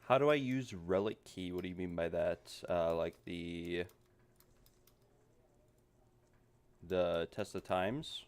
How do I use relic key? What do you mean by that? Like the test of times?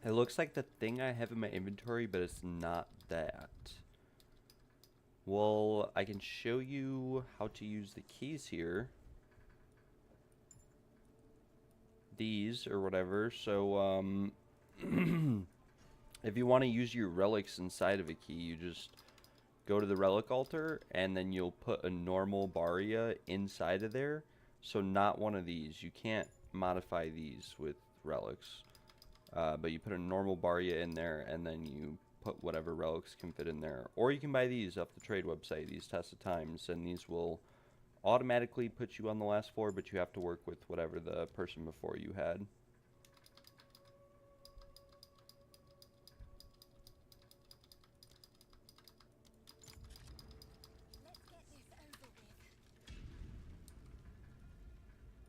It looks like the thing I have in my inventory, but it's not that. Well, I can show you how to use the keys here. These or whatever. So, if you want to use your relics inside of a key, you just go to the relic altar and then you'll put a normal Baria inside of there. So not one of these. You can't modify these with relics. But you put a normal Baria in there and then you put whatever relics can fit in there. Or you can buy these off the trade website, these test of times, and these will automatically put you on the last floor, but you have to work with whatever the person before you had.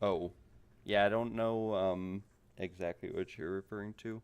Oh, yeah, I don't know. exactly what you're referring to.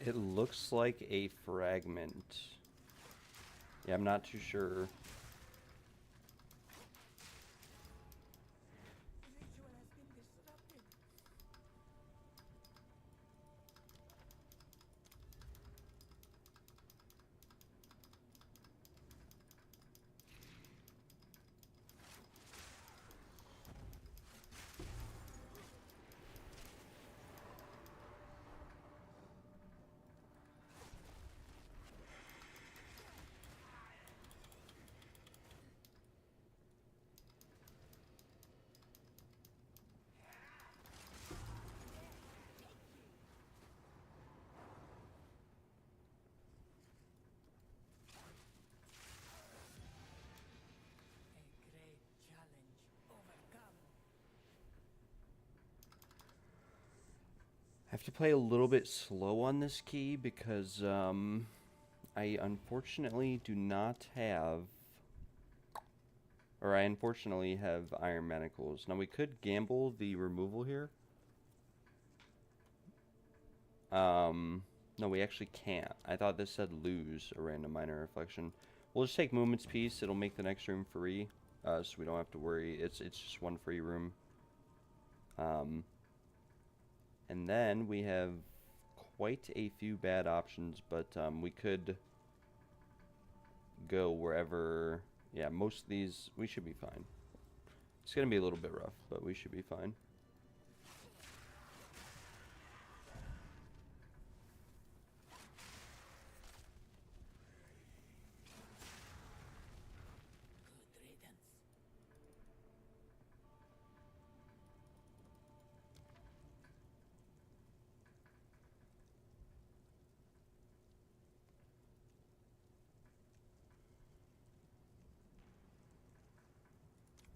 It looks like a fragment. Yeah, I'm not too sure. I have to play a little bit slow on this key because I unfortunately do not have, or I unfortunately have iron manacles. Now we could gamble the removal here. No, we actually can't. I thought this said lose a random minor reflection. We'll just take Movement's Piece. It'll make the next room free, so we don't have to worry. It's just one free room. And then we have quite a few bad options, but we could go wherever. Yeah, most of these, we should be fine. It's going to be a little bit rough, but we should be fine.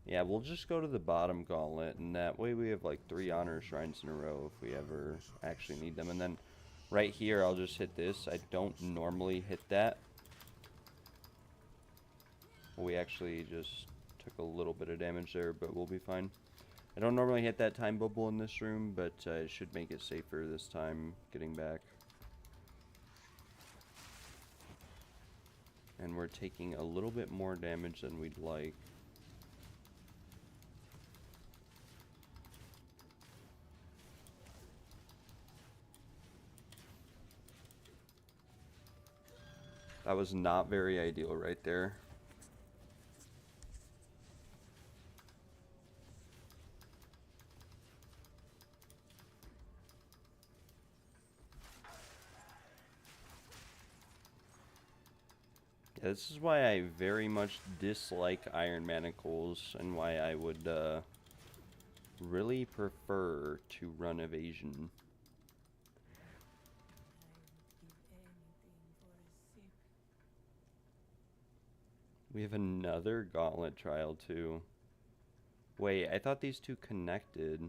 Yeah, we'll just go to the bottom gauntlet, and that way we have like 3 honor shrines in a row if we ever actually need them. And then right here, I'll just hit this. I don't normally hit that. We actually just took a little bit of damage there, but we'll be fine. I don't normally hit that time bubble in this room, but it should make it safer this time getting back. And we're taking a little bit more damage than we'd like. That was not very ideal right there. Yeah, this is why I very much dislike iron manacles and why I would really prefer to run evasion. We have another gauntlet trial too. Wait, I thought these two connected.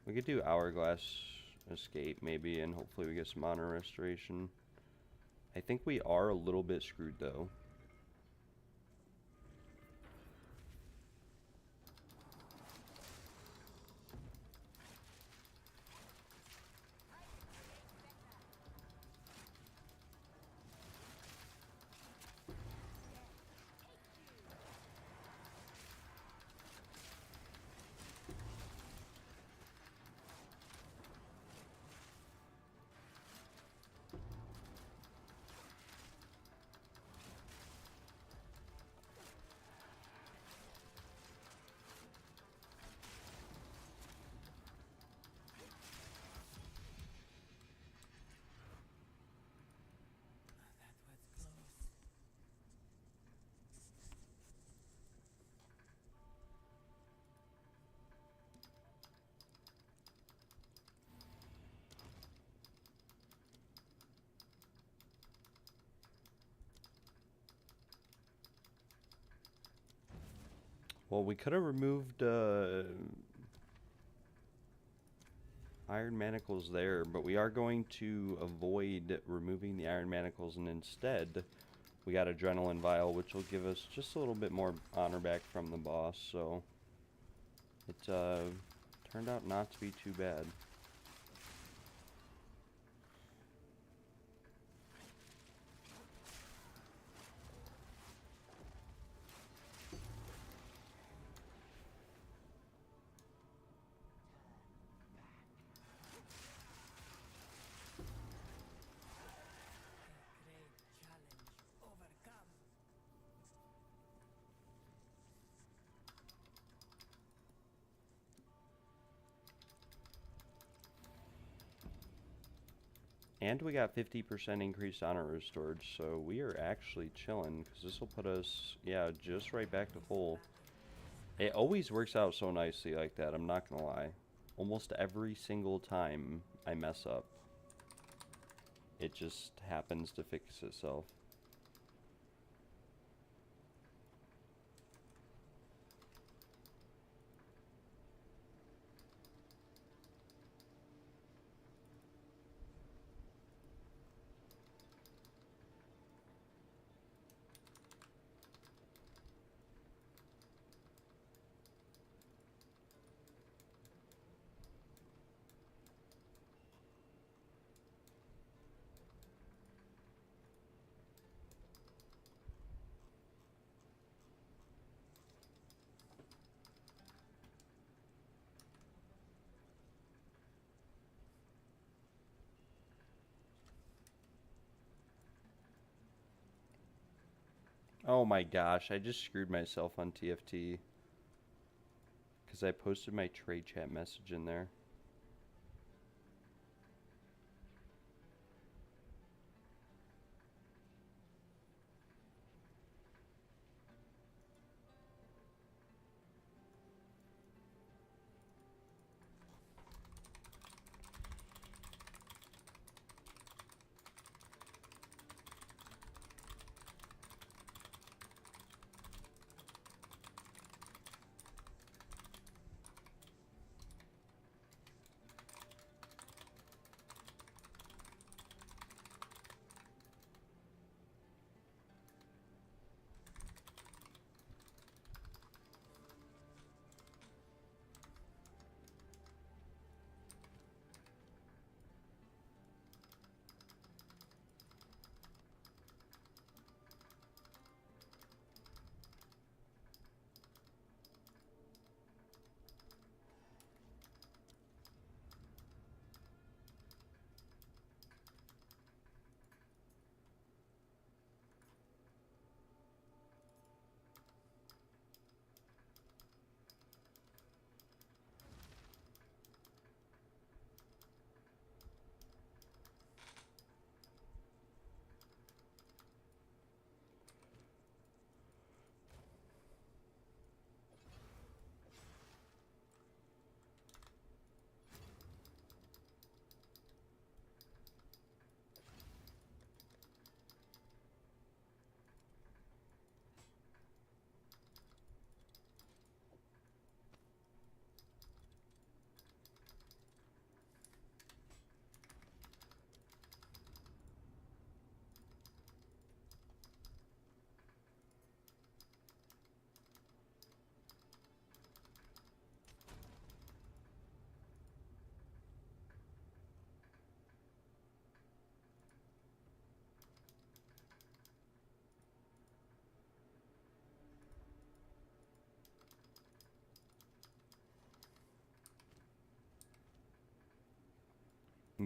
We could do hourglass escape maybe, and hopefully we get some honor restoration. I think we are a little bit screwed though. Well, we could have removed iron manacles there, but we are going to avoid removing the iron manacles, and instead we got adrenaline vial, which will give us just a little bit more honor back from the boss. So it turned out not to be too bad. And we got 50% increased honor restored, so we are actually chilling, because this will put us, yeah, just right back to full. It always works out so nicely like that, I'm not gonna lie. Almost every single time I mess up, it just happens to fix itself. Oh my gosh, I just screwed myself on TFT. Because I posted my trade chat message in there.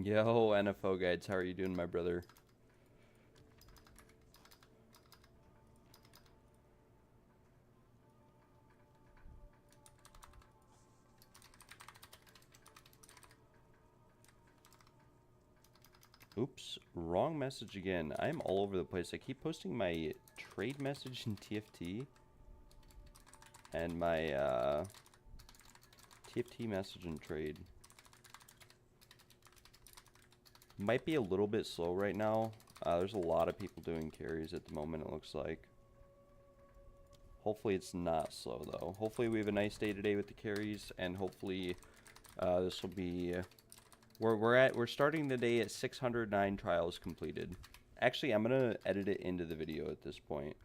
Yo, NFO guides, how are you doing, my brother? Oops, wrong message again. I'm all over the place. I keep posting my trade message in TFT and my TFT message and trade. Might be a little bit slow right now. There's a lot of people doing carries at the moment, it looks like. Hopefully it's not slow though. Hopefully we have a nice day today with the carries, and hopefully this will be... We're starting the day at 609 trials completed. Actually, I'm gonna edit it into the video at this point.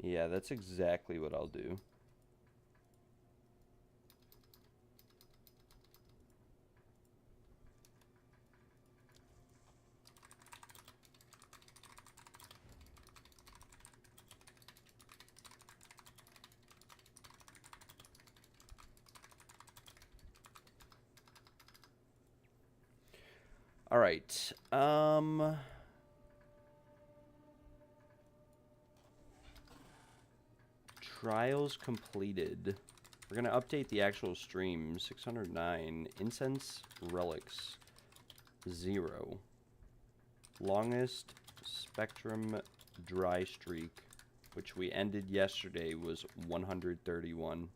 Yeah, that's exactly what I'll do. All right. Trials completed. We're gonna update the actual stream. 609 incense relics 0. Longest spectrum dry streak, which we ended yesterday, was 131.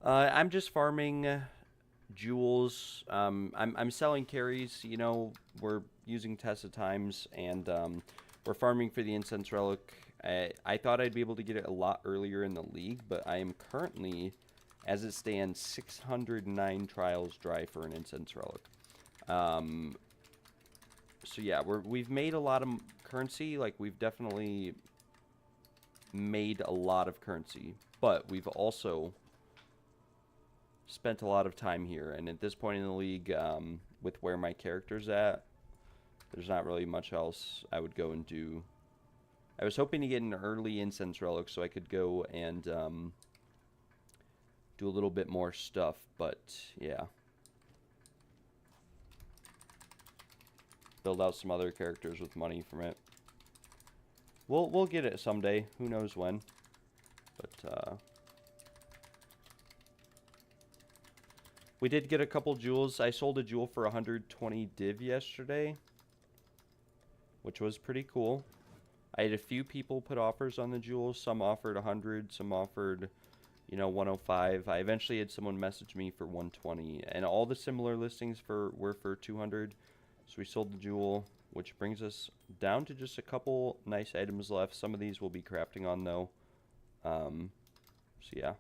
I'm just farming jewels. I'm selling carries. You know, we're using Tesla times, and we're farming for the incense relic. I thought I'd be able to get it a lot earlier in the league, but I am currently, as it stands, 609 trials dry for an incense relic. So yeah, we've made a lot of currency. Like, we've definitely made a lot of currency, but we've also spent a lot of time here, and at this point in the league, with where my character's at, there's not really much else I would go and do. I was hoping to get an early incense relic so I could go and do a little bit more stuff, but yeah. Build out some other characters with money from it. We'll get it someday. Who knows when? But we did get a couple jewels. I sold a jewel for 120 div yesterday, which was pretty cool. I had a few people put offers on the jewels. Some offered 100, some offered, you know, 105. I eventually had someone message me for 120, and all the similar listings were for 200. So we sold the jewel, which brings us down to just a couple nice items left. Some of these we'll be crafting on though. So yeah.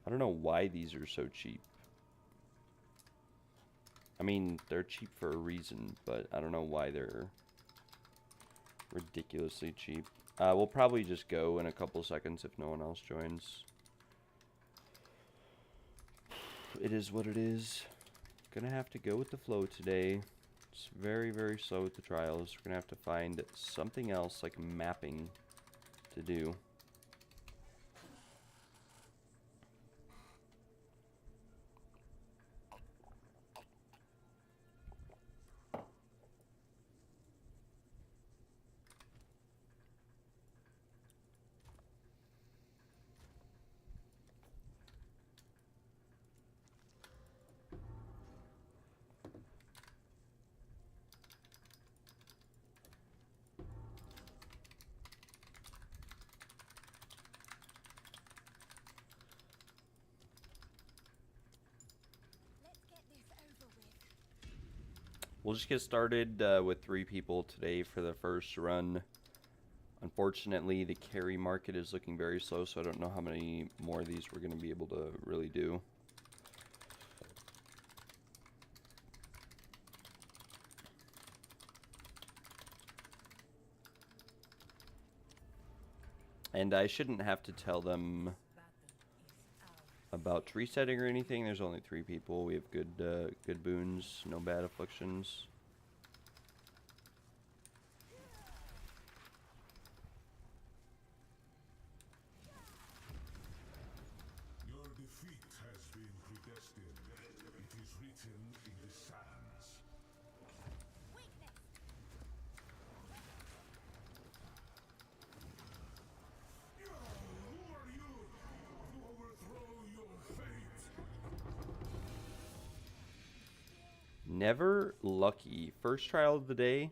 I don't know why these are so cheap. I mean, they're cheap for a reason, but I don't know why they're ridiculously cheap. We'll probably just go in a couple seconds if no one else joins. It is what it is. Gonna have to go with the flow today. It's very, very slow with the trials. We're gonna have to find something else, like mapping, to do. We'll just get started with 3 people today for the first run. Unfortunately, the carry market is looking very slow, so I don't know how many more of these we're going to be able to really do. And I shouldn't have to tell them about resetting or anything. There's only 3 people. We have good boons, no bad afflictions. Your defeat has been predestined. It is written in the sands. Who are you to overthrow your fate? Never lucky. First trial of the day.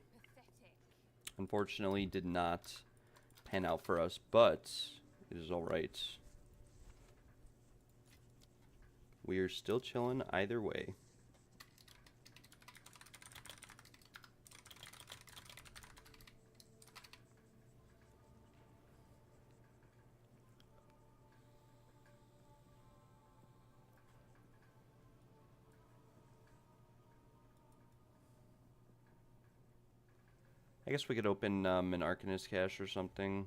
Unfortunately, did not pan out for us, but it is alright. We are still chilling either way. I guess we could open an Arcanist cache or something.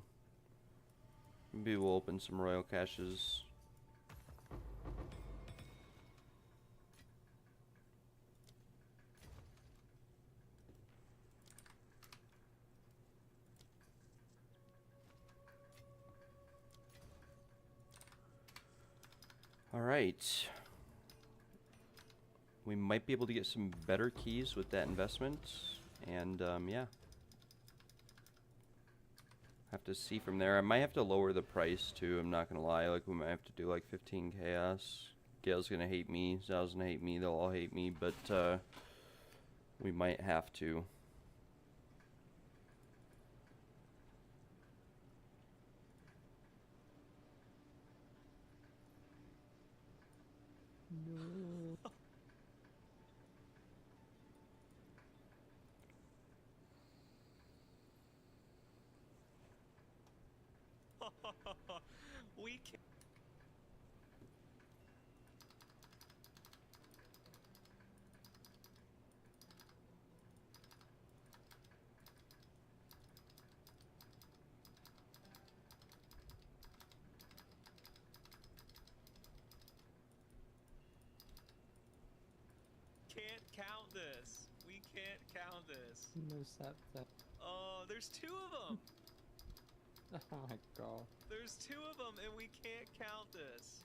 Maybe we'll open some Royal caches. Alright. We might be able to get some better keys with that investment. And yeah. Have to see from there. I might have to lower the price too, I'm not gonna lie. Like, we might have to do like 15 chaos. Gale's gonna hate me, Zal's gonna hate me, they'll all hate me, but we might have to. No. We can can't count this. We can't count this. No scepter. Oh, there's 2 of them. Oh my god. There's 2 of them, and we can't count this.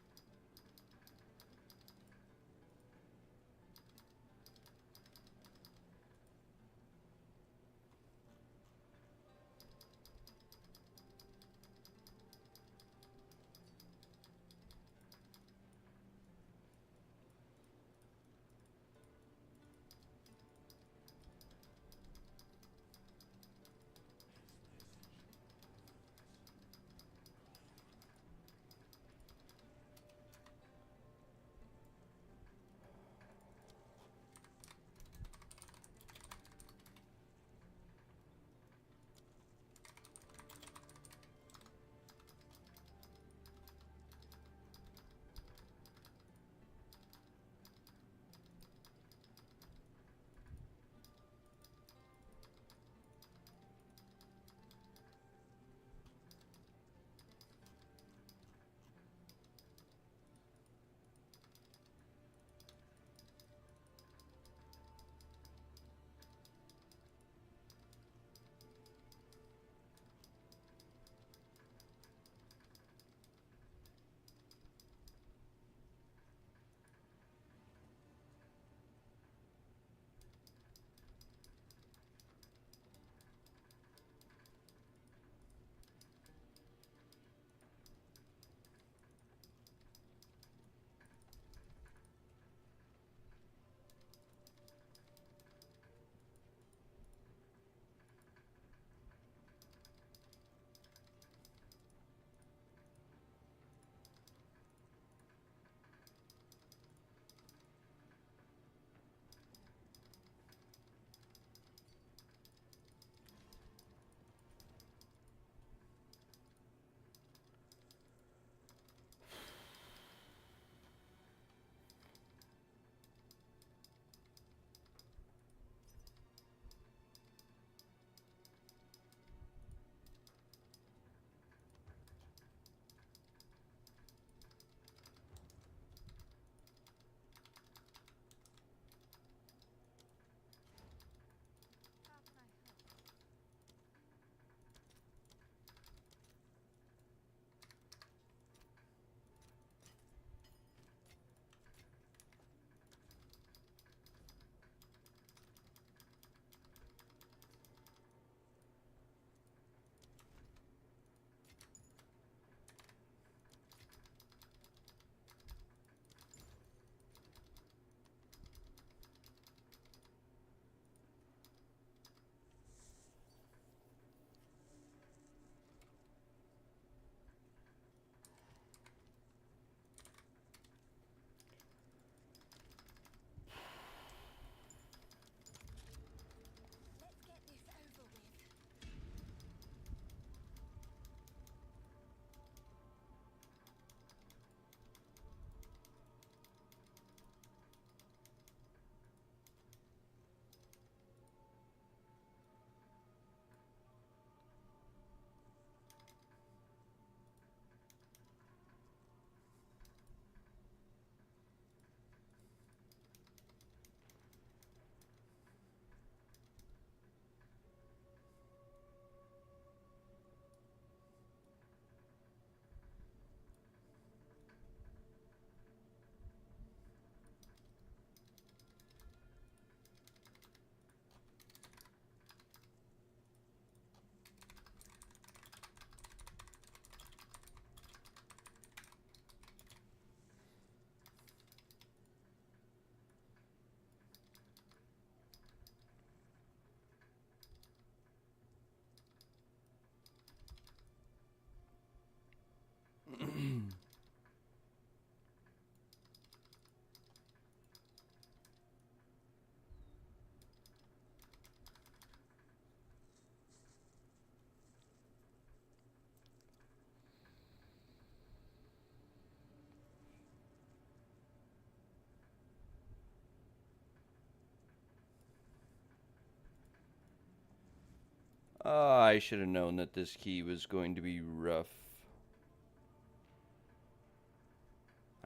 I should have known that this key was going to be rough.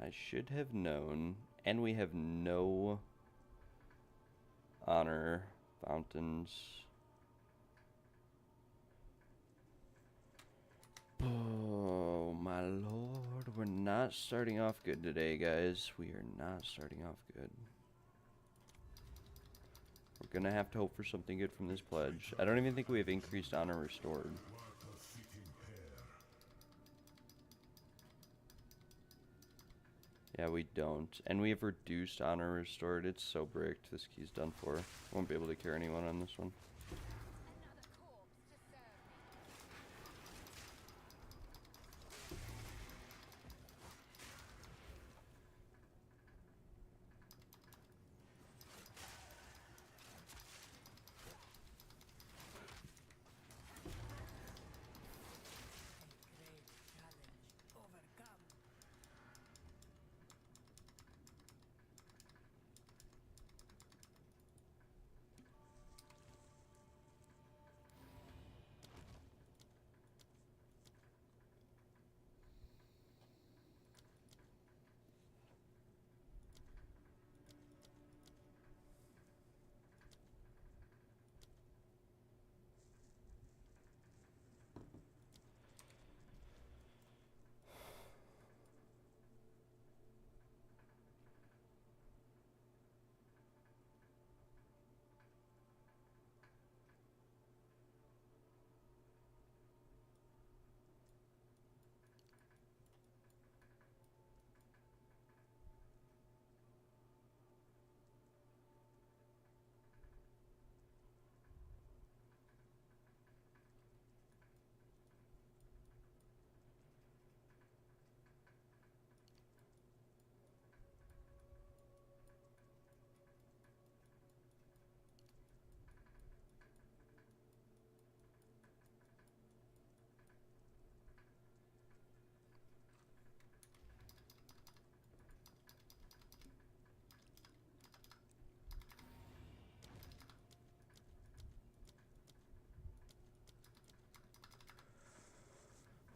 I should have known. And we have no honor fountains. Oh my lord, we're not starting off good today, guys. We are not starting off good. We're gonna have to hope for something good from this pledge. I don't even think we have increased honor restored. Yeah, we don't. And we have reduced honor restored. It's so bricked. This key's done for. Won't be able to carry anyone on this one.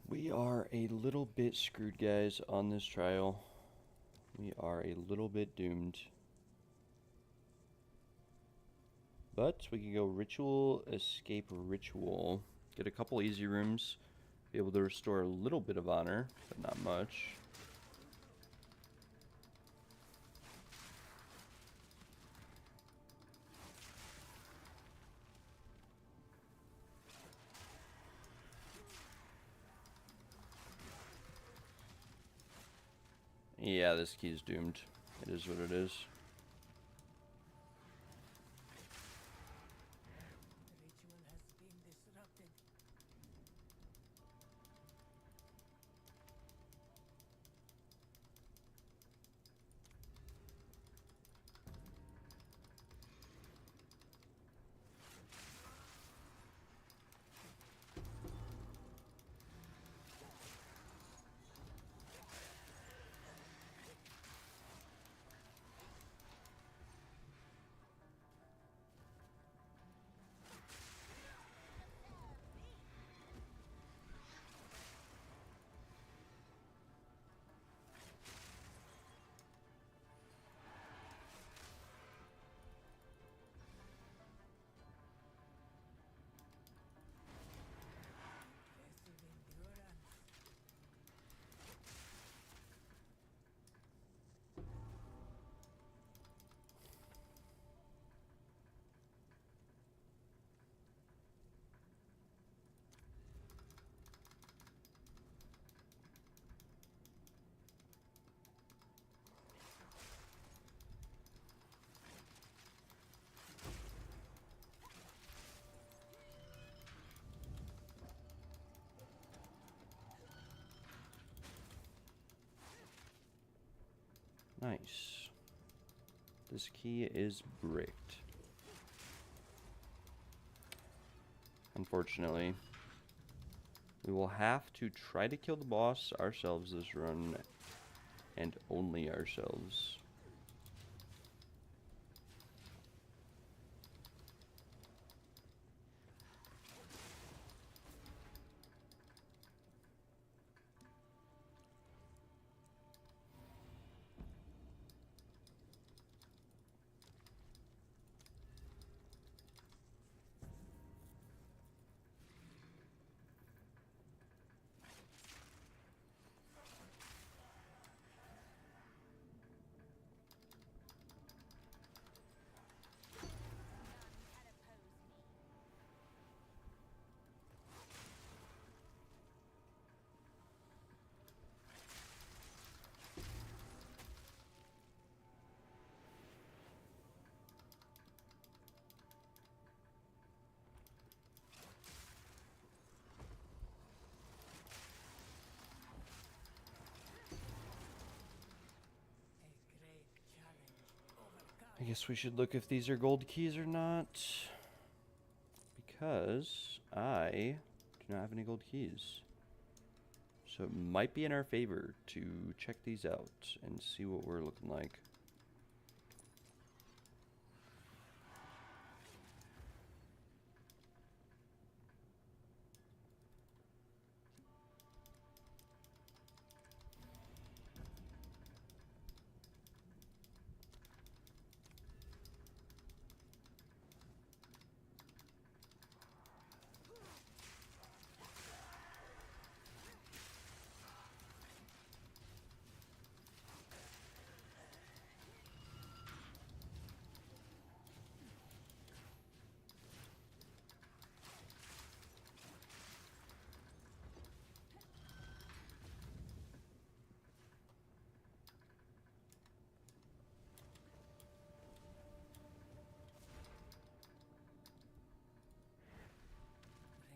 We are a little bit screwed, guys, on this trial. We are a little bit doomed. But we can go ritual, escape ritual. Get a couple easy rooms. Be able to restore a little bit of honor, but not much. Yeah, this key is doomed. It is what it is. Nice. This key is bricked. Unfortunately, we will have to try to kill the boss ourselves this run, and only ourselves. I guess we should look if these are gold keys or not. Because I do not have any gold keys. So it might be in our favor to check these out and see what we're looking like.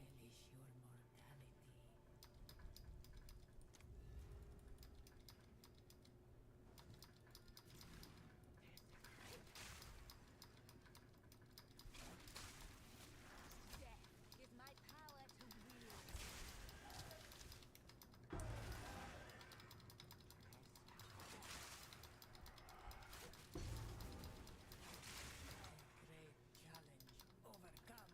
Relish your mortality. Death is my power to wield. Great challenge overcome.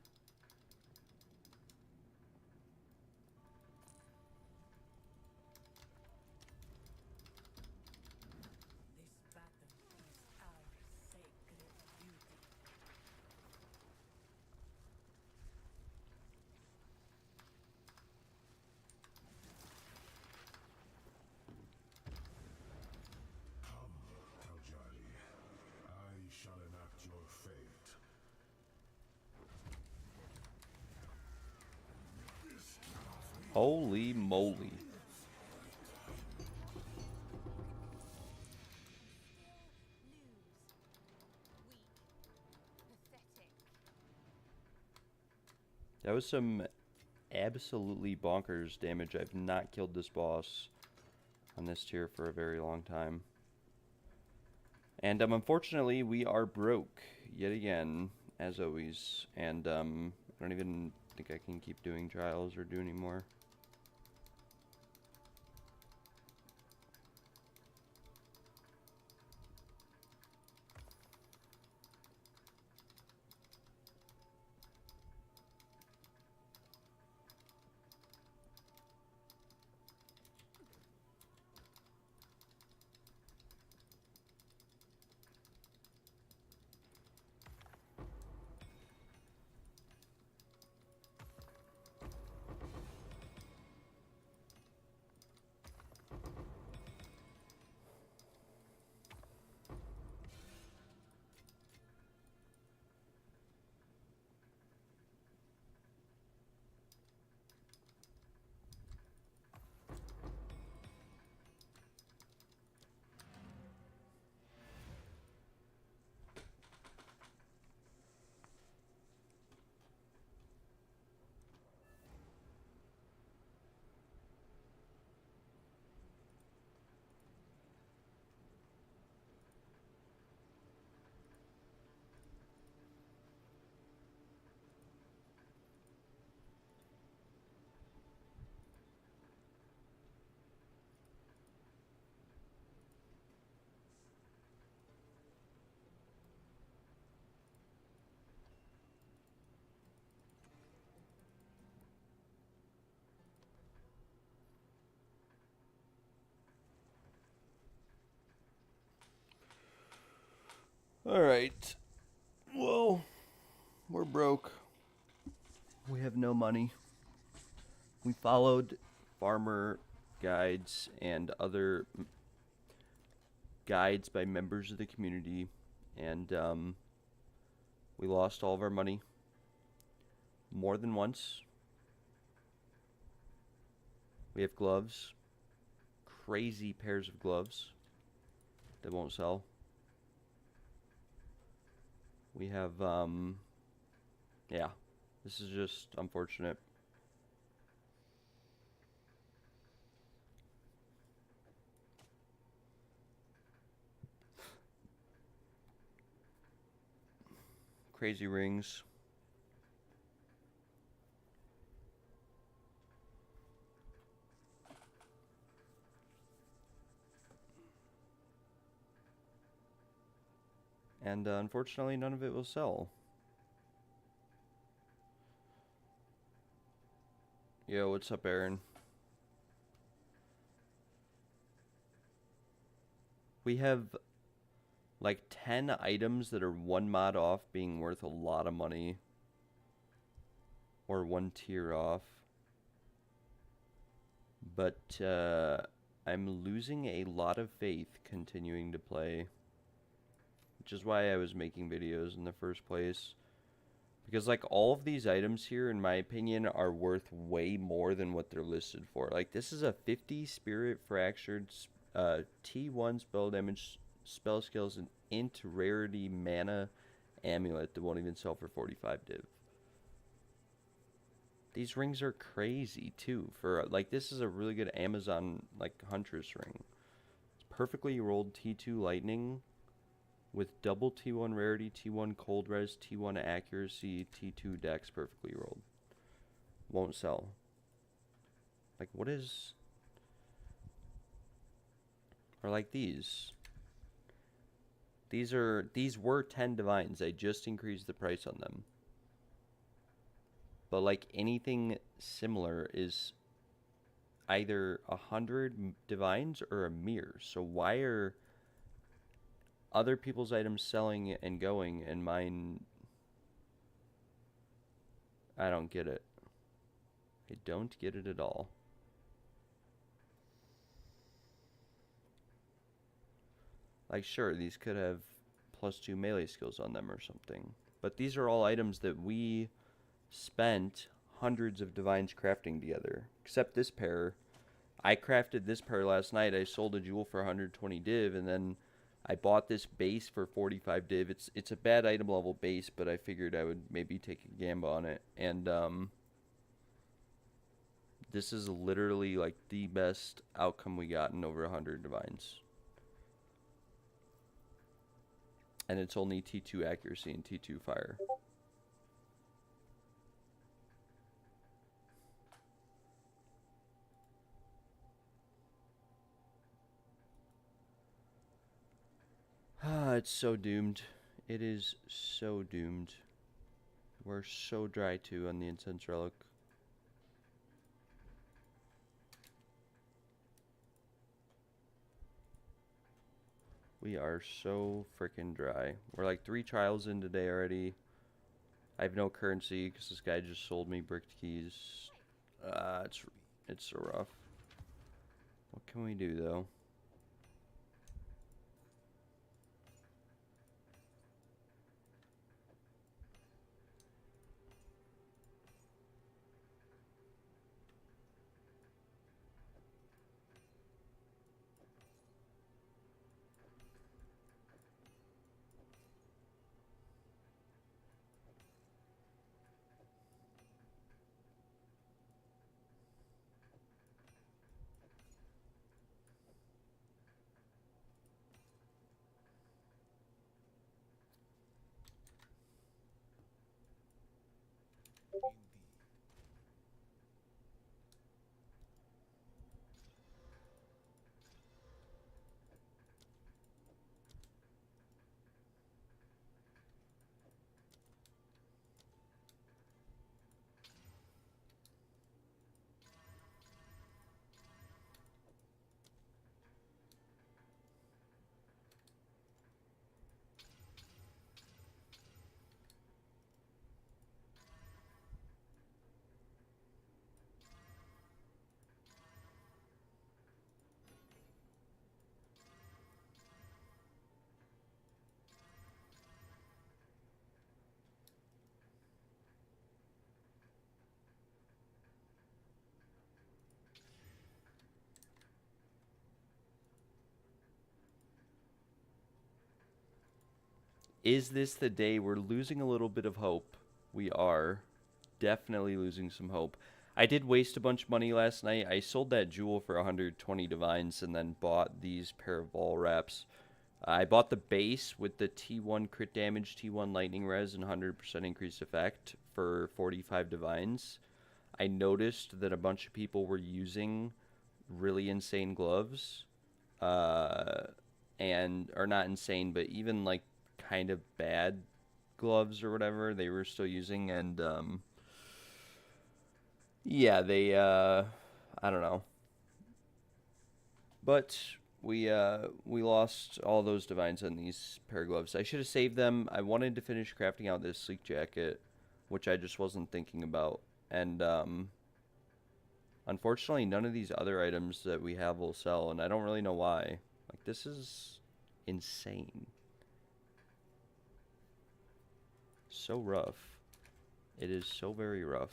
This battle is our sacred duty. Come, Taljali. I shall enact your fate. Holy moly. Pathetic. That was some absolutely bonkers damage. I've not killed this boss on this tier for a very long time. And unfortunately, we are broke yet again, as always. And I don't even think I can keep doing trials or do any more. Alright. Well, we're broke. We have no money. We followed farmer guides and other guides by members of the community, and we lost all of our money more than once. We have gloves, crazy pairs of gloves that won't sell. We have, yeah, this is just unfortunate. crazy rings. And unfortunately, none of it will sell. Yo, what's up, Aaron? We have like 10 items that are one mod off being worth a lot of money. Or one tier off. But I'm losing a lot of faith continuing to play. Which is why I was making videos in the first place. Because, like, all of these items here, in my opinion, are worth way more than what they're listed for. Like, this is a 50 Spirit Fractured T1 spell damage, spell skills, and int rarity mana amulet that won't even sell for 45 div. These rings are crazy, too. For like, this is a really good Amazon, like, Huntress ring. It's perfectly rolled T2 Lightning with double T1 rarity, T1 cold res, T1 accuracy, T2 dex perfectly rolled. Won't sell. Like, what is... Or like these. These were 10 divines. I just increased the price on them. But like anything similar is either 100 divines or a mirror. So why are other people's items selling and going and mine... I don't get it. I don't get it at all. Like, sure, these could have +2 melee skills on them or something. But these are all items that we spent hundreds of divines crafting together. Except this pair. I crafted this pair last night. I sold a jewel for 120 div, and then I bought this base for 45 div. It's a bad item level base, but I figured I would maybe take a gamble on it. And this is literally like the best outcome we got in over 100 divines. And it's only T2 accuracy and T2 fire. Ah, it's so doomed. It is so doomed. We're so dry too on the incense relic. We are so freaking dry. We're like 3 trials in today already. I have no currency because this guy just sold me bricked keys. It's so rough. What can we do though? Is this the day? We're losing a little bit of hope. We are definitely losing some hope. I did waste a bunch of money last night. I sold that jewel for 120 divines and then bought these pair of ball wraps I bought the base with the T1 crit damage, T1 lightning res, and 100% increased effect for 45 divines. I noticed that a bunch of people were using really insane gloves, and or not insane, but even like kind of bad gloves or whatever they were still using, and yeah, they I don't know, but we lost all those divines on these pair of gloves. I should have saved them. I wanted to finish crafting out this sleek jacket, which I just wasn't thinking about, and unfortunately, none of these other items that we have will sell, and I don't really know why. Like, this is insane. So rough. It is so very rough.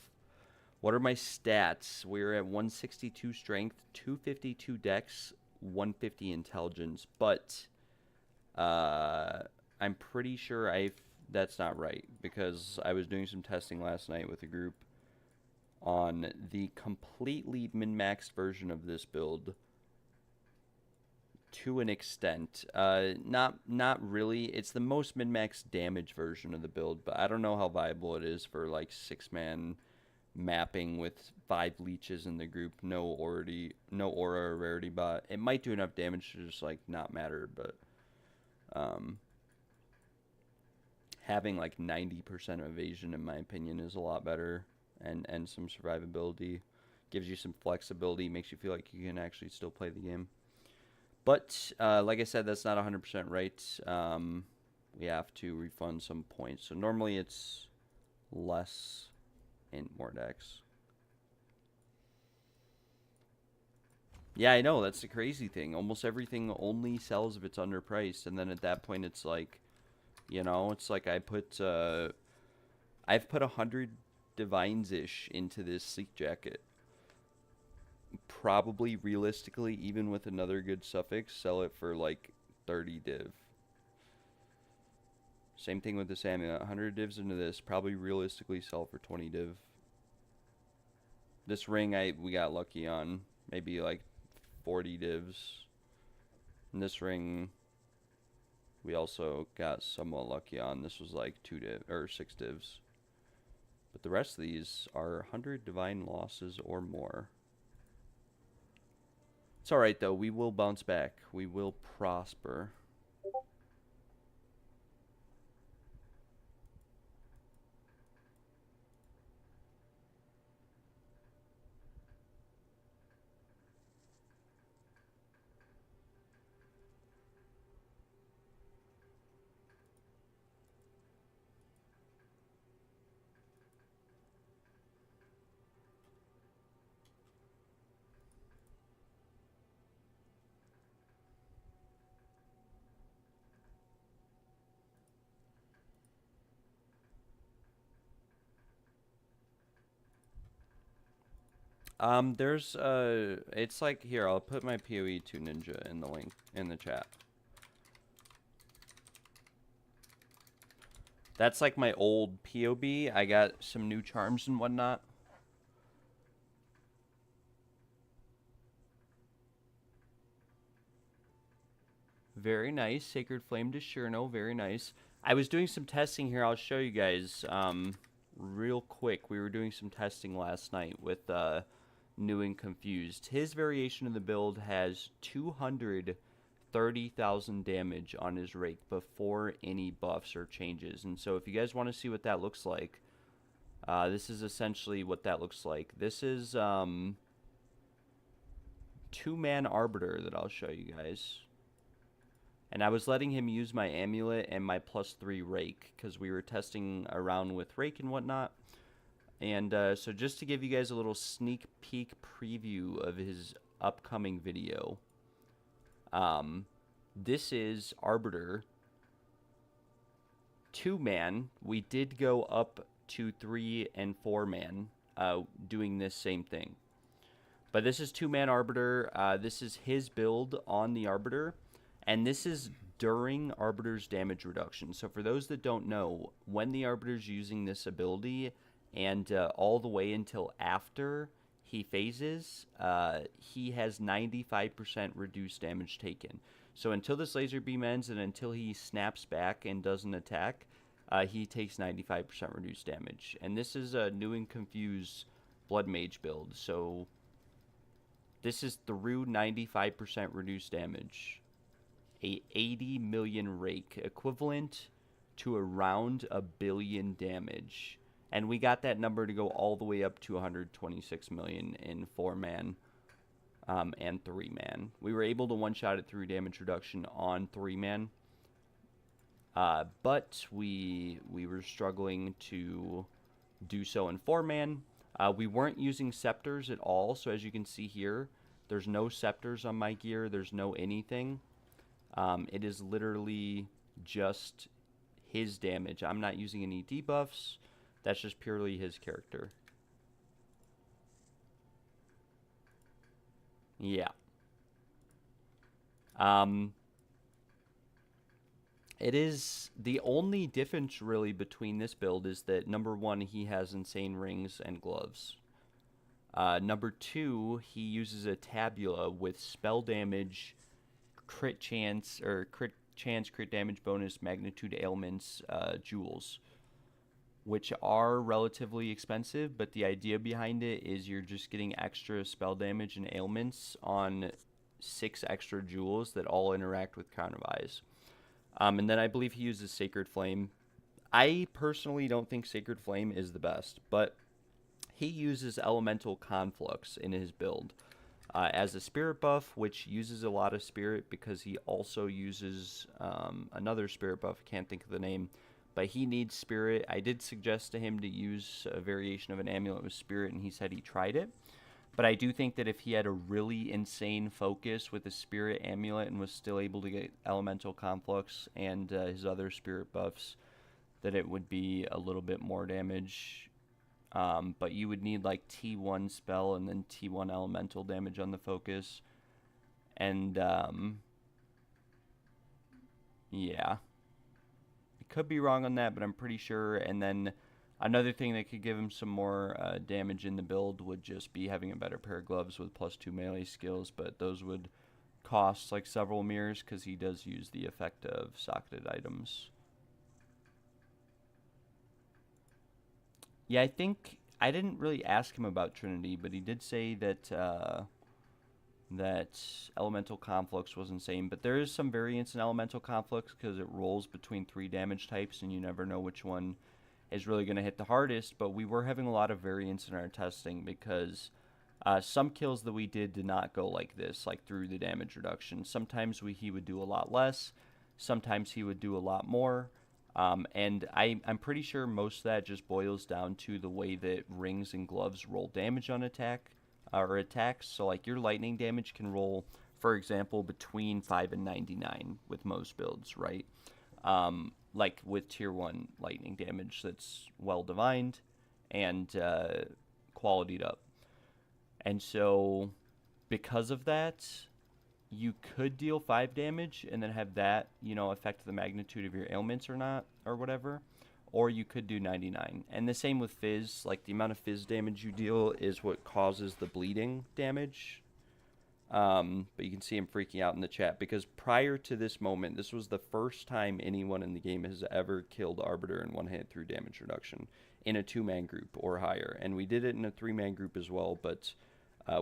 What are my stats? We're at 162 strength, 252 dex, 150 intelligence, but I'm pretty sure that's not right, because I was doing some testing last night with a group on the completely min-maxed version of this build to an extent. Not really. It's the most min-maxed damage version of the build, but I don't know how viable it is for like 6-man mapping with 5 leeches in the group, no aura or rarity bot. It might do enough damage to just like not matter, but having like 90% evasion in my opinion is a lot better. And some survivability, gives you some flexibility, makes you feel like you can actually still play the game. But like I said, that's not 100% right. We have to refund some points, so normally it's less and more dex. Yeah, I know, that's the crazy thing. Almost everything only sells if it's underpriced, and then at that point it's like, you know, it's like I've put 100 divines-ish into this sleek jacket. Probably realistically, even with another good suffix, sell it for like 30 div. Same thing with this amulet. 100 divs into this, probably realistically sell for 20 div. This ring we got lucky on, maybe like 40 divs. And this ring we also got somewhat lucky on. This was like 6 divs. But the rest of these are 100 divine losses or more. It's alright though, we will bounce back. We will prosper. It's like, here, I'll put my PoE2 ninja in the link in the chat. That's like my old POB. I got some new charms and whatnot. Very nice. Sacred Flame to Shurno. Very nice. I was doing some testing here. I'll show you guys real quick. We were doing some testing last night with New and Confused. His variation of the build has 230,000 damage on his rake before any buffs or changes. And so if you guys want to see what that looks like, this is essentially what that looks like. This is 2-man Arbiter that I'll show you guys. And I was letting him use my amulet and my +3 rake because we were testing around with rake and whatnot. And so just to give you guys a little sneak peek preview of his upcoming video, this is Arbiter 2-man. We did go up to 3 and 4-man doing this same thing. But this is 2-man Arbiter. This is his build on the Arbiter. And this is during Arbiter's damage reduction. So for those that don't know, when the Arbiter's using this ability and all the way until after he phases, he has 95% reduced damage taken. So until this laser beam ends and until he snaps back and does an attack, he takes 95% reduced damage. And this is a new and confused Blood Mage build. So this is through 95% reduced damage. A 80 million rake, equivalent to around 1 billion damage. And we got that number to go all the way up to 126 million in 4-man and 3-man. We were able to one-shot it through damage reduction on 3-man. But we were struggling to do so in 4-man. We weren't using scepters at all, so as you can see here, there's no scepters on my gear, there's no anything. It is literally just his damage. I'm not using any debuffs. That's just purely his character. Yeah. It is the only difference really between this build is that number 1, he has insane rings and gloves. Number 2, he uses a tabula with spell damage, crit chance, crit damage bonus, magnitude ailments, jewels, which are relatively expensive, but the idea behind it is you're just getting extra spell damage and ailments on 6 extra jewels that all interact with countervise. And then I believe he uses Sacred Flame. I personally don't think Sacred Flame is the best, but he uses Elemental Conflux in his build as a spirit buff, which uses a lot of spirit because he also uses another spirit buff. I can't think of the name, but he needs spirit. I did suggest to him to use a variation of an amulet with spirit, and he said he tried it. But I do think that if he had a really insane focus with a spirit amulet and was still able to get elemental conflux and his other spirit buffs, that it would be a little bit more damage. But you would need like T1 spell and then T1 elemental damage on the focus. And yeah. I could be wrong on that, but I'm pretty sure. And then another thing that could give him some more damage in the build would just be having a better pair of gloves with +2 melee skills, but those would cost like several mirrors because he does use the effect of socketed items. Yeah, I think I didn't really ask him about Trinity, but he did say that that Elemental Conflux was insane. But there is some variance in Elemental Conflux because it rolls between 3 damage types, and you never know which one is really going to hit the hardest. But we were having a lot of variance in our testing because some kills that we did not go like this, like through the damage reduction. Sometimes he would do a lot less. Sometimes he would do a lot more. And I'm pretty sure most of that just boils down to the way that rings and gloves roll damage on attack or attacks. So like your lightning damage can roll, for example, between 5 and 99 with most builds, right? Like with tier 1 lightning damage that's well divined and qualitied up. And so because of that, you could deal 5 damage and then have that, affect the magnitude of your ailments or not, or whatever. Or you could do 99. And the same with Fizz. Like, the amount of Fizz damage you deal is what causes the bleeding damage. But you can see him freaking out in the chat. Because prior to this moment, this was the first time anyone in the game has ever killed Arbiter in one hit through damage reduction in a 2-man group or higher. And we did it in a 3-man group as well, but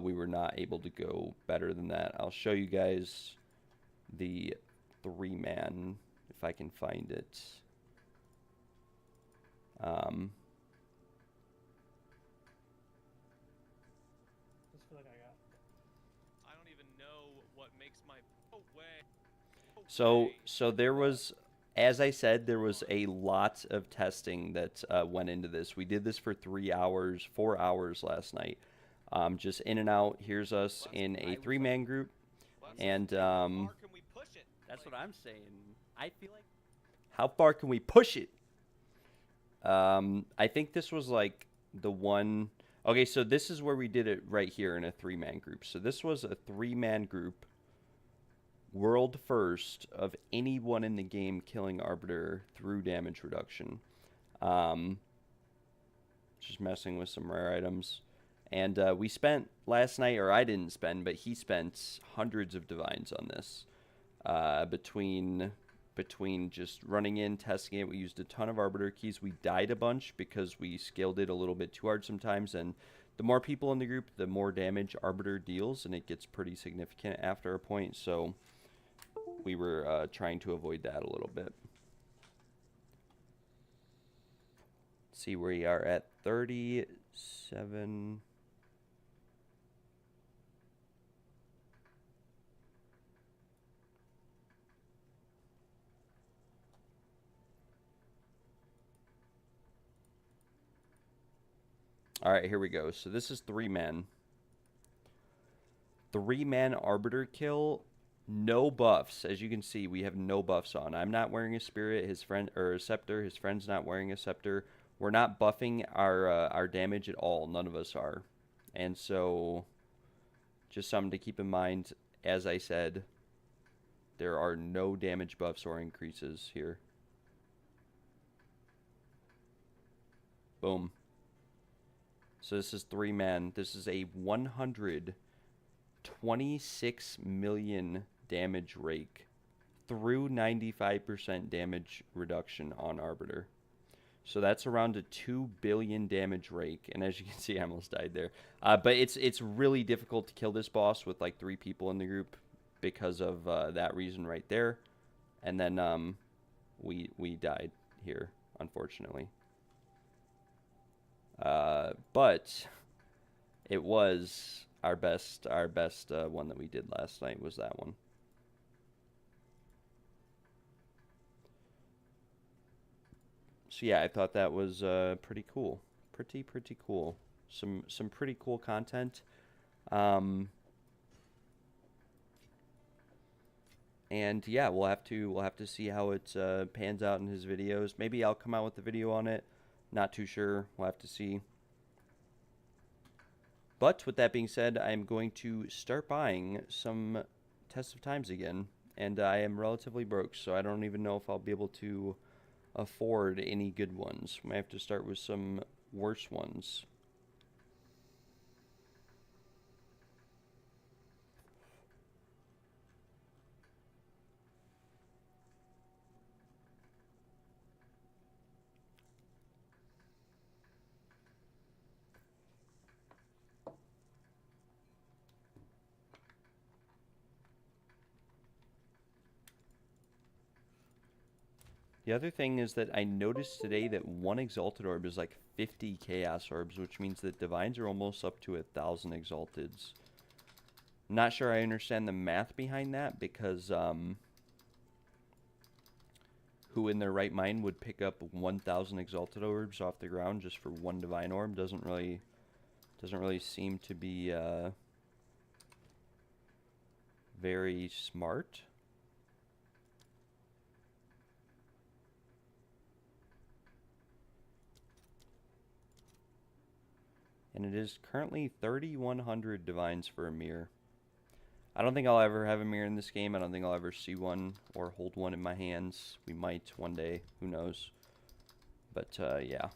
we were not able to go better than that. I'll show you guys the 3-man if I can find it. I just feel like I don't even know what makes my So there was, as I said, there was a lot of testing that went into this. We did this for 4 hours last night. Just in and out. Here's us in a 3-man group, and that's what I'm saying. I feel like, how far can we push it? I think this was like the one. Okay, so this is where we did it right here in a 3-man group. So this was a 3-man group, world first of anyone in the game killing Arbiter through damage reduction. Just messing with some rare items. And we spent last night, or I didn't spend, but he spent hundreds of divines on this. between just running in, testing it. We used a ton of Arbiter keys. We died a bunch because we scaled it a little bit too hard sometimes, and the more people in the group, the more damage Arbiter deals, and it gets pretty significant after a point, so we were trying to avoid that a little bit. Let's see, we are at 37... Alright, here we go. So this is 3 men. 3-man Arbiter kill. No buffs. As you can see, we have no buffs on. I'm not wearing a Spirit, his friend, or a Scepter. His friend's not wearing a Scepter. We're not buffing our damage at all. None of us are. And so, just something to keep in mind. As I said, there are no damage buffs or increases here. Boom. So this is 3 men. This is a 126 million damage rake through 95% damage reduction on Arbiter. So that's around a 2 billion damage rake. And as you can see, I almost died there. But it's really difficult to kill this boss with like 3 people in the group because of that reason right there. And then we died here, unfortunately. But it was our best one that we did last night was that one. So yeah, I thought that was pretty cool. Pretty cool. Some pretty cool content. And yeah, we'll have to see how it pans out in his videos. Maybe I'll come out with a video on it. Not too sure. We'll have to see. But with that being said, I'm going to start buying some Test of Times again. And I am relatively broke, so I don't even know if I'll be able to afford any good ones. Might have to start with some worse ones. The other thing is that I noticed today that 1 Exalted Orb is like 50 Chaos Orbs, which means that Divines are almost up to 1,000 Exalteds. Not sure I understand the math behind that, because who in their right mind would pick up 1,000 Exalted Orbs off the ground just for 1 Divine Orb? Doesn't really seem to be very smart. And it is currently 3,100 Divines for a mirror. I don't think I'll ever have a mirror in this game. I don't think I'll ever see one or hold one in my hands. We might one day. Who knows? But, yeah.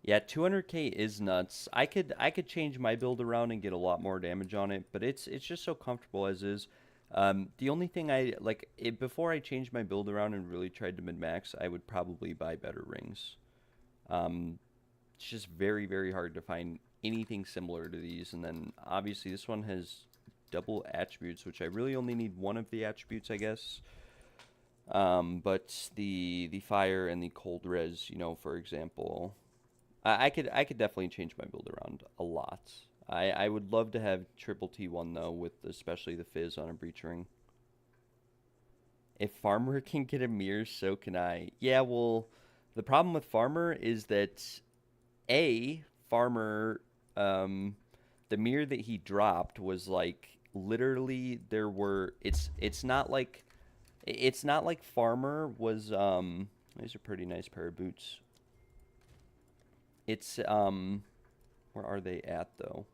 Yeah, 200k is nuts. I could change my build around and get a lot more damage on it, but it's just so comfortable as is. The only thing I like before I changed my build around and really tried to min max, I would probably buy better rings. It's just very, very hard to find anything similar to these. And then obviously this one has double attributes, which I really only need one of the attributes, I guess. But the fire and the cold res, you know, for example, I could definitely change my build around a lot. I would love to have triple T1 though, with especially the fizz on a breach ring. If Farmer can get a mirror, so can I. Yeah, well, the problem with Farmer is that Farmer, the mirror that he dropped was like literally there were. It's not like Farmer was. These are pretty nice pair of boots. It's where are they at though?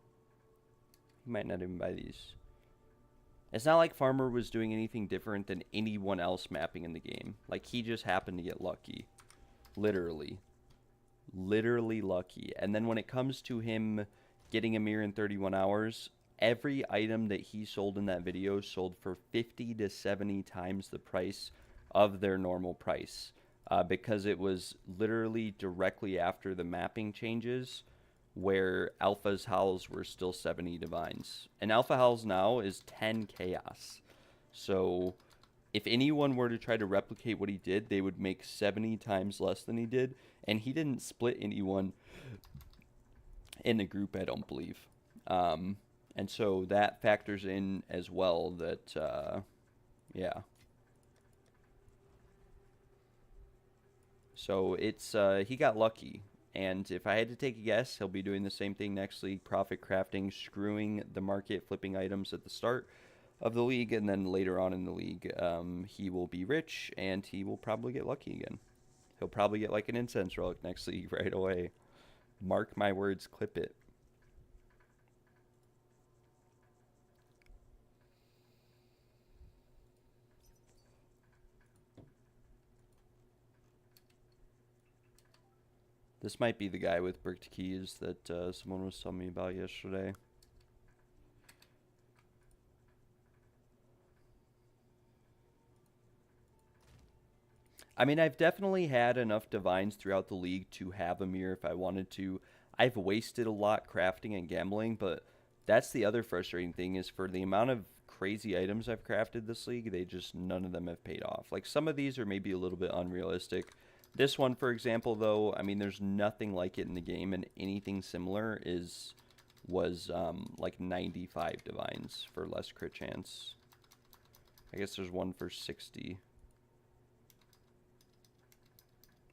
You might not even buy these. It's not like Farmer was doing anything different than anyone else mapping in the game. Like, he just happened to get lucky. Literally. Literally lucky. And then when it comes to him getting a mirror in 31 hours, every item that he sold in that video sold for 50 to 70 times the price of their normal price. Because it was literally directly after the mapping changes where Alpha's Howls were still 70 Divines. And Alpha Howls now is 10 Chaos. So if anyone were to try to replicate what he did, they would make 70 times less than he did. And he didn't split anyone in the group, I don't believe. And so that factors in as well that, yeah. So it's, he got lucky. And if I had to take a guess, he'll be doing the same thing next league, profit crafting, screwing the market, flipping items at the start of the league, and then later on in the league, he will be rich, and he will probably get lucky again. He'll probably get like an incense relic next league right away. Mark my words, clip it. This might be the guy with bricked keys that someone was telling me about yesterday. I mean, I've definitely had enough divines throughout the league to have a mirror if I wanted to. I've wasted a lot crafting and gambling, but that's the other frustrating thing is for the amount of crazy items I've crafted this league, none of them have paid off. Like, some of these are maybe a little bit unrealistic. This one, for example, though, I mean, there's nothing like it in the game, and anything similar was like 95 divines for less crit chance. I guess there's one for 60.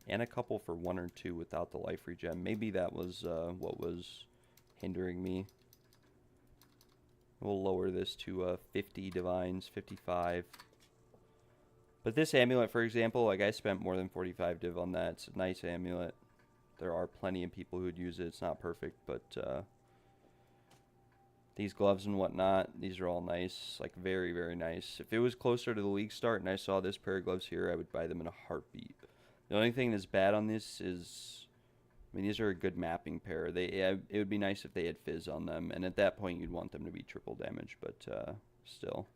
And a couple for 1 or 2 without the life regen. Maybe that was what was hindering me. We'll lower this to 50 divines, 55. But this amulet, for example, like I spent more than 45 div on that. It's a nice amulet. There are plenty of people who'd use it. It's not perfect, but these gloves and whatnot, these are all nice. Like, very, very nice. If it was closer to the league start and I saw this pair of gloves here, I would buy them in a heartbeat. The only thing that's bad on this is, I mean, these are a good mapping pair. It would be nice if they had fizz on them, and at that point you'd want them to be triple damage, but still.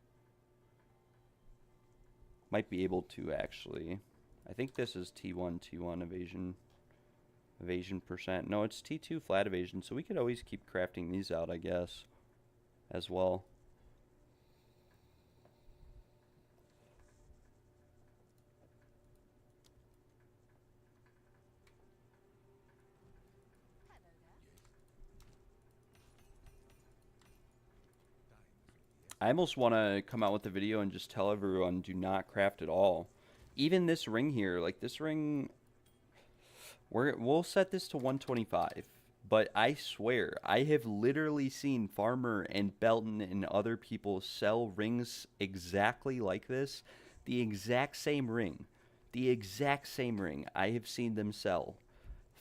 Might be able to, actually. I think this is T1 evasion percent. No, it's T2 flat evasion, so we could always keep crafting these out, I guess, as well. I almost want to come out with a video and just tell everyone, do not craft at all. Even this ring here, like this ring, we'll set this to 125. But I swear, I have literally seen Farmer and Belton and other people sell rings exactly like this. The exact same ring. The exact same ring I have seen them sell.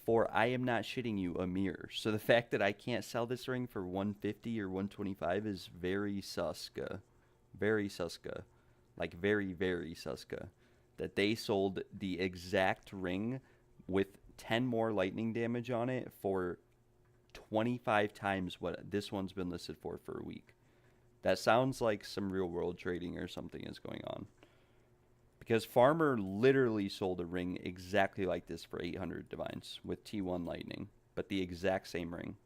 For, I am not shitting you, a mirror. So the fact that I can't sell this ring for 150 or 125 is very suska. Very suska. Like, very, very suska. That they sold the exact ring with 10 more lightning damage on it for 25 times what this one's been listed for a week. That sounds like some real world trading or something is going on. Because Farmer literally sold a ring exactly like this for 800 divines with T1 lightning. But the exact same ring.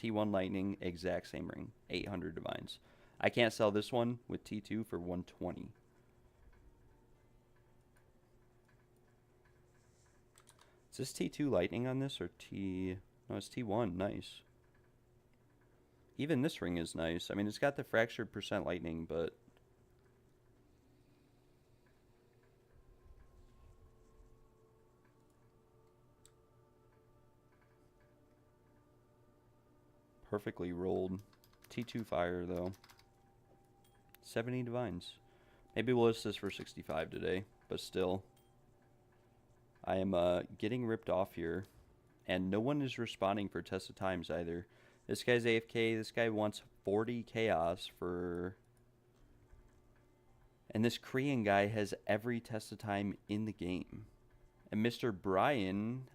T1 lightning, exact same ring. 800 divines. I can't sell this one with T2 for 120. Is this T2 lightning on this or T... No, it's T1. Nice. Even this ring is nice. I mean, it's got the fractured percent lightning, but... perfectly rolled. T2 fire, though. 70 divines. Maybe we'll list this for 65 today, but still. I am getting ripped off here, and no one is responding for test of times either. This guy's AFK. This guy wants 40 chaos for... And this Korean guy has every test of time in the game. And Mr. Brian's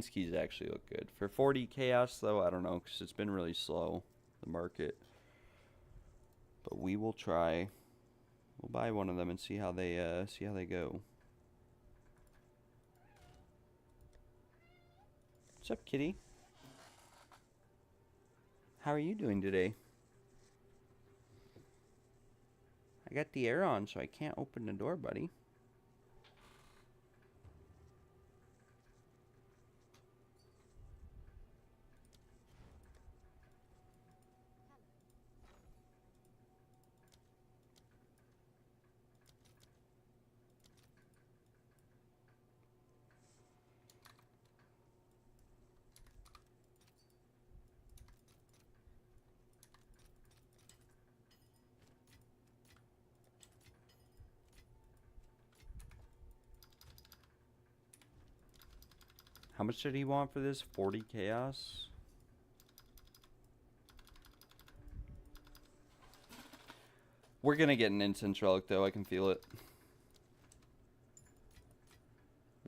keys actually look good. For 40 chaos, though, I don't know, because it's been really slow, the market. But we will try. We'll buy one of them and see how they go. What's up, kitty? How are you doing today? I got the air on, so I can't open the door, buddy. How much did he want for this? 40 chaos? We're gonna get an incense relic, though. I can feel it.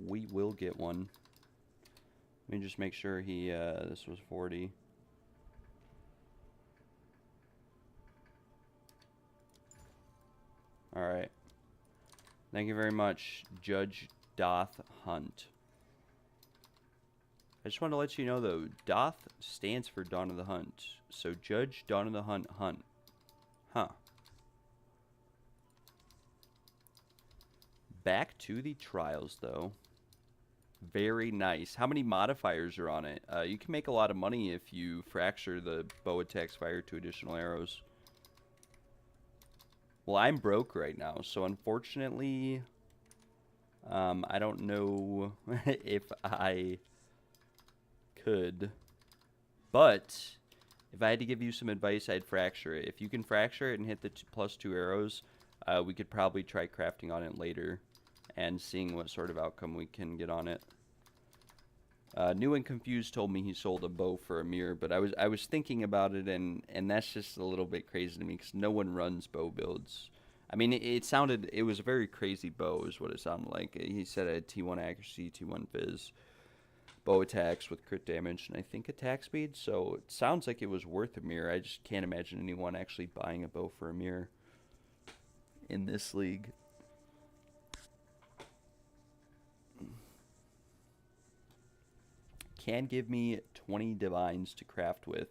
We will get one. Let me just make sure he, this was 40. Alright. Thank you very much, Judge Doth Hunt. I just want to let you know, though, Doth stands for Dawn of the Hunt. So, Judge Dawn of the Hunt Hunt. Huh. Back to the trials, though. Very nice. How many modifiers are on it? You can make a lot of money if you fracture the bow attacks fire 2 additional arrows. Well, I'm broke right now, so unfortunately, I don't know if I could, but if I had to give you some advice, I'd fracture it. If you can fracture it and hit the +2 arrows, we could probably try crafting on it later and seeing what sort of outcome we can get on it. New and Confused told me he sold a bow for a mirror, but I was thinking about it, and that's just a little bit crazy to me because no one runs bow builds. I mean, it was a very crazy bow is what it sounded like. He said it had T1 accuracy, T1 fizz, bow attacks with crit damage, and I think attack speed, so it sounds like it was worth a mirror. I just can't imagine anyone actually buying a bow for a mirror in this league. Can give me 20 divines to craft with.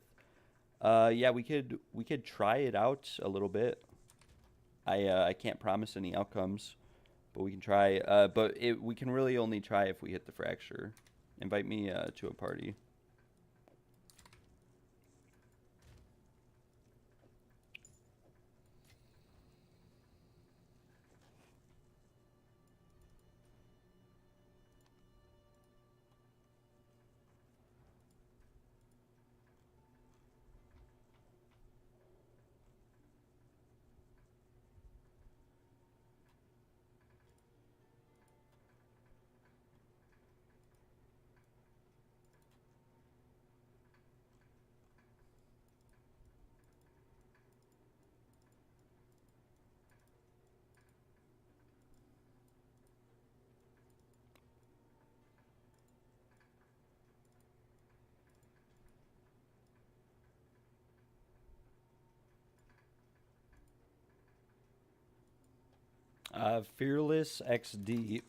Yeah, we could try it out a little bit. I can't promise any outcomes, but we can try. But we can really only try if we hit the fracture. Invite me to a party. Fearless XD.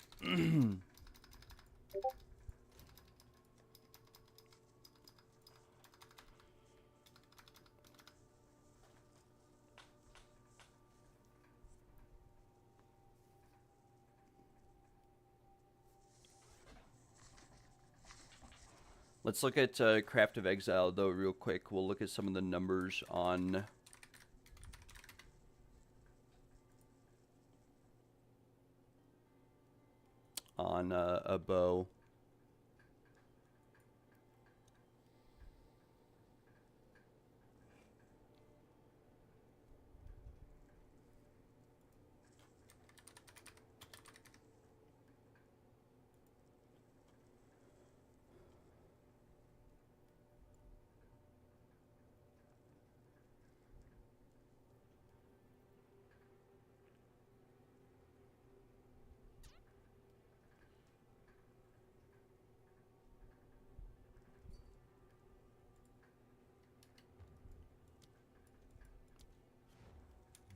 Let's look at Craft of Exile, though, real quick. We'll look at some of the numbers on a bow.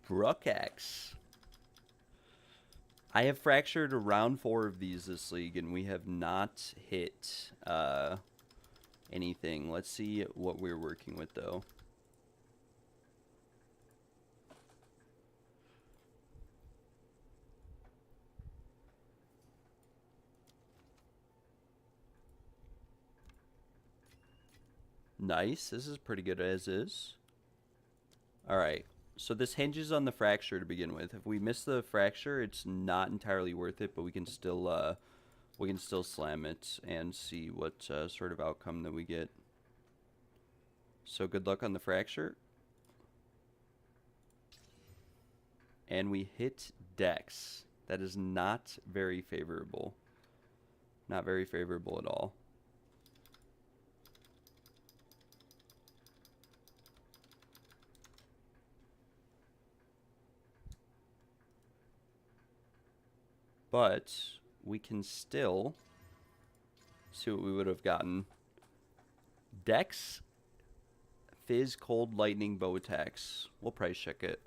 Brucax. I have fractured around 4 of these this league, and we have not hit anything. Let's see what we're working with, though. Nice. This is pretty good as is. Alright. So this hinges on the fracture to begin with. If we miss the fracture, it's not entirely worth it, but we can still slam it and see what sort of outcome that we get. So good luck on the fracture. And we hit Dex. That is not very favorable. Not very favorable at all. But we can still see what we would have gotten. Dex, Fizz, Cold, Lightning, Bow attacks. We'll price check it.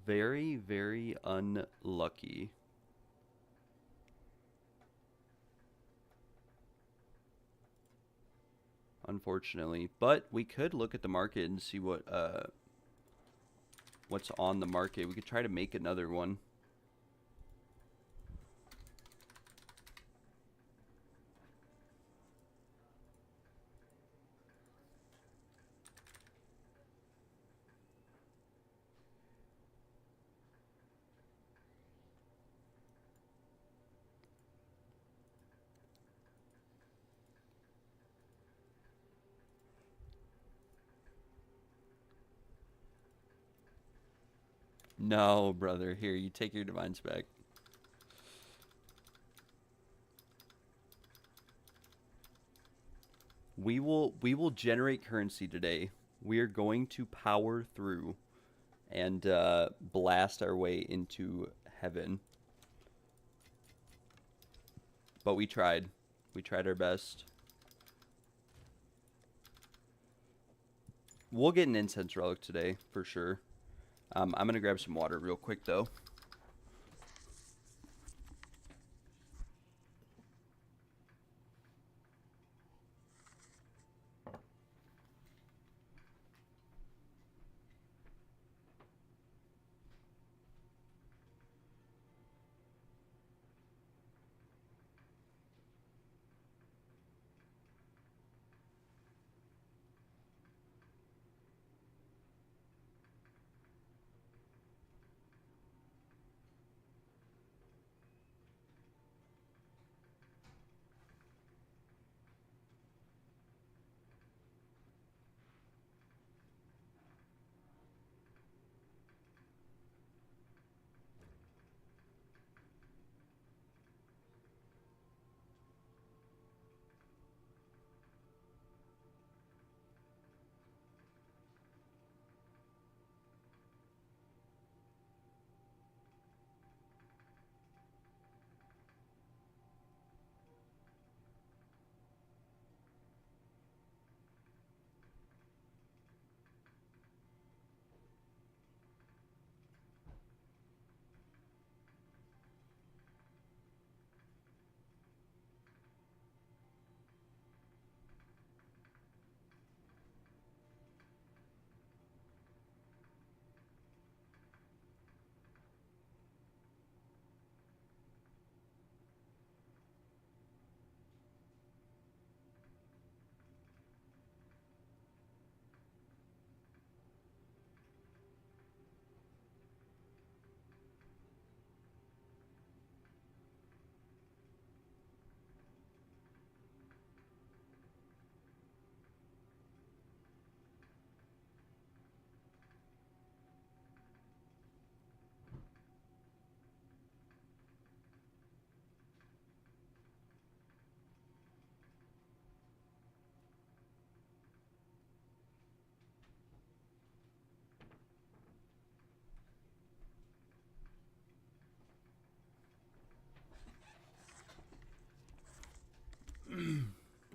Very, very unlucky. Unfortunately, but we could look at the market and see what's on the market. We could try to make another one. No, brother. Here, you take your divines back. We will generate currency today. We are going to power through and blast our way into heaven. But we tried. We tried our best. We'll get an incense relic today, for sure. I'm going to grab some water real quick, though.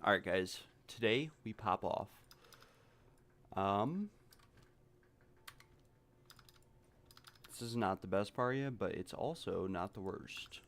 Alright, guys. Today, we pop off. This is not the best Paria, but it's also not the worst.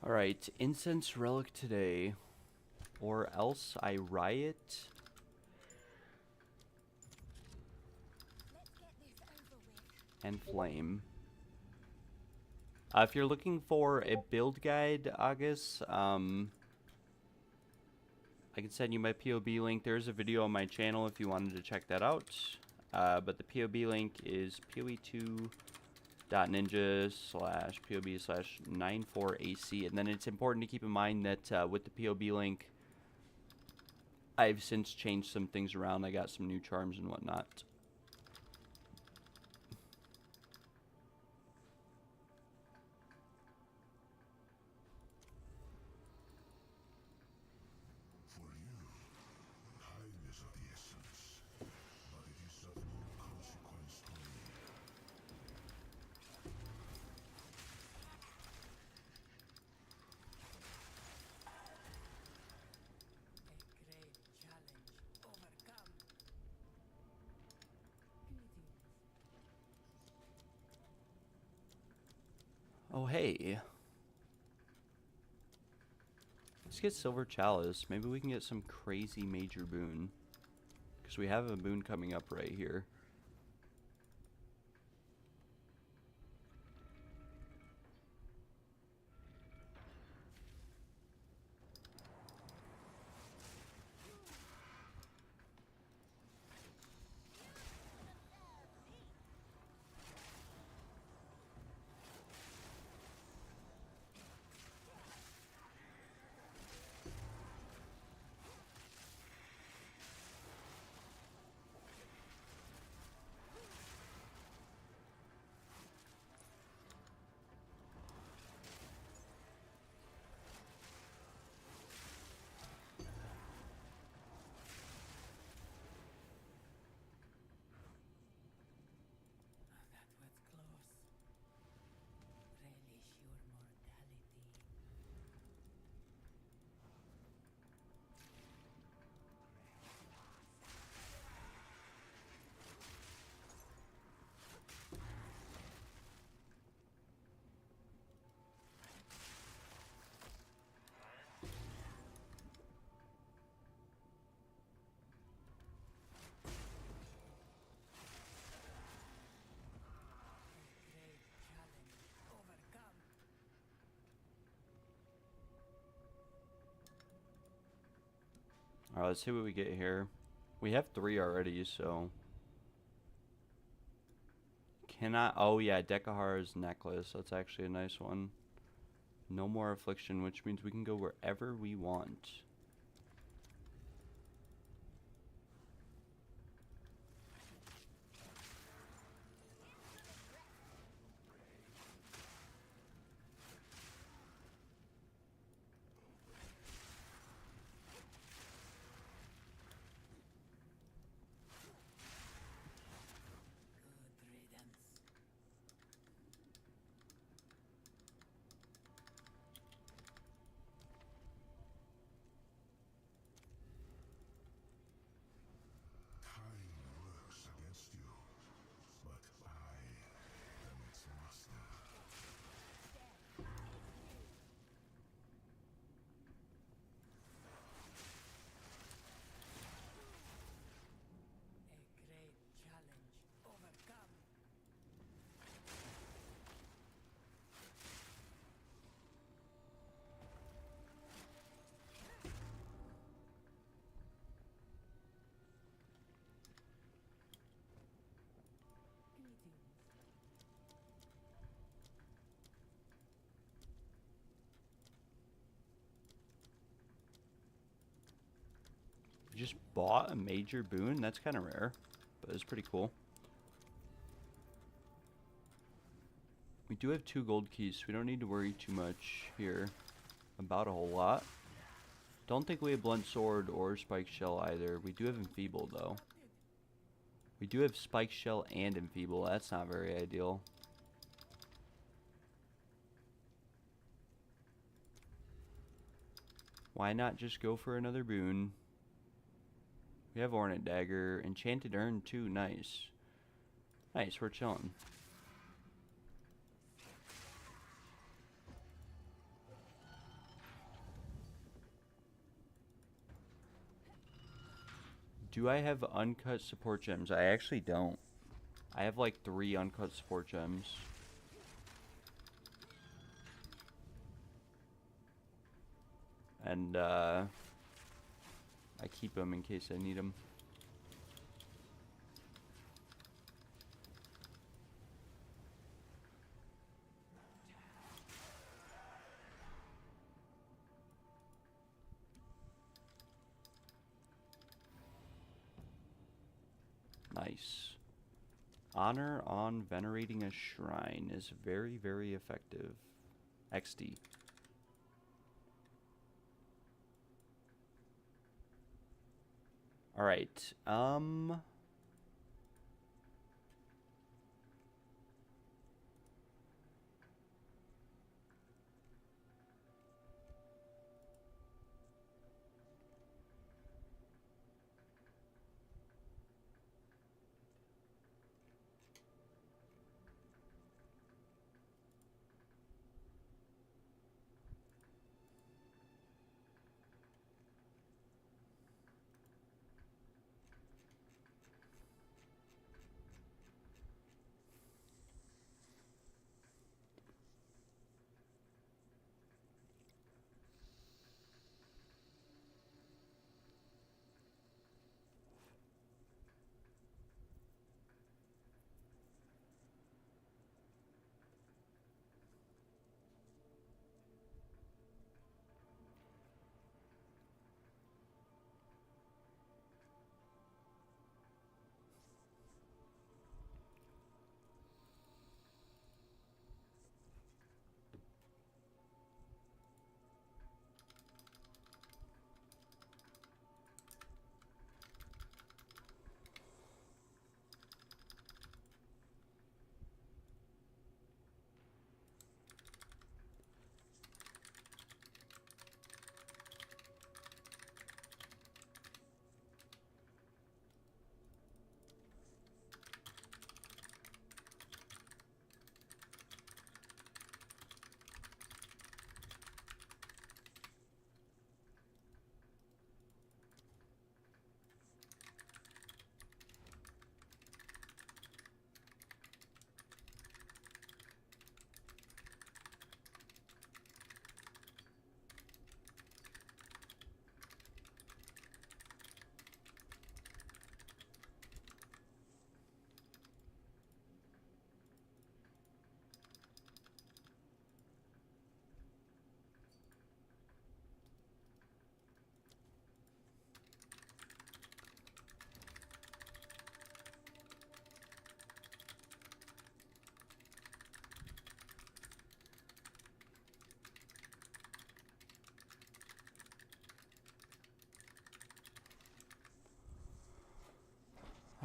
Alright, incense relic today. Or else I riot Let's get this over with. and flame. If you're looking for a build guide, August, I can send you my POB link. There's a video on my channel if you wanted to check that out. But the POB link is PoE2.ninja/POB/94AC. And then it's important to keep in mind that with the POB link, I've since changed some things around. I got some new charms and whatnot. For you, time is of the essence, but it is of no consequence to me. A great challenge overcome. Greetings. Oh, hey. Let's get Silver Chalice. Maybe we can get some crazy major boon. Because we have a boon coming up right here. That was close. Relish your mortality. Great challenge overcome. Alright, let's see what we get here. We have 3 already, so... Cannot... Oh, yeah, Dekahara's necklace. That's actually a nice one. No more affliction, which means we can go wherever we want. Good riddance. just bought a major boon. That's kind of rare, but it's pretty cool. We do have 2 gold keys, so we don't need to worry too much here about a whole lot. Don't think we have blunt sword or spike shell either. We do have enfeeble though. We do have spike shell and enfeeble. That's not very ideal. Why not just go for another boon? We have Ornate Dagger, Enchanted Urn too. Nice. Nice, we're chilling. Do I have uncut support gems? I actually don't. I have like 3 uncut support gems. And I keep them in case I need them. Nice. Honor on venerating a shrine is very, very effective. XD. Alright,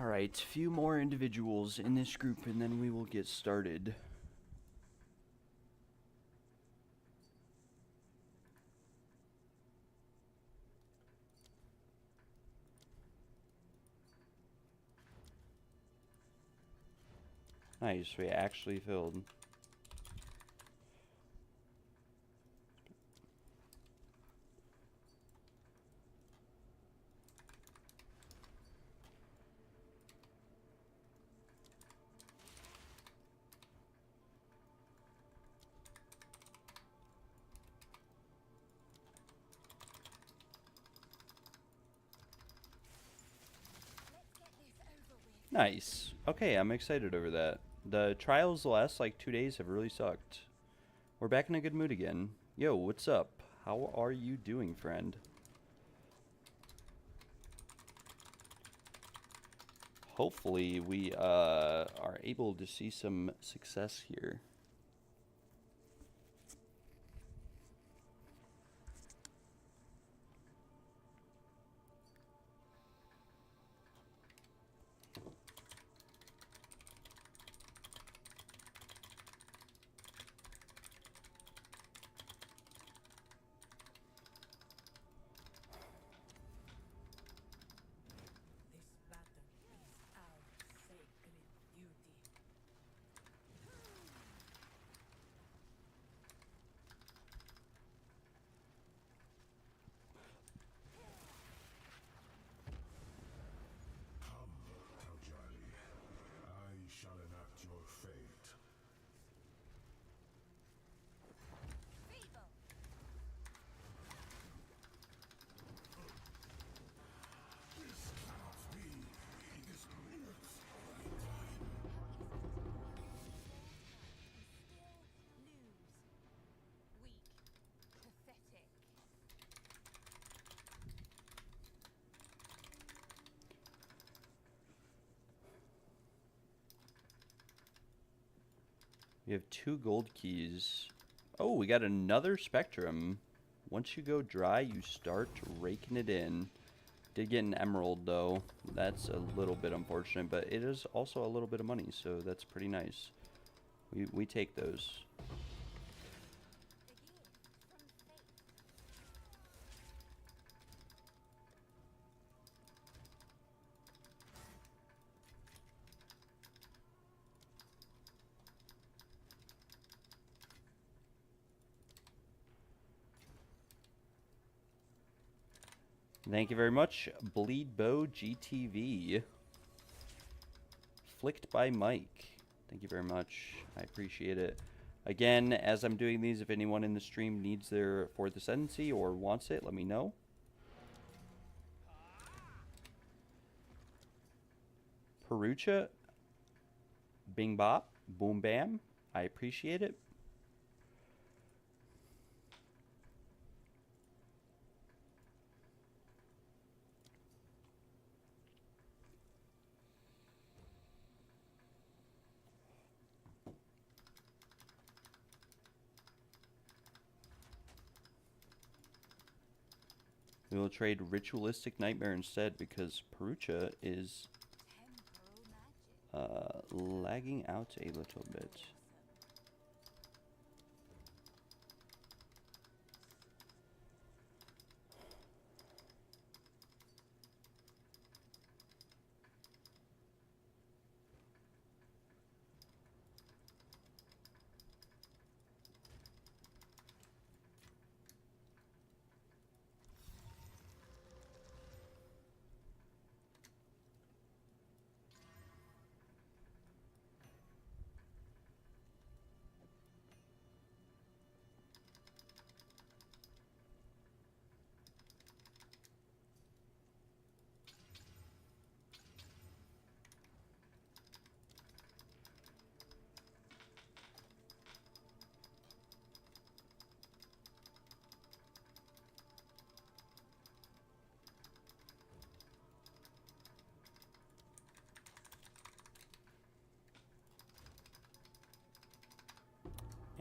alright, few more individuals in this group and then we will get started. Nice, we actually filled. Let's get this over with. Nice. Okay, I'm excited over that. The trials the last like 2 days have really sucked. We're back in a good mood again. Yo, what's up? How are you doing, friend? hopefully we are able to see some success here. This battle is our sacred duty. Come, Taujali. I shall enact your fate. Feeble. This cannot be. It is minutes of my time. And still lose. Weak. Pathetic. We have 2 gold keys. Oh, we got another spectrum. Once you go dry, you start raking it in. Did get an emerald though. That's a little bit unfortunate, but it is also a little bit of money, so that's pretty nice. We take those. The gift from fate. Thank you very much, Bleed Bow GTV. Flicked by Mike. Thank you very much. I appreciate it. Again, as I'm doing these, if anyone in the stream needs their 4th Ascendancy or wants it, let me know. Perucha. Bing bop. Boom bam. I appreciate it. We will trade Ritualistic Nightmare instead because Perucha is Temporal magic. lagging out a little bit.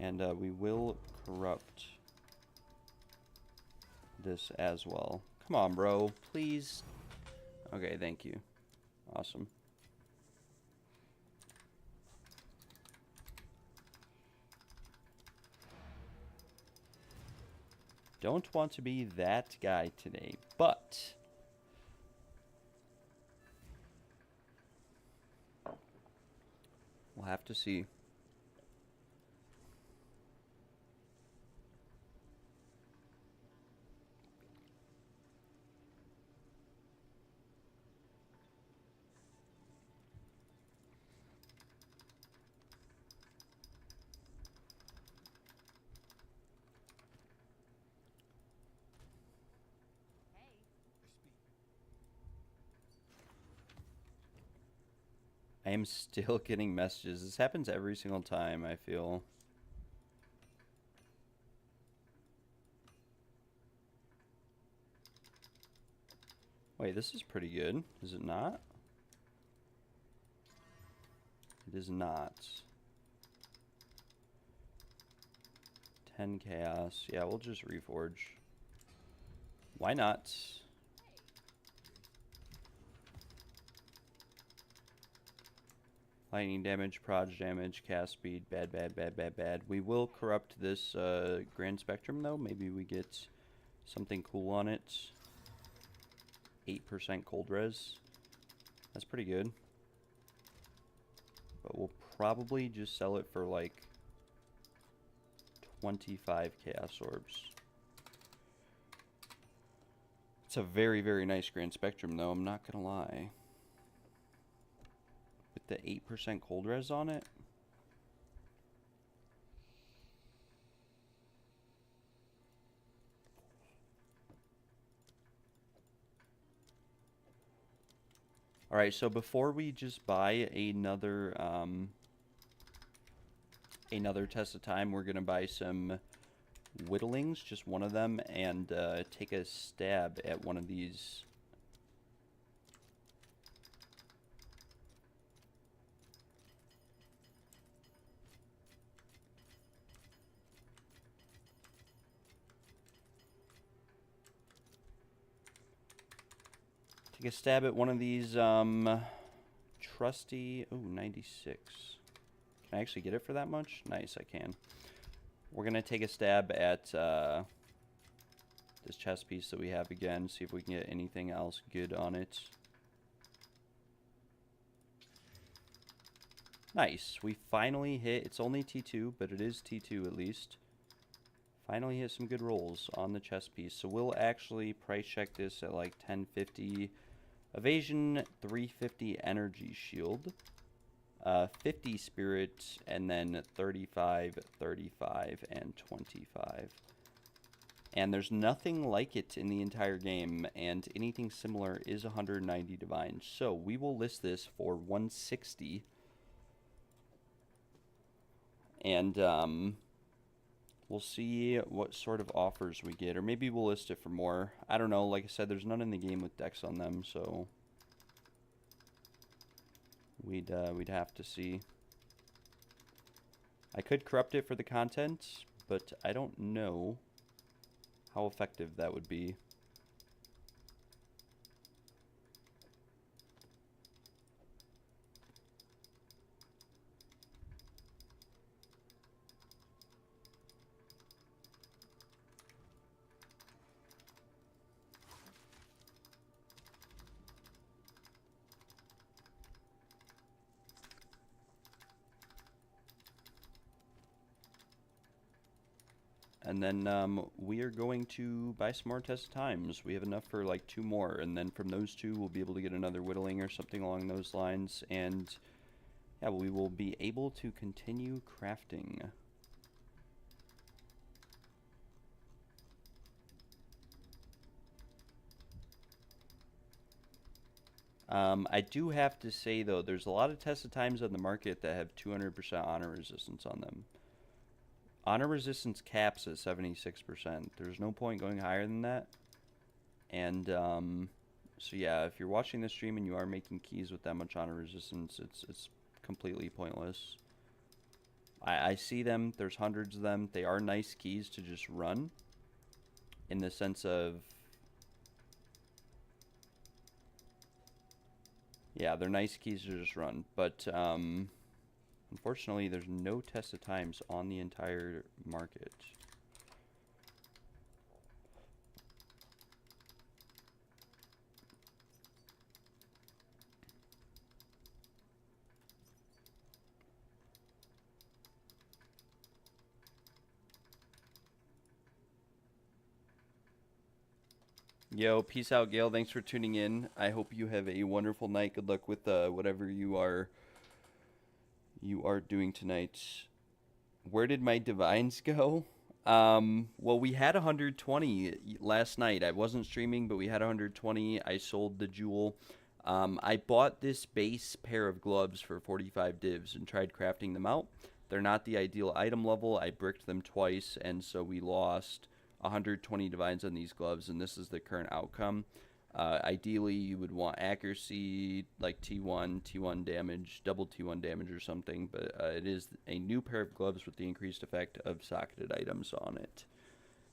And we will corrupt this as well. Come on, bro. Please. Okay, thank you. Awesome. Don't want to be that guy today, but we'll have to see. Hey. I am still getting messages. This happens every single time, I feel. Wait, this is pretty good. Is it not? It is not. 10 chaos. Yeah, we'll just reforge. Why not? Lightning damage, proj damage, cast speed, bad, bad, bad, bad, bad. We will corrupt this Grand Spectrum though. Maybe we get something cool on it. 8% cold res. That's pretty good. But we'll probably just sell it for like 25 chaos orbs. It's a very, very nice Grand Spectrum though, I'm not gonna lie. With the 8% cold res on it. Alright, so before we just buy another test of time, we're gonna buy some whittlings, just one of them, and take a stab at one of these. Take a stab at one of these trusty. Oh, 96. Can I actually get it for that much? Nice, I can. We're gonna take a stab at this chest piece that we have again, see if we can get anything else good on it. Nice. We finally hit. It's only T2, but it is T2 at least. Finally hit some good rolls on the chest piece. So we'll actually price check this at like 1050 evasion, 350 energy shield, 50 spirit, and then 35, 35, and 25. And there's nothing like it in the entire game, and anything similar is 190 divine. So we will list this for 160. And we'll see what sort of offers we get, or maybe we'll list it for more. I don't know. Like I said, there's none in the game with decks on them, so we'd have to see. I could corrupt it for the content, but I don't know how effective that would be. And then we are going to buy some more test times. We have enough for like 2 more, and then from those 2 we'll be able to get another whittling or something along those lines, and yeah, we will be able to continue crafting. I do have to say though, there's a lot of tested times on the market that have 200% honor resistance on them. Honor resistance caps at 76%. There's no point going higher than that. And so yeah, if you're watching this stream and you are making keys with that much honor resistance, it's completely pointless. I see them. There's hundreds of them. They are nice keys to just run, in the sense of, yeah, they're nice keys to just run, but unfortunately, there's no test of times on the entire market. Yo, peace out, Gail. Thanks for tuning in. I hope you have a wonderful night. Good luck with whatever you are doing tonight. Where did my divines go? Well, we had 120 last night. I wasn't streaming, but we had 120. I sold the jewel. I bought this base pair of gloves for 45 divs and tried crafting them out. They're not the ideal item level. I bricked them twice, and so we lost 120 divines on these gloves, and this is the current outcome. Ideally, you would want accuracy like T1 damage, double T1 damage or something, but it is a new pair of gloves with the increased effect of socketed items on it.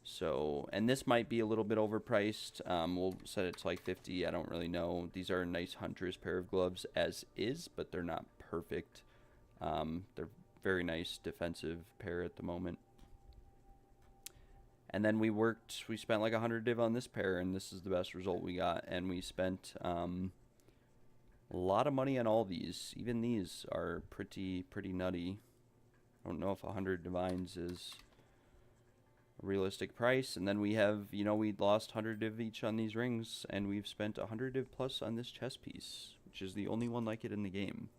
So, and this might be a little bit overpriced. We'll set it to like 50. I don't really know. These are a nice Hunter's pair of gloves as is, but they're not perfect. They're very nice defensive pair at the moment. And then we spent like 100 div on this pair, and this is the best result we got. And we spent a lot of money on all these. Even these are pretty nutty. I don't know if 100 divines is a realistic price. And then we have, we lost 100 div each on these rings, and we've spent 100 div plus on this chess piece, which is the only one like it in the game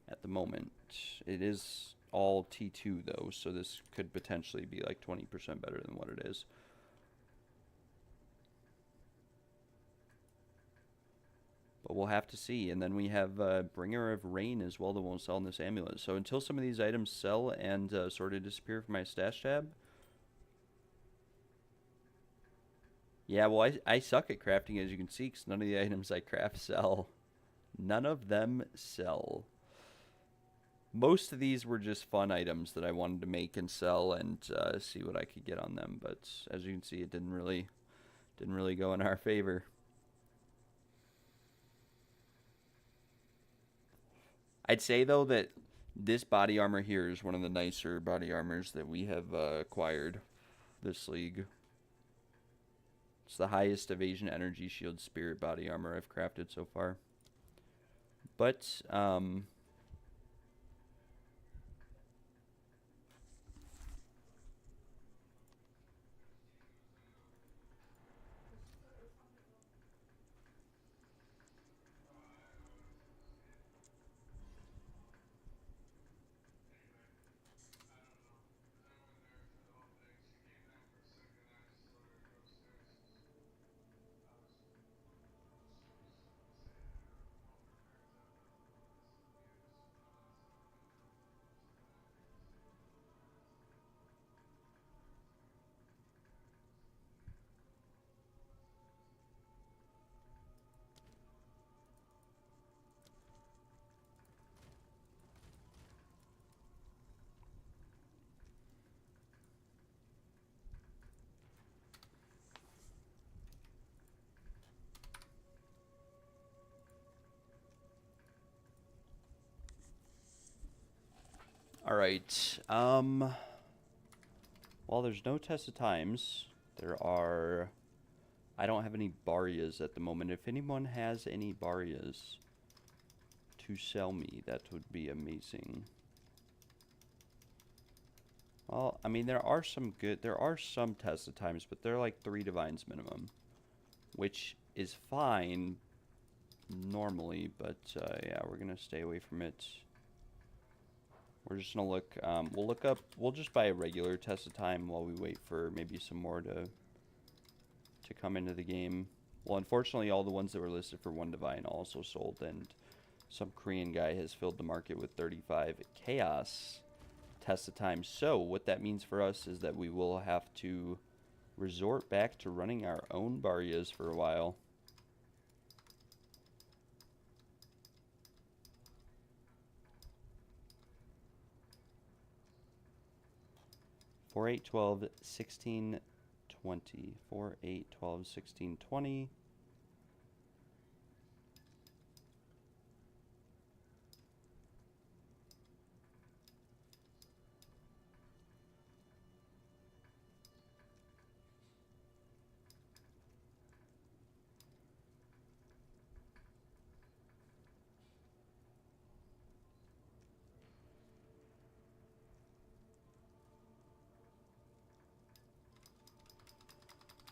at the moment. It is all T2 though, so this could potentially be like 20% better than what it is. But we'll have to see. And then we have Bringer of Rain as well that won't sell in this amulet. So until some of these items sell and sort of disappear from my stash tab. Yeah, well, I suck at crafting, as you can see, because none of the items I craft sell. None of them sell. Most of these were just fun items that I wanted to make and sell and see what I could get on them. But as you can see, it didn't really go in our favor. I'd say though that this body armor here is one of the nicer body armors that we have acquired this league. It's the highest evasion, energy, shield, spirit body armor I've crafted so far. But all right. Well, there's no test of times. I don't have any Barias at the moment. If anyone has any Barias to sell me, that would be amazing. Well, I mean, there are some test of times, but they're like 3 divines minimum, which is fine normally, but yeah, we're gonna stay away from it. We're just gonna look. We'll just buy a regular test of time while we wait for maybe some more to come into the game. Well, unfortunately, all the ones that were listed for 1 divine also sold, and some Korean guy has filled the market with 35 chaos test of time. So what that means for us is that we will have to resort back to running our own Barias for a while. Four, 8, 12, 16, 20. 4, 8, 12, 16, 20.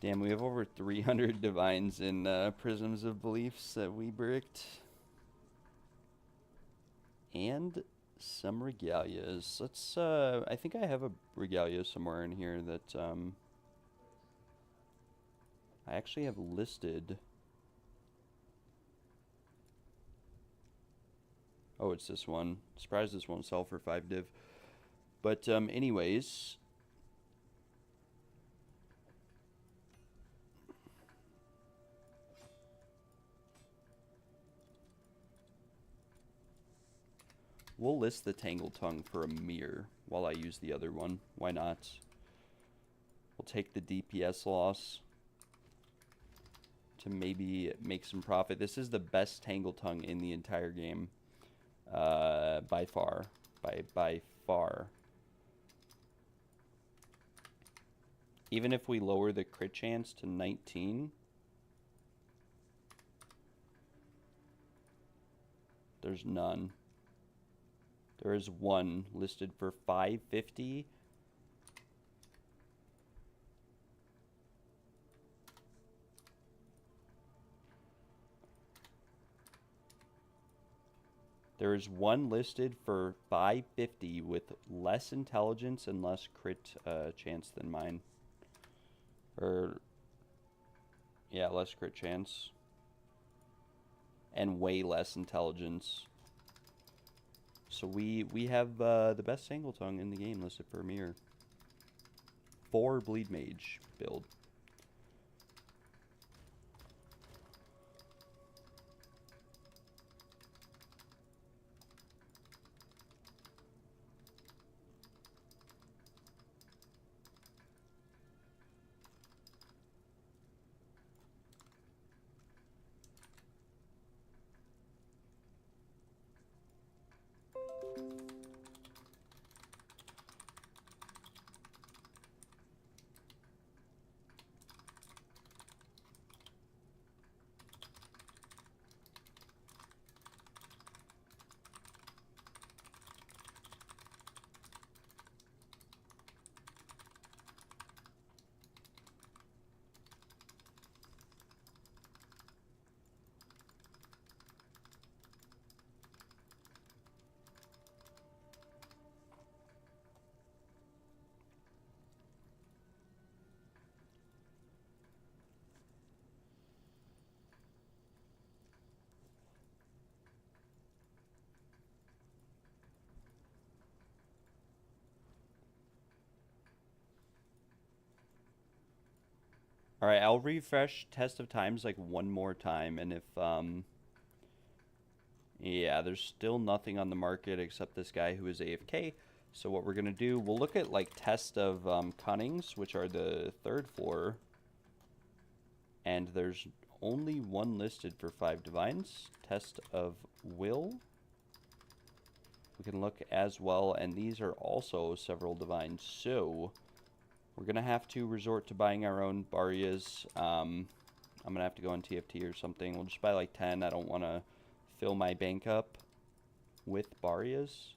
Damn, we have over 300 divines in Prisms of Beliefs that we bricked. And some regalias. Let's, I think I have a regalia somewhere in here that, I actually have listed. Oh, it's this one. Surprised this won't sell for 5 div. But, anyways, We'll list the Tangle Tongue for a mirror while I use the other one. Why not? We'll take the DPS loss to maybe make some profit. This is the best Tangle Tongue in the entire game. By far. By far. Even if we lower the crit chance to 19, there's none. There is one listed for 550. There is one listed for 550 with less intelligence and less crit chance than mine. Yeah, less crit chance. And way less intelligence. So we have the best Tangle Tongue in the game listed for a mirror. 4 Bleed Mage build. Alright, I'll refresh Test of Times like one more time, and if, yeah, there's still nothing on the market except this guy who is AFK. So what we're going to do, we'll look at like Test of Cunnings, which are the 3rd floor. And there's only one listed for 5 Divines. Test of Will. We can look as well, and these are also several Divines. So we're going to have to resort to buying our own Barias. I'm going to have to go on TFT or something. We'll just buy like 10. I don't want to fill my bank up with Barias.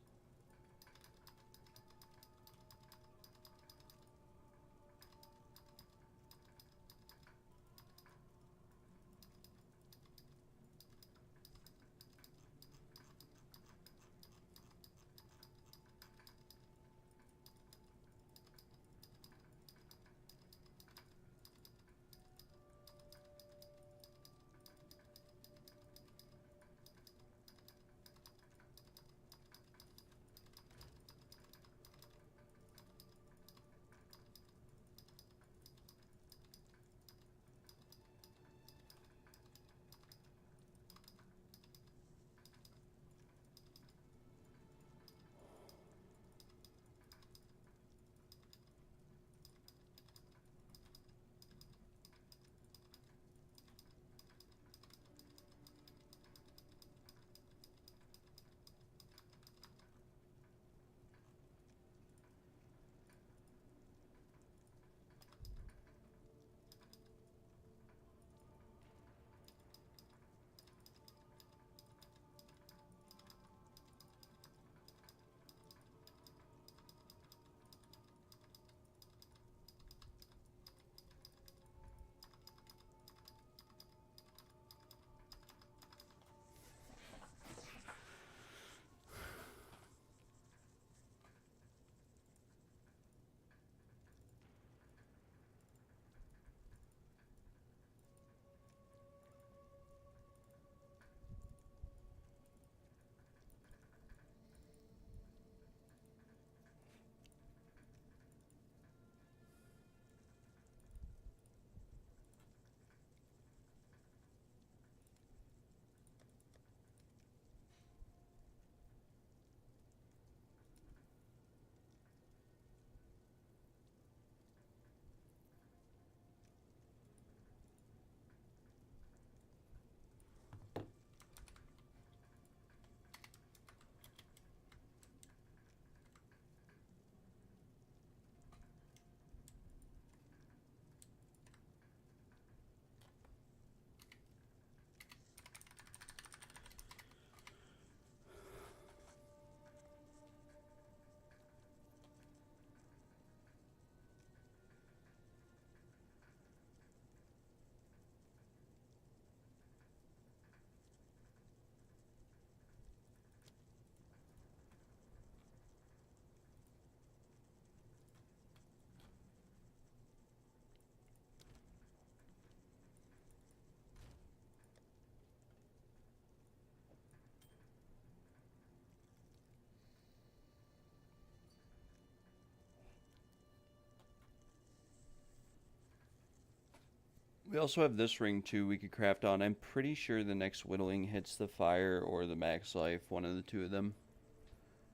We also have this ring too we could craft on. I'm pretty sure the next whittling hits the fire or the max life, one of the two of them.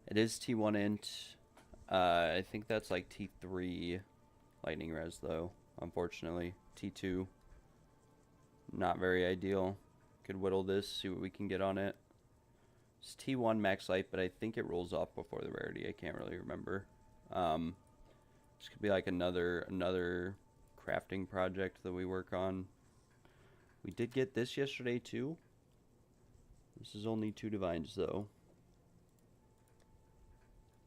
It is T1 int. I think that's like T3 lightning res though, unfortunately. T2. Not very ideal. Could whittle this, see what we can get on it. It's T1 max life, but I think it rolls off before the rarity. I can't really remember. This could be like another crafting project that we work on. We did get this yesterday too. This is only 2 divines though.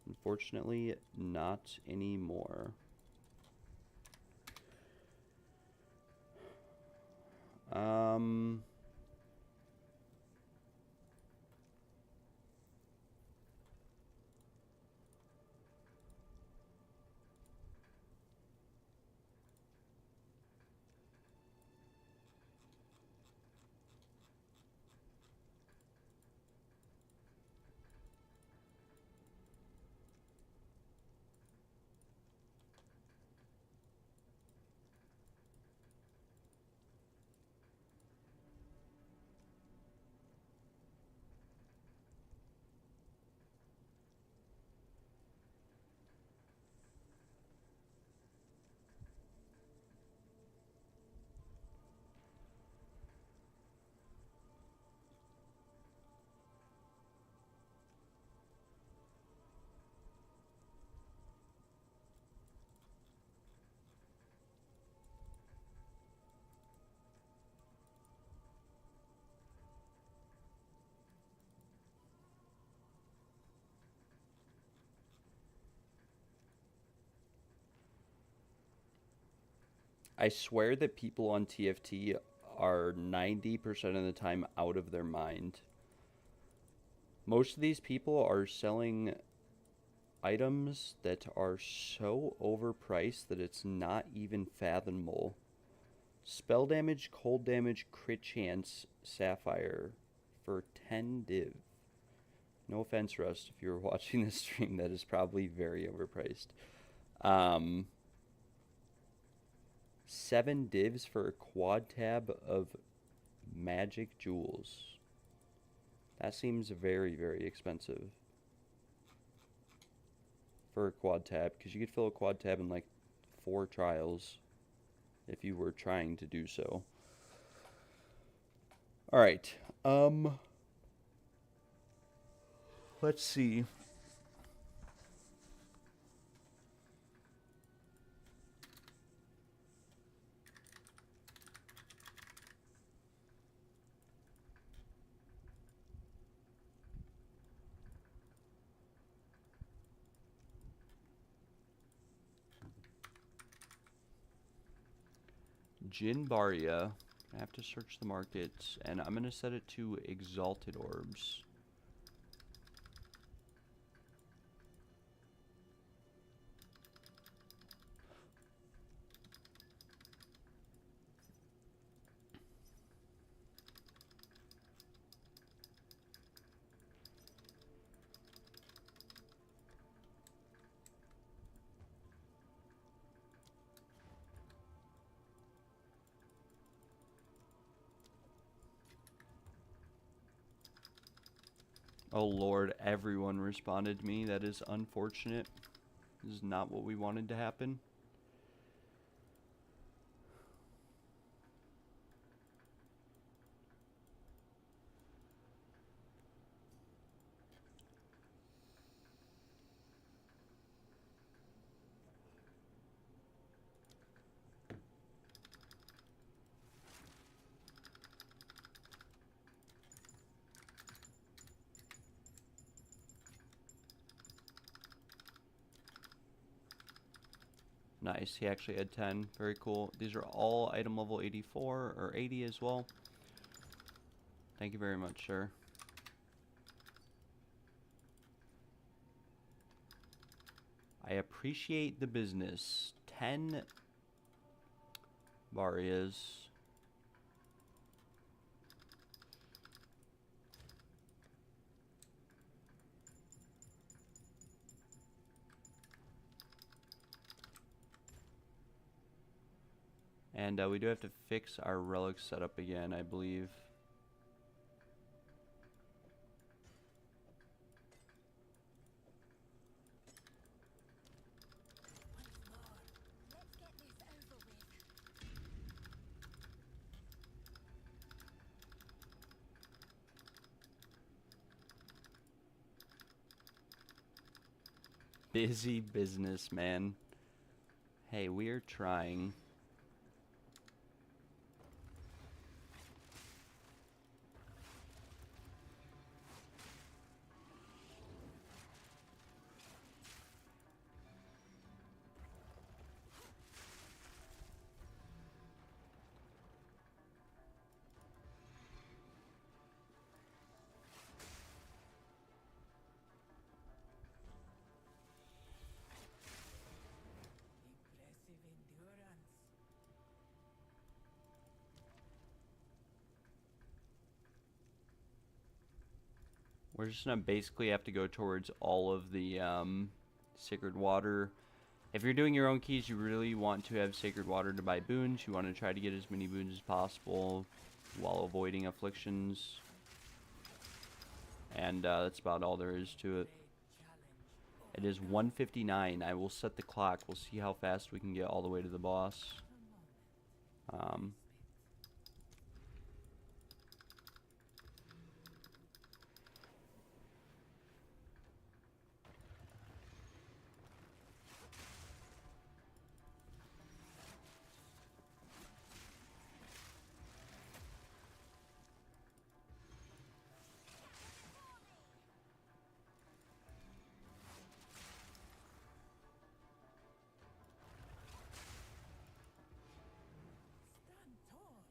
Unfortunately, not anymore. I swear that people on TFT are 90% of the time out of their mind. Most of these people are selling items that are so overpriced that it's not even fathomable. Spell damage, cold damage, crit chance, sapphire for 10 div. No offense, Rust, if you're watching this stream, that is probably very overpriced. 7 divs for a quad tab of magic jewels. That seems very, very expensive for a quad tab, because you could fill a quad tab in like 4 trials if you were trying to do so. Alright, let's see. Jin Baria. I have to search the market, and I'm going to set it to Exalted Orbs. Oh lord, everyone responded to me. That is unfortunate. This is not what we wanted to happen. Nice, he actually had 10. Very cool. These are all item level 84 or 80 as well. Thank you very much, sir. I appreciate the business. 10 Varias. And we do have to fix our relic setup again, I believe. Let's get this over with. Busy business, man. Hey, we're trying. Impressive endurance. We're just gonna basically have to go towards all of the sacred water. If you're doing your own keys, you really want to have sacred water to buy boons. You want to try to get as many boons as possible while avoiding afflictions. And that's about all there is to it. It is 1:59. I will set the clock. We'll see how fast we can get all the way to the boss. Stand tall.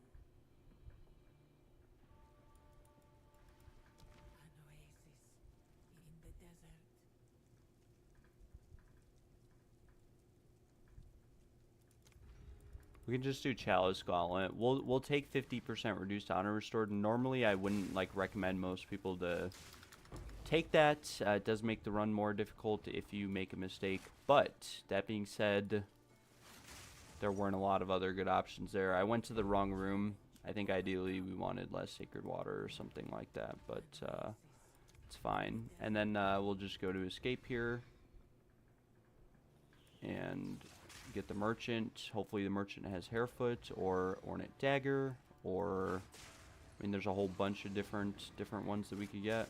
An oasis in the desert. We can just do Chalice Gauntlet. We'll take 50% reduced honor restored. Normally, I wouldn't like recommend most people to take that. It does make the run more difficult if you make a mistake. But that being said, there weren't a lot of other good options there. I went to the wrong room. I think ideally we wanted less sacred water or something like that, but it's fine. And then we'll just go to escape here and get the merchant. Hopefully the merchant has Hairfoot or Ornate Dagger, or I mean there's a whole bunch of different ones that we could get,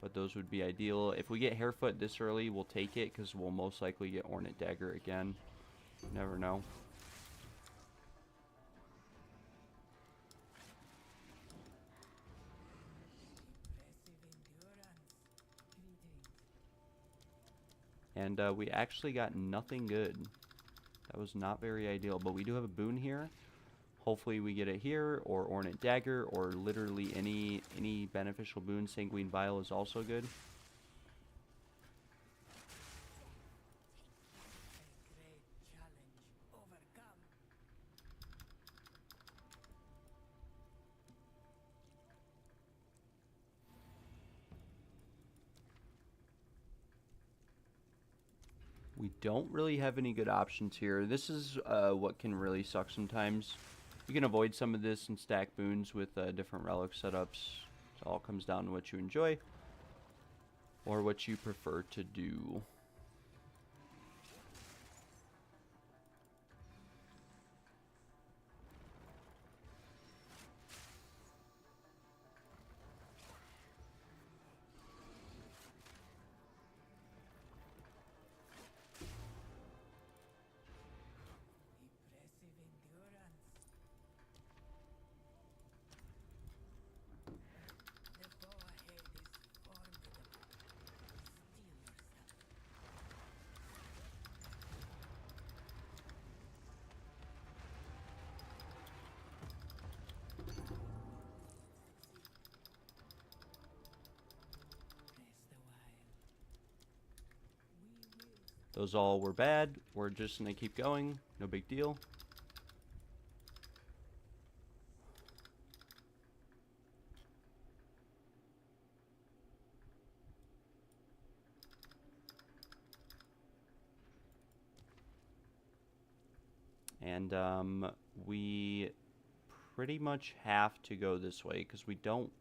but those would be ideal. If we get Hairfoot this early, we'll take it because we'll most likely get Ornate Dagger again. Never know. Impressive endurance. Greetings. And we actually got nothing good. That was not very ideal, but we do have a boon here. Hopefully we get it here, or Ornate Dagger, or literally any beneficial boon. Sanguine Vial is also good. A great challenge overcome. We don't really have any good options here. This is what can really suck sometimes. You can avoid some of this and stack boons with different relic setups. It all comes down to what you enjoy or what you prefer to do. Impressive endurance. The bow ahead is formidable. Steel yourself. Rest a while. We will. Those all were bad. We're just going to keep going. No big deal. And we pretty much have to go this way because we don't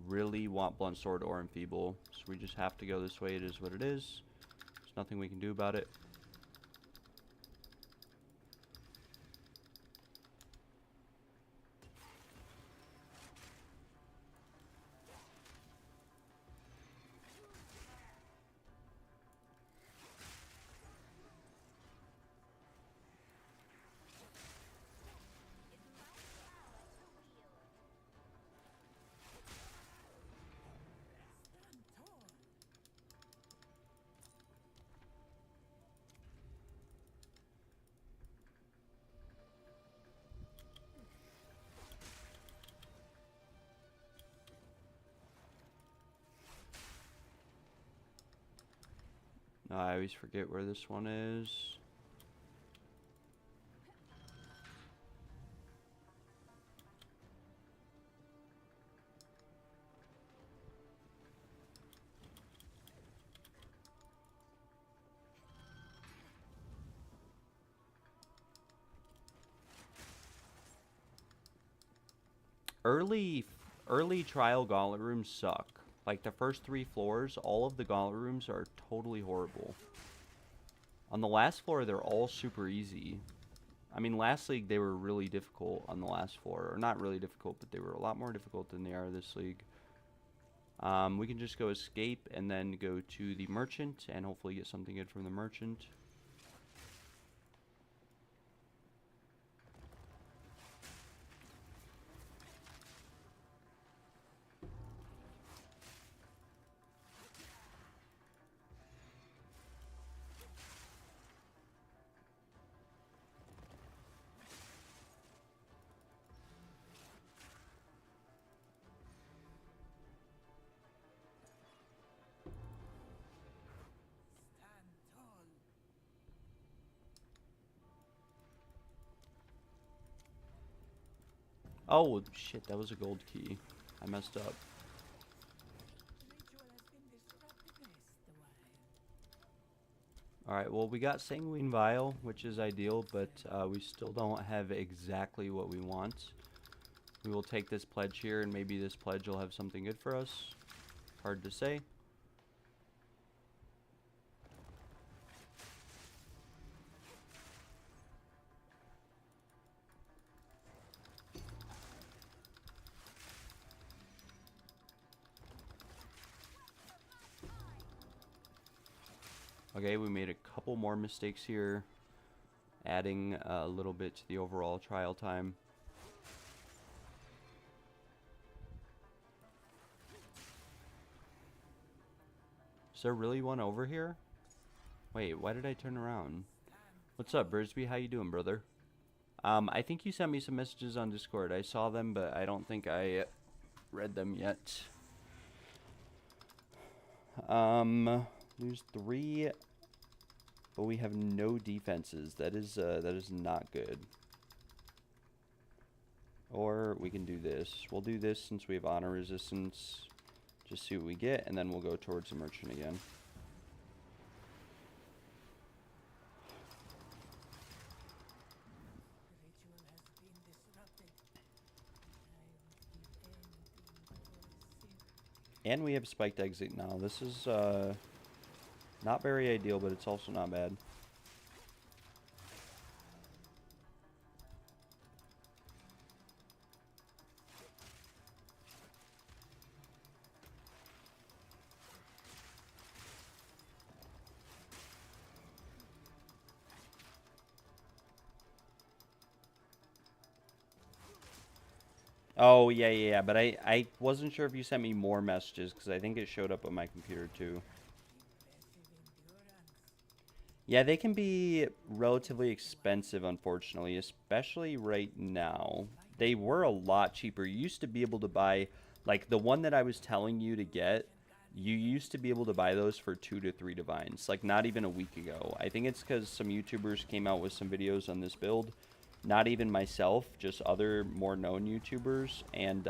really want blunt sword or enfeeble. So we just have to go this way. It is what it is. There's nothing we can do about it. I always forget where this one is. Early trial gauntlet rooms suck. Like the first 3 floors, all of the gauntlet rooms are totally horrible. On the last floor, they're all super easy. I mean, last league they were really difficult on the last floor. Or not really difficult, but they were a lot more difficult than they are this league. We can just go escape and then go to the merchant and hopefully get something good from the merchant. Oh, shit, that was a gold key. I messed up. Alright, well, we got Sanguine Vial, which is ideal, but we still don't have exactly what we want. We will take this pledge here, and maybe this pledge will have something good for us. Hard to say. Okay, we made a couple more mistakes here, adding a little bit to the overall trial time. Is there really one over here? Wait, why did I turn around? What's up, Bursby? How you doing, brother? I think you sent me some messages on Discord. I saw them, but I don't think I read them yet. Lose 3, but we have no defenses. That is not good. Or we can do this. We'll do this since we have honor resistance. Just see what we get, and then we'll go towards the merchant again. And we have spiked exit now. This is not very ideal, but it's also not bad. Oh, yeah, but I wasn't sure if you sent me more messages, because I think it showed up on my computer, too. Yeah, they can be relatively expensive, unfortunately, especially right now. They were a lot cheaper. You used to be able to buy, like, the one that I was telling you to get, you used to be able to buy those for 2 to 3 divines, like, not even a week ago. I think it's because some YouTubers came out with some videos on this build. Not even myself, just other more known YouTubers, and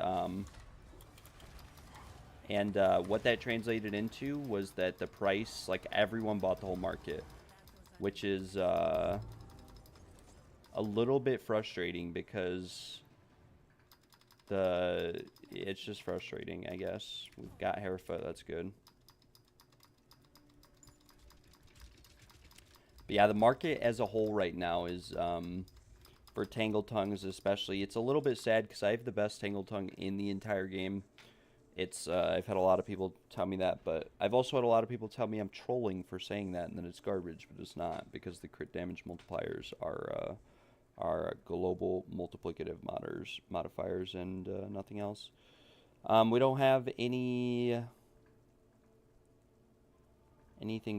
what that translated into was that the price, like everyone bought the whole market, which is a little bit frustrating because it's just frustrating, I guess. We've got Hairfoot, that's good. But yeah, the market as a whole right now is, for Tangle Tongues especially, it's a little bit sad because I have the best Tangle Tongue in the entire game. It's, I've had a lot of people tell me that, but I've also had a lot of people tell me I'm trolling for saying that and that it's garbage, but it's not, because the crit damage multipliers are global multiplicative modifiers and nothing else. We don't have anything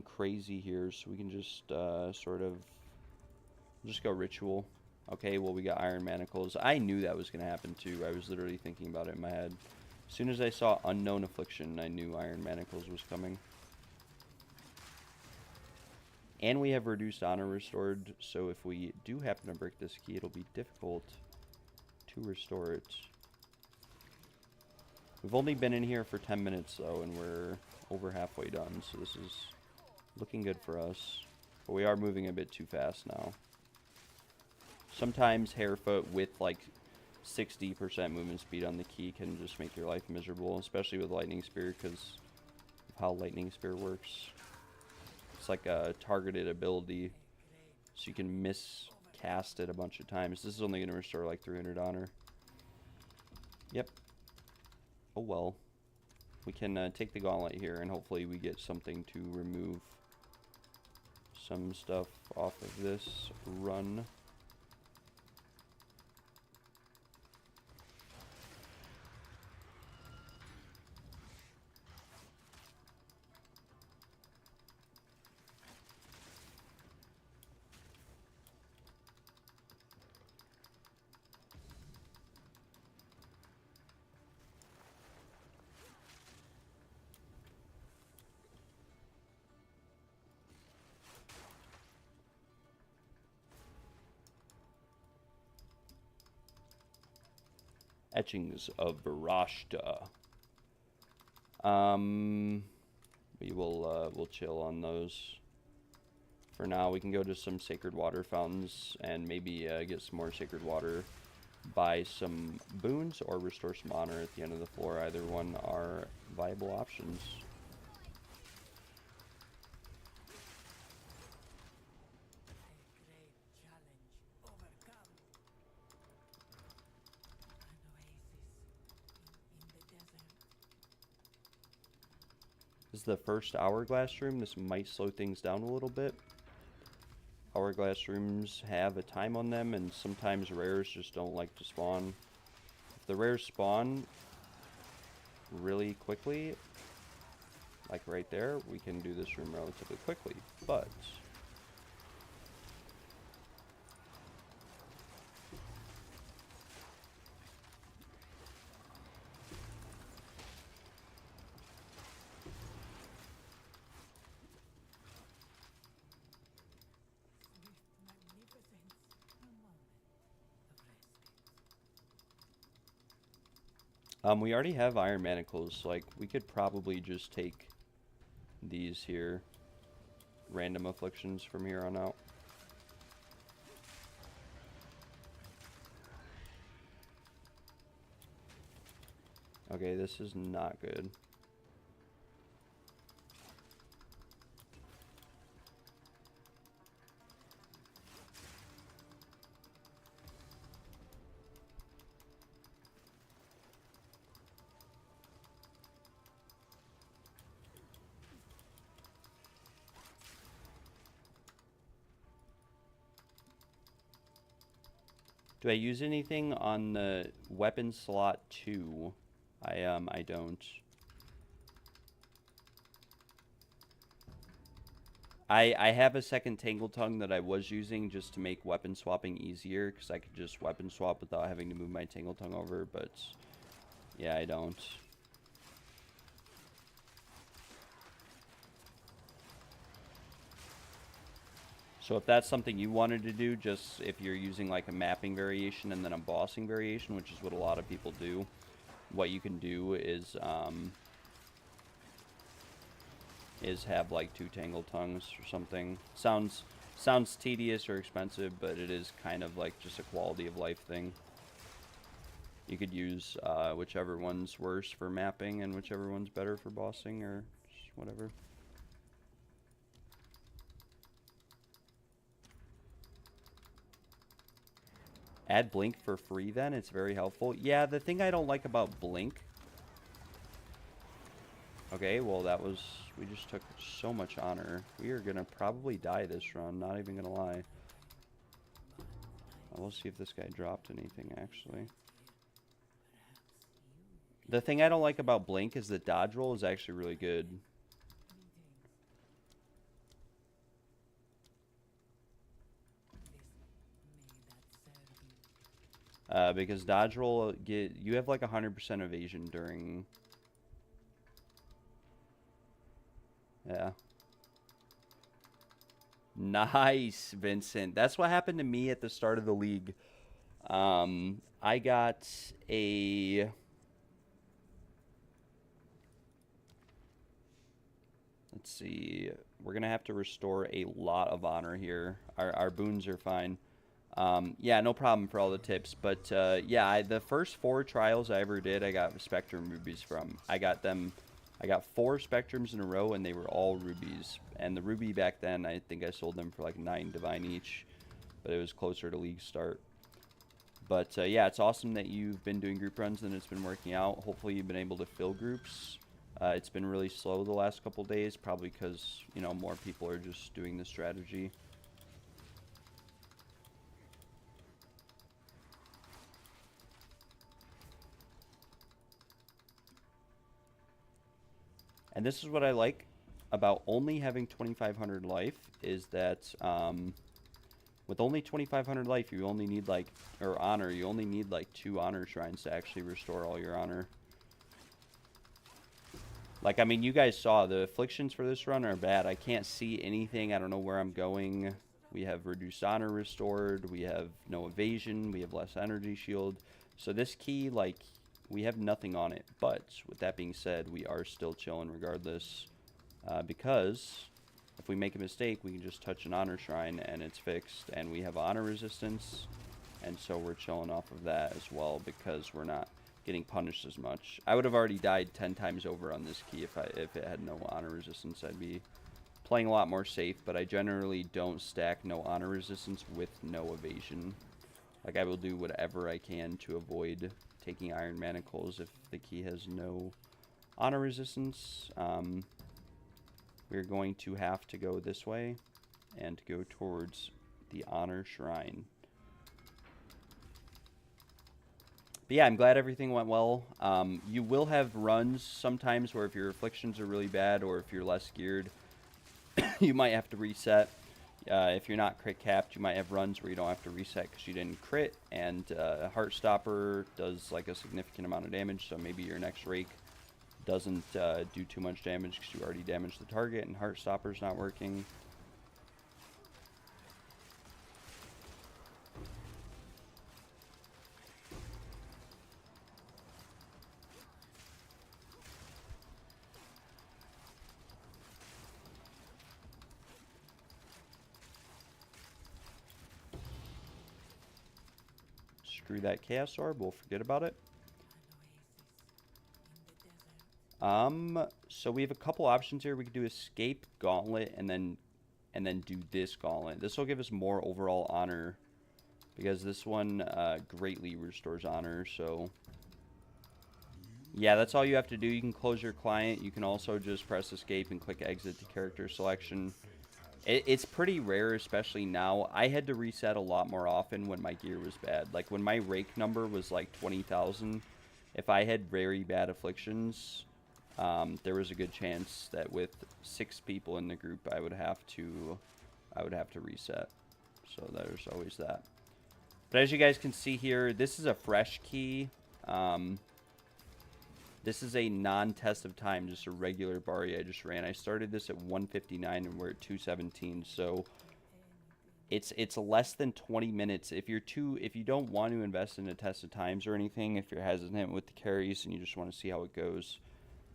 crazy here, so we can just sort of just go ritual. Okay, well, we got Iron Manacles. I knew that was going to happen too. I was literally thinking about it in my head. As soon as I saw Unknown Affliction, I knew Iron Manacles was coming. And we have Reduced Honor restored, so if we do happen to break this key, it'll be difficult to restore it. We've only been in here for 10 minutes, though, and we're over halfway done, so this is looking good for us. But we are moving a bit too fast now. Sometimes Hairfoot with, like, 60% movement speed on the key can just make your life miserable, especially with Lightning Spear, because of how Lightning Spear works. It's like a targeted ability, so you can miscast it a bunch of times. This is only going to restore like 300 honor. Yep. Oh well. We can take the gauntlet here, and hopefully we get something to remove some stuff off of this run. Etchings of Barashta. We will we'll chill on those. For now, we can go to some sacred water fountains and maybe get some more sacred water, buy some boons, or restore some honor at the end of the floor. Either one are viable options. This is the first hourglass room. This might slow things down a little bit. Hourglass rooms have a time on them, and sometimes rares just don't like to spawn. If the rares spawn really quickly, like right there, we can do this room relatively quickly, but we already have Iron Manacles, like, we could probably just take these here, random afflictions from here on out. Okay, this is not good. Do I use anything on the weapon slot 2? I don't. I have a second Tangle Tongue that I was using just to make weapon swapping easier, because I could just weapon swap without having to move my Tangle Tongue over, but yeah, I don't. So if that's something you wanted to do, just if you're using like a mapping variation and then a bossing variation, which is what a lot of people do, what you can do is have like 2 Tangle Tongues or something. Sounds Sounds tedious or expensive, but it is kind of like just a quality of life thing. You could use whichever one's worse for mapping and whichever one's better for bossing or just whatever. Add Blink for free then, it's very helpful. Yeah, the thing I don't like about Blink... Okay, well that was... We just took so much honor. We are gonna probably die this run, not even gonna lie. We'll see if this guy dropped anything, actually. The thing I don't like about Blink is the dodge roll is actually really good. Because dodge roll, you have like 100% evasion during... Yeah. Nice, Vincent. That's what happened to me at the start of the league. I got a... Let's see. We're going to have to restore a lot of honor here. Our boons are fine. Yeah, no problem for all the tips. But, yeah, the first 4 trials I ever did, I got Spectrum rubies from. I got 4 Spectrums in a row, and they were all rubies. And the ruby back then, I think I sold them for like 9 divine each. But it was closer to league start. But, yeah, it's awesome that you've been doing group runs and it's been working out. Hopefully you've been able to fill groups. It's been really slow the last couple days, probably because, you know, more people are just doing this strategy. And this is what I like about only having 2,500 life, is that with only 2,500 life, you only need like, or honor, you only need like 2 honor shrines to actually restore all your honor. Like, I mean, you guys saw the afflictions for this run are bad. I can't see anything. I don't know where I'm going. We have reduced honor restored. We have no evasion. We have less energy shield. So this key, like, we have nothing on it. But with that being said, we are still chilling regardless. Because if we make a mistake, we can just touch an honor shrine and it's fixed. And we have honor resistance. And so we're chilling off of that as well because we're not getting punished as much. I would have already died 10 times over on this key if it had no honor resistance. I'd be playing a lot more safe, but I generally don't stack no honor resistance with no evasion. Like, I will do whatever I can to avoid taking iron manacles if the key has no honor resistance. We're going to have to go this way and go towards the honor shrine. But yeah, I'm glad everything went well. You will have runs sometimes where if your afflictions are really bad or if you're less geared, you might have to reset. If you're not crit capped, you might have runs where you don't have to reset because you didn't crit. And Heartstopper does like a significant amount of damage, so maybe your next rake doesn't do too much damage because you already damaged the target and Heartstopper's not working. Screw that Chaos Orb, we'll forget about it. So we have a couple options here. We could do Escape, Gauntlet, and then do this Gauntlet. This will give us more overall honor because this one greatly restores honor. So yeah, that's all you have to do. You can close your client. You can also just press Escape and click Exit to character selection. It's pretty rare, especially now. I had to reset a lot more often when my gear was bad. Like when my rake number was like 20,000, if I had very bad afflictions, there was a good chance that with 6 people in the group, I would have to reset. So there's always that. But as you guys can see here, this is a fresh key. This is a non-test of time, just a regular Bari I just ran. I started this at 159 and we're at 217, so it's less than 20 minutes. If you don't want to invest in a test of times or anything, if you're hesitant with the carries and you just want to see how it goes,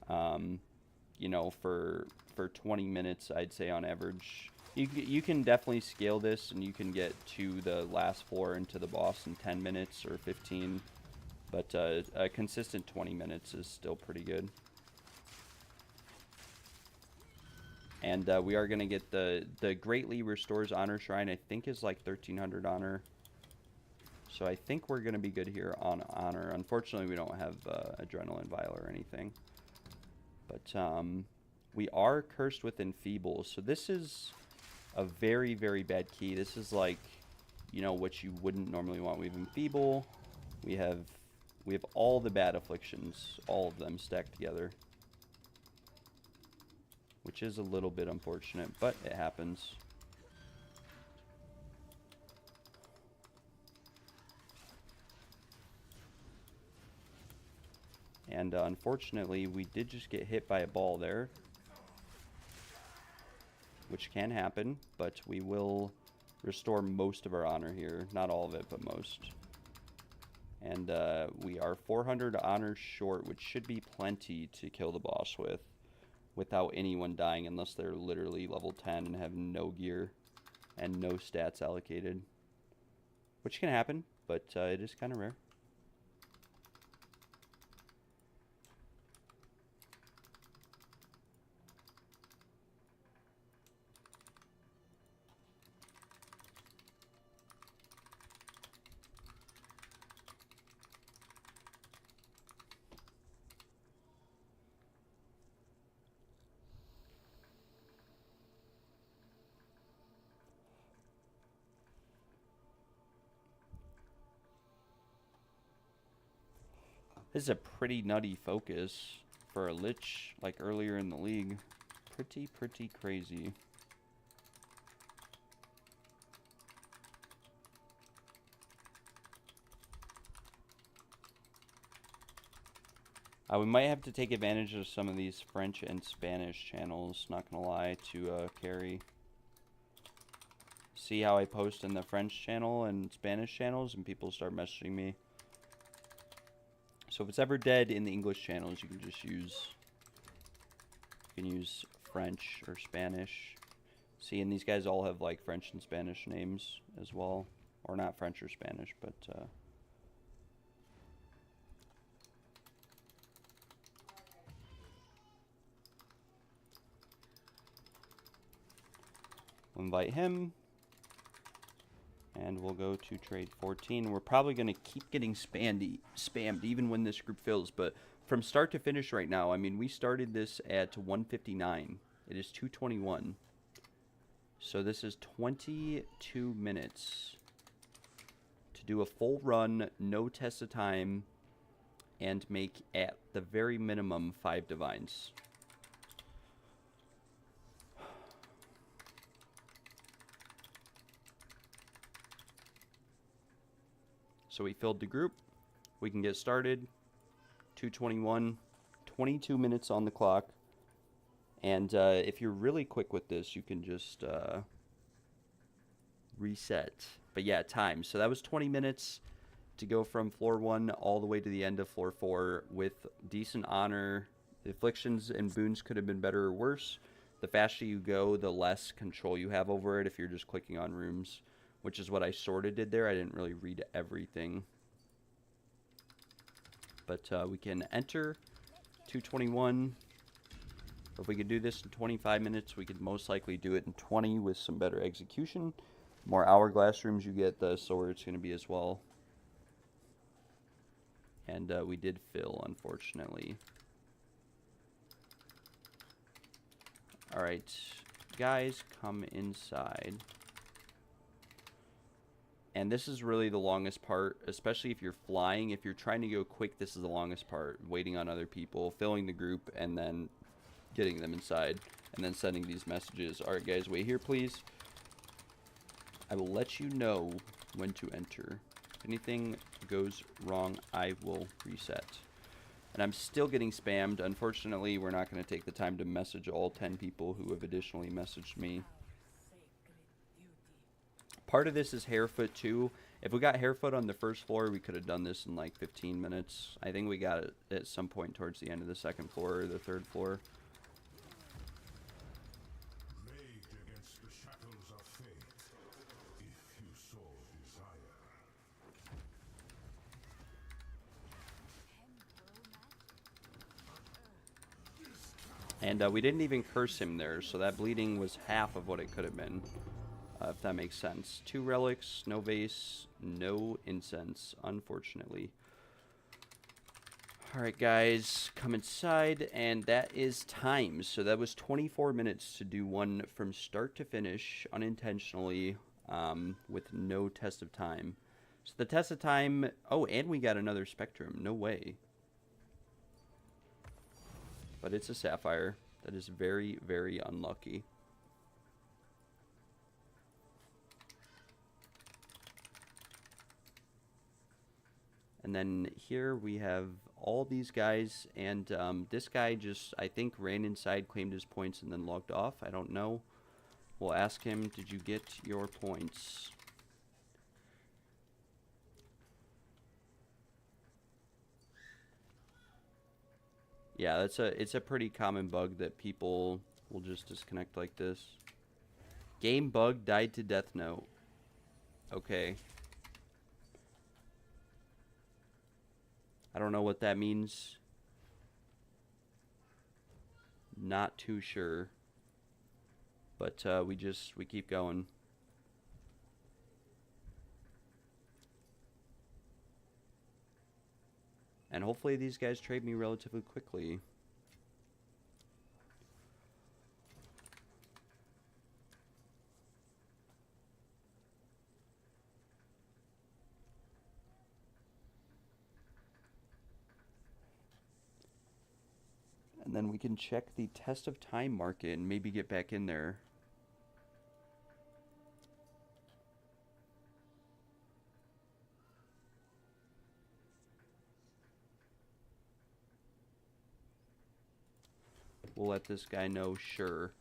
you know, for 20 minutes, I'd say on average, You can definitely scale this, and you can get to the last floor and to the boss in 10 minutes or 15. But a consistent 20 minutes is still pretty good. And we are going to get the Greatly Restores Honor Shrine, I think is like 1300 honor. So I think we're going to be good here on honor. Unfortunately, we don't have Adrenaline Vial or anything. But we are cursed with Enfeeble. So this is a very, very bad key. This is like, you know, what you wouldn't normally want. We have Enfeeble. We have all the bad afflictions, all of them stacked together. Which is a little bit unfortunate, but it happens. And unfortunately, we did just get hit by a ball there. Which can happen, but we will restore most of our honor here. Not all of it, but most. And we are 400 honor short, which should be plenty to kill the boss with. Without anyone dying, unless they're literally level 10 and have no gear and no stats allocated. Which can happen, but it is kind of rare. This is a pretty nutty focus for a Lich, like earlier in the league. Pretty crazy. We might have to take advantage of some of these French and Spanish channels, not gonna lie, to carry. See how I post in the French channel and Spanish channels and people start messaging me. So if it's ever dead in the English channels, you can just use French or Spanish. See, and these guys all have like French and Spanish names as well. Or not French or Spanish, but we'll invite him. And we'll go to trade 14. We're probably going to keep getting spammed even when this group fills. But from start to finish right now, I mean, we started this at 159. It is 221. So this is 22 minutes to do a full run, no test of time, and make at the very minimum 5 divines. So we filled the group. We can get started. 221, 22 minutes on the clock. And if you're really quick with this, you can just reset. But yeah, time. So that was 20 minutes to go from floor 1 all the way to the end of floor 4 with decent honor. The afflictions and boons could have been better or worse. The faster you go, the less control you have over it if you're just clicking on rooms. Which is what I sort of did there. I didn't really read everything. But we can enter 221. If we could do this in 25 minutes, we could most likely do it in 20 with some better execution. The more hourglass rooms you get, the slower it's going to be as well. And we did fill, unfortunately. Alright, guys, come inside. And this is really the longest part, especially if you're flying. If you're trying to go quick, this is the longest part. Waiting on other people, filling the group, and then getting them inside. And then sending these messages. Alright guys, wait here please. I will let you know when to enter. If anything goes wrong, I will reset. And I'm still getting spammed. Unfortunately, we're not going to take the time to message all 10 people who have additionally messaged me. Part of this is Hairfoot too. If we got Hairfoot on the first floor, we could have done this in like 15 minutes. I think we got it at some point towards the end of the second floor or the third floor. Rage against the shackles And we didn't even curse him there, so that bleeding was half of what it could have been. If that makes sense. 2 relics, no vase, no incense, unfortunately. Alright guys, come inside, and that is time. So that was 24 minutes to do one from start to finish, unintentionally, with no test of time. So the test of time... Oh, and we got another Spectrum. No way. But it's a Sapphire. That is very, very unlucky. And then here we have all these guys, and this guy just, I think, ran inside, claimed his points, and then logged off. I don't know. We'll ask him, did you get your points? Yeah, it's a pretty common bug that people will just disconnect like this. Game bug, died to Death Note. Okay. I don't know what that means. Not too sure. But we keep going. And hopefully these guys trade me relatively quickly. And then we can check the test of time market and maybe get back in there. We'll let this guy know, sure.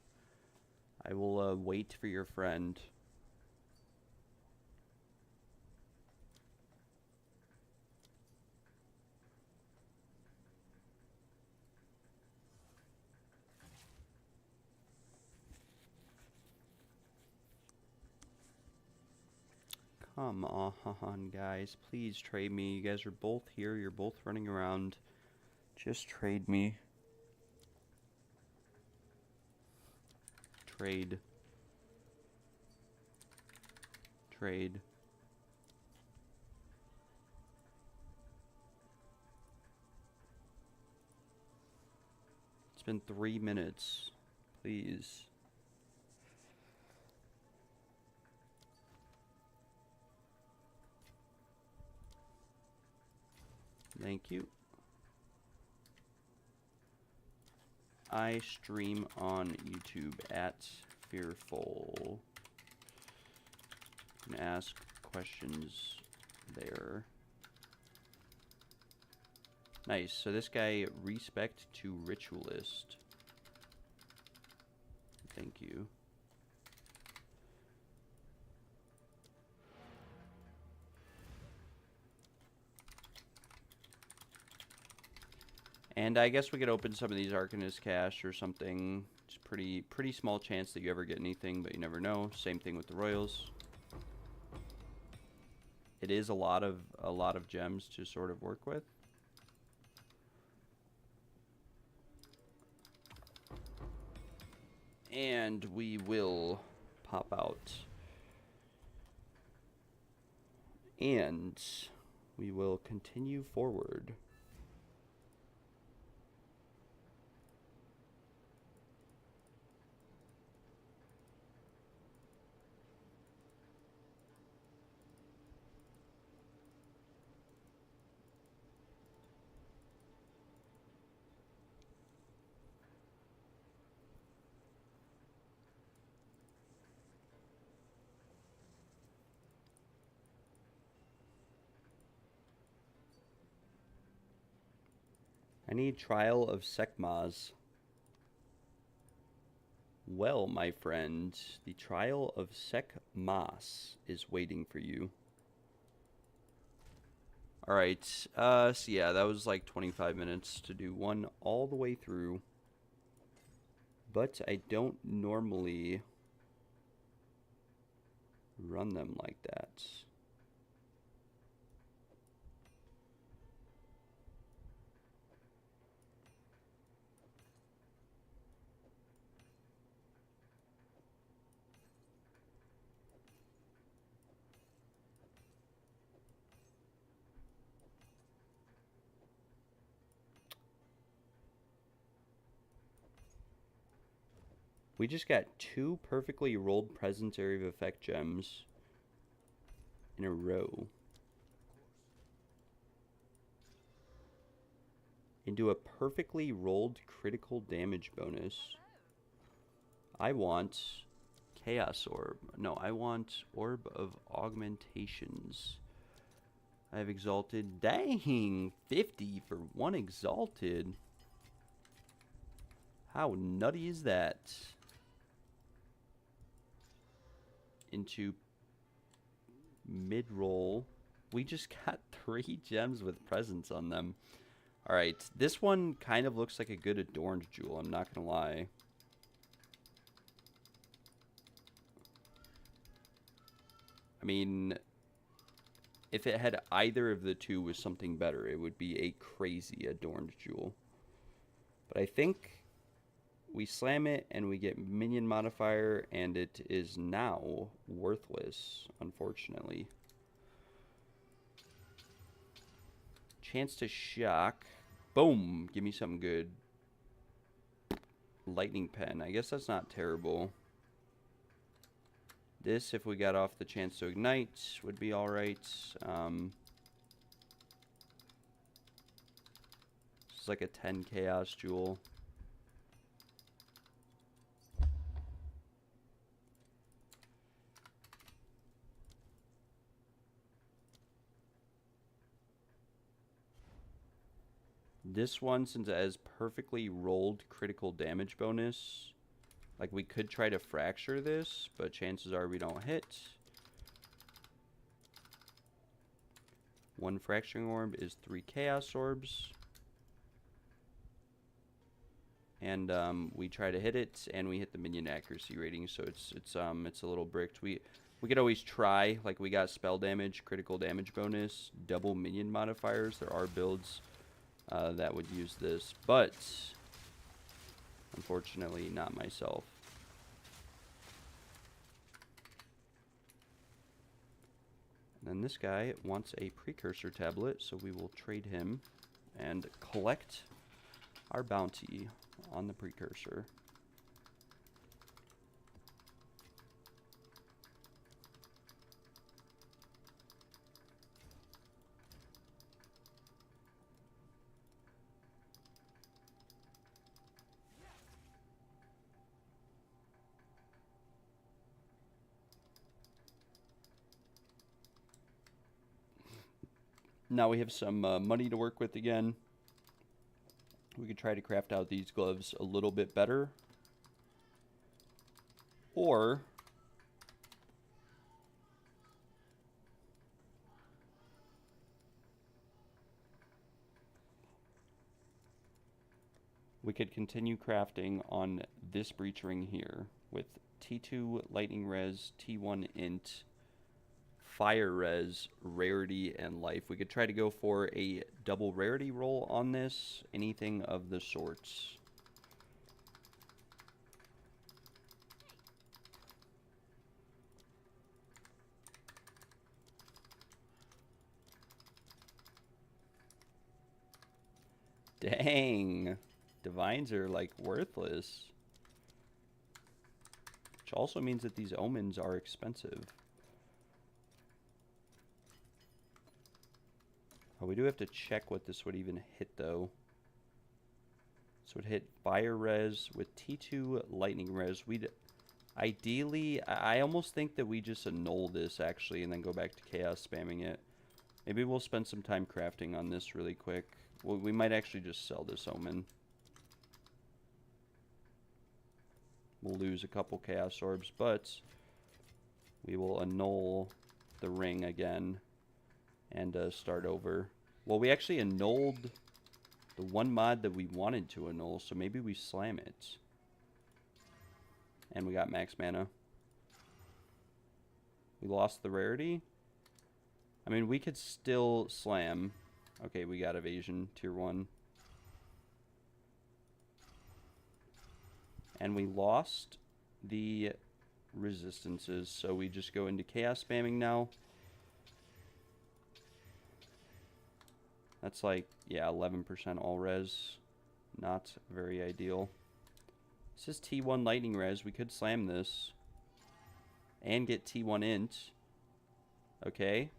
I will wait for your friend. Come on, guys. Please trade me. You guys are both here. You're both running around. Just trade me. Trade. Trade. It's been 3 minutes. Please. Thank you. I stream on YouTube at Fearful. You can ask questions there. Nice. So this guy, respect to ritualist. Thank you. And I guess we could open some of these Arcanist cache or something. It's pretty small chance that you ever get anything, but you never know. Same thing with the Royals. It is a lot of gems to sort of work with. And we will pop out. And we will continue forward. I need Trial of Sekmaz. Well, my friend, the Trial of Sekmas is waiting for you. Alright, so yeah, that was like 25 minutes to do one all the way through. But I don't normally run them like that. We just got 2 perfectly rolled Presence Area of Effect gems in a row. Into a perfectly rolled critical damage bonus. I want Chaos Orb. No, I want Orb of Augmentations. I have Exalted. Dang! 50 for 1 Exalted. How nutty is that? Into mid-roll. We just got 3 gems with presence on them. Alright, this one kind of looks like a good Adorned Jewel, I'm not gonna lie. I mean, if it had either of the two with something better, it would be a crazy Adorned Jewel. But I think we slam it and we get minion modifier, and it is now worthless, unfortunately. Chance to shock. Boom! Give me something good. Lightning pen. I guess that's not terrible. This, if we got off the chance to ignite, would be alright. This is like a 10 chaos jewel. This one, since it has perfectly rolled critical damage bonus, like we could try to fracture this, but chances are we don't hit. 1 fracturing orb is 3 chaos orbs. And we try to hit it, and we hit the minion accuracy rating, so it's a little bricked. We could always try, like we got spell damage, critical damage bonus, double minion modifiers. There are builds that would use this, but unfortunately not myself. And then this guy wants a precursor tablet, so we will trade him and collect our bounty on the precursor. Now we have some money to work with again. We could try to craft out these gloves a little bit better. Or we could continue crafting on this breach ring here with T2 lightning res, T1 int, fire res, rarity, and life. We could try to go for a double rarity roll on this, anything of the sorts. Dang, divines are like worthless. Which also means that these omens are expensive. Oh, we do have to check what this would even hit, though. So it hit fire res with T2 lightning res. We'd ideally, I almost think that we just annul this, actually, and then go back to chaos spamming it. Maybe we'll spend some time crafting on this really quick. Well, we might actually just sell this omen. We'll lose a couple chaos orbs, but we will annul the ring again and start over. Well, we actually annulled the one mod that we wanted to annul, so maybe we slam it. And we got max mana. We lost the rarity. I mean, we could still slam. Okay, we got evasion, tier 1. And we lost the resistances, so we just go into chaos spamming now. That's like, yeah, 11% all res. Not very ideal. This is T1 lightning res. We could slam this and get T1 int. Okay.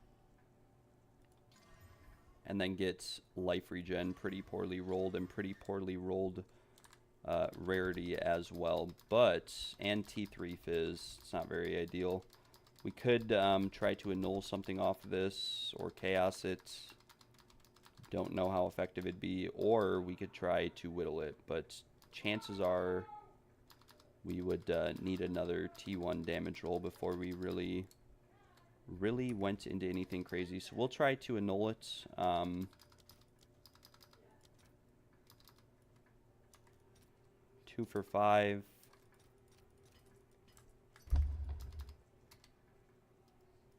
And then get life regen. Pretty poorly rolled, and pretty poorly rolled rarity as well. But, and T3 fizz. It's not very ideal. We could try to annul something off of this or chaos it. Don't know how effective it'd be. Or we could try to whittle it. But chances are we would need another T1 damage roll before we really went into anything crazy. So we'll try to annul it. 2 for 5.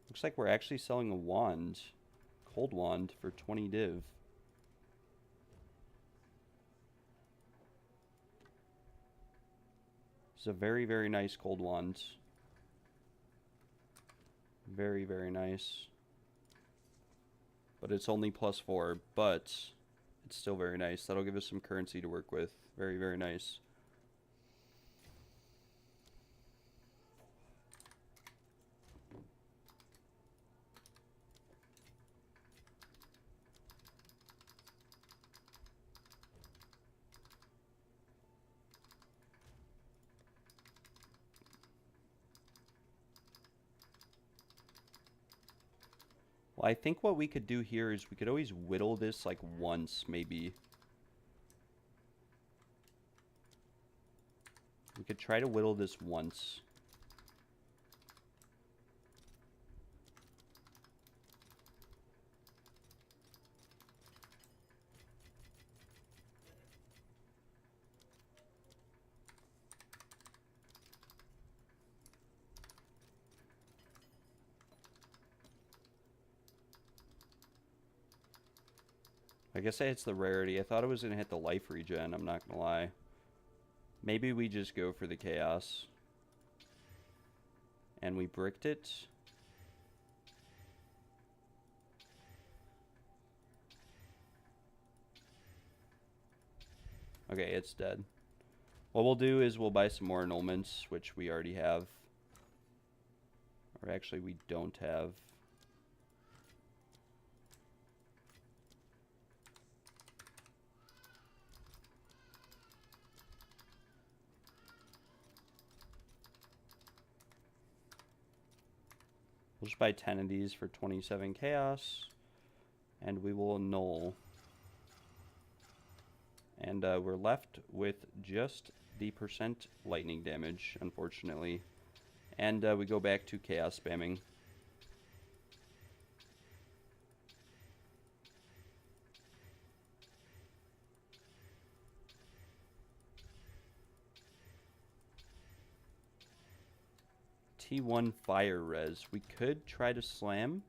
Looks like we're actually selling a wand. Cold wand for 20 div. It's a very, very nice cold wand. Very, very nice. But it's only +4, but it's still very nice. That'll give us some currency to work with. Very, very nice. Well, I think what we could do here is we could always whittle this like once, maybe. We could try to whittle this once. I guess it hits the rarity. I thought it was going to hit the life regen, I'm not going to lie. Maybe we just go for the chaos. And we bricked it. Okay, it's dead. What we'll do is we'll buy some more annulments, which we already have. Or actually, we don't have. We'll just buy 10 of these for 27 chaos. And we will annul. And we're left with just the % lightning damage, unfortunately. And we go back to chaos spamming. T1 fire res. We could try to slam.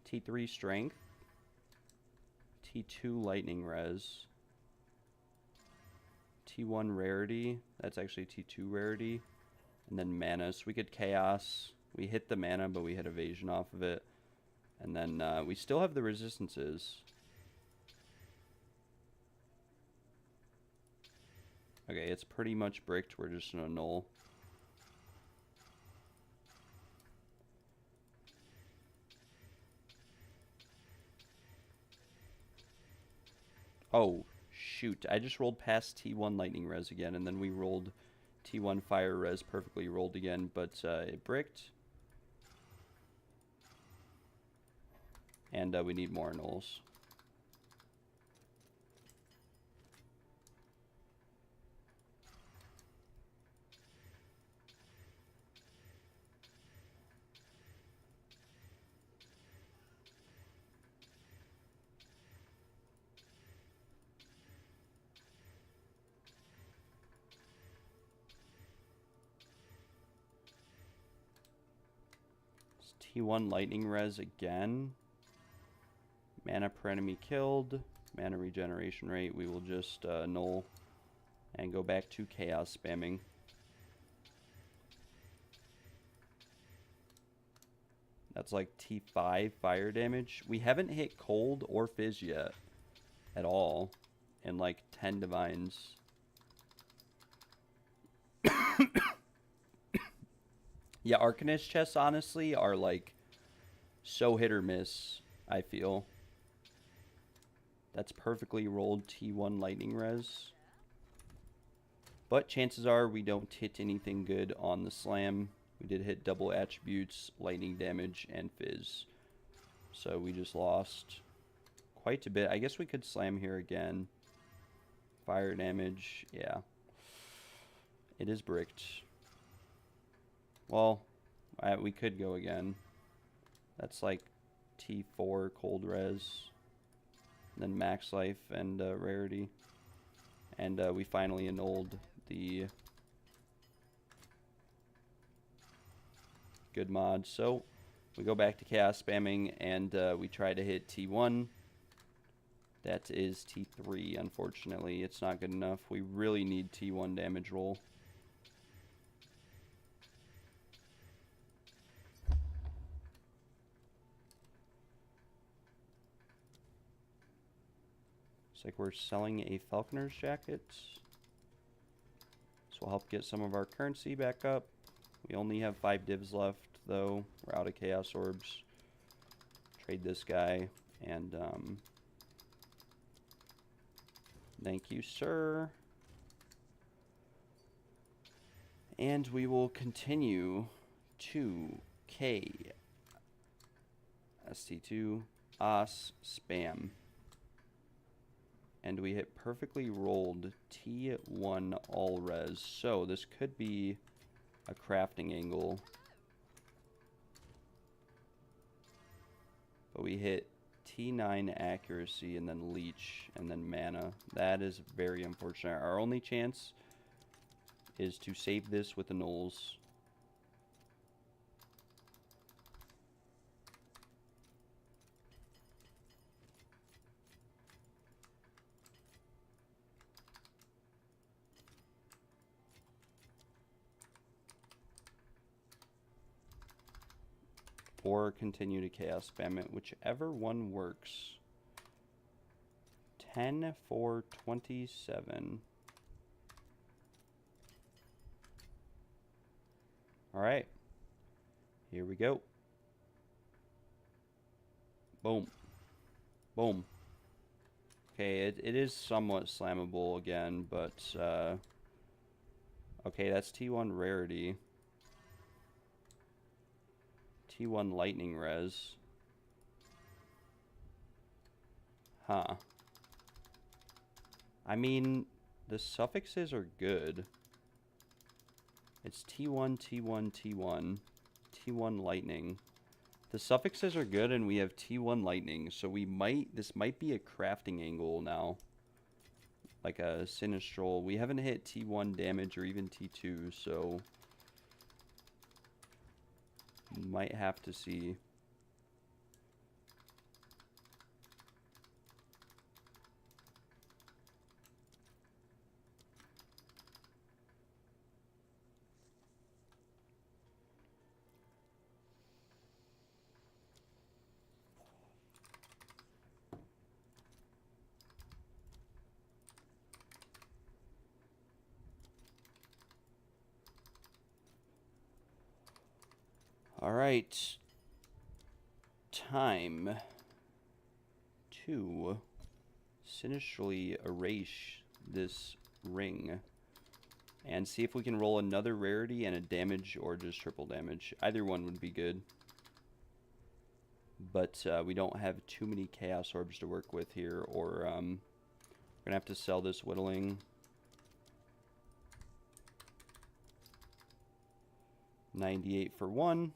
T3 strength. T2 lightning res. T1 rarity. That's actually T2 rarity. And then mana. So we could chaos. We hit the mana, but we hit evasion off of it. And then we still have the resistances. Okay, it's pretty much bricked. We're just gonna null. Oh, shoot. I just rolled past T1 lightning res again, and then we rolled T1 fire res perfectly rolled again, but it bricked. And we need more nulls. T1 lightning res again. Mana per enemy killed. Mana regeneration rate. We will just null and go back to chaos spamming. That's like T5 fire damage. We haven't hit cold or fizz yet at all in like 10 divines. Yeah, Arcanist chests honestly are like so hit or miss, I feel. That's perfectly rolled T1 lightning res. But chances are we don't hit anything good on the slam. We did hit double attributes, lightning damage, and fizz. So we just lost quite a bit. I guess we could slam here again. Fire damage, yeah. It is bricked. Well, we could go again. That's like T4 cold res. Then max life and rarity. And we finally annulled the good mod. So we go back to chaos spamming and we try to hit T1. That is T3, unfortunately. It's not good enough. We really need T1 damage roll. Looks like we're selling a Falconer's Jacket. This will help get some of our currency back up. We only have 5 divs left, though. We're out of Chaos Orbs. Trade this guy, and thank you, sir. And we will continue to K ST2 OS spam. And we hit perfectly rolled T1 all res. So this could be a crafting angle. But we hit T9 accuracy and then leech and then mana. That is very unfortunate. Our only chance is to save this with the nulls. Or continue to chaos spam it, whichever one works. 10 for 27. Alright. Here we go. Boom. Boom. Okay, it is somewhat slammable again, but okay, that's T1 rarity. T1 lightning res. Huh. I mean, the suffixes are good. It's T1, T1, T1. T1 lightning. The suffixes are good and we have T1 lightning, so this might be a crafting angle now. Like a sinistral. We haven't hit T1 damage or even T2, so might have to see. All right. Time to sinistrally erase this ring and see if we can roll another rarity and a damage or just triple damage. Either one would be good. But we don't have too many chaos orbs to work with here, or we're gonna have to sell this whittling. 98 for 1.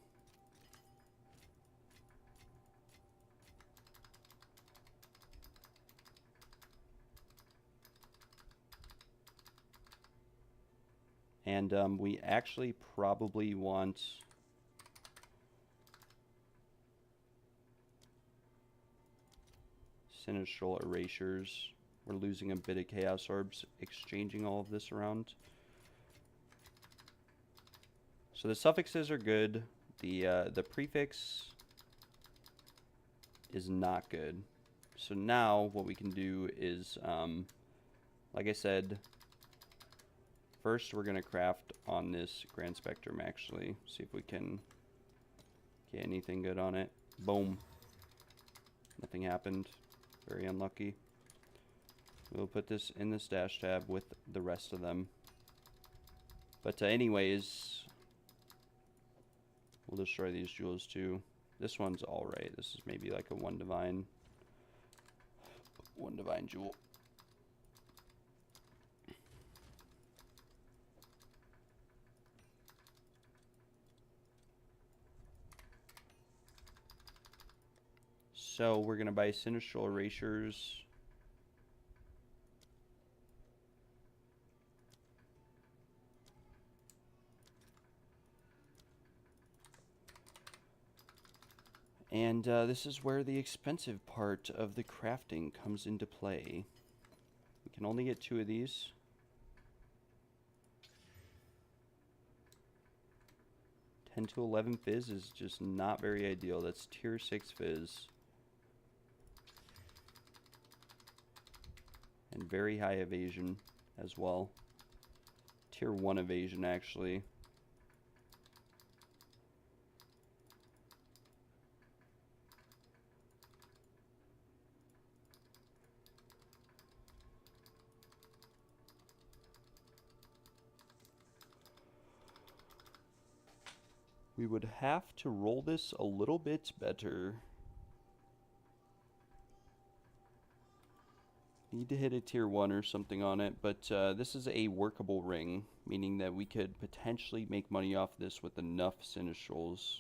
And we actually probably want sinistral erasures. We're losing a bit of chaos orbs, exchanging all of this around. So the suffixes are good. The prefix is not good. So now what we can do is, like I said, First, we're going to craft on this Grand Spectrum, actually. See if we can get anything good on it. Boom. Nothing happened. Very unlucky. We'll put this in the stash tab with the rest of them. But anyways, we'll destroy these jewels too. This one's alright. This is maybe like a one divine jewel. So we're going to buy Sinistral Erasures. And this is where the expensive part of the crafting comes into play. We can only get 2 of these. $10 to $11 fizz is just not very ideal. That's tier 6 fizz. And very high evasion as well. Tier 1 evasion, actually. We would have to roll this a little bit better. Need to hit a tier 1 or something on it, but this is a workable ring, meaning that we could potentially make money off this with enough Sinistrals.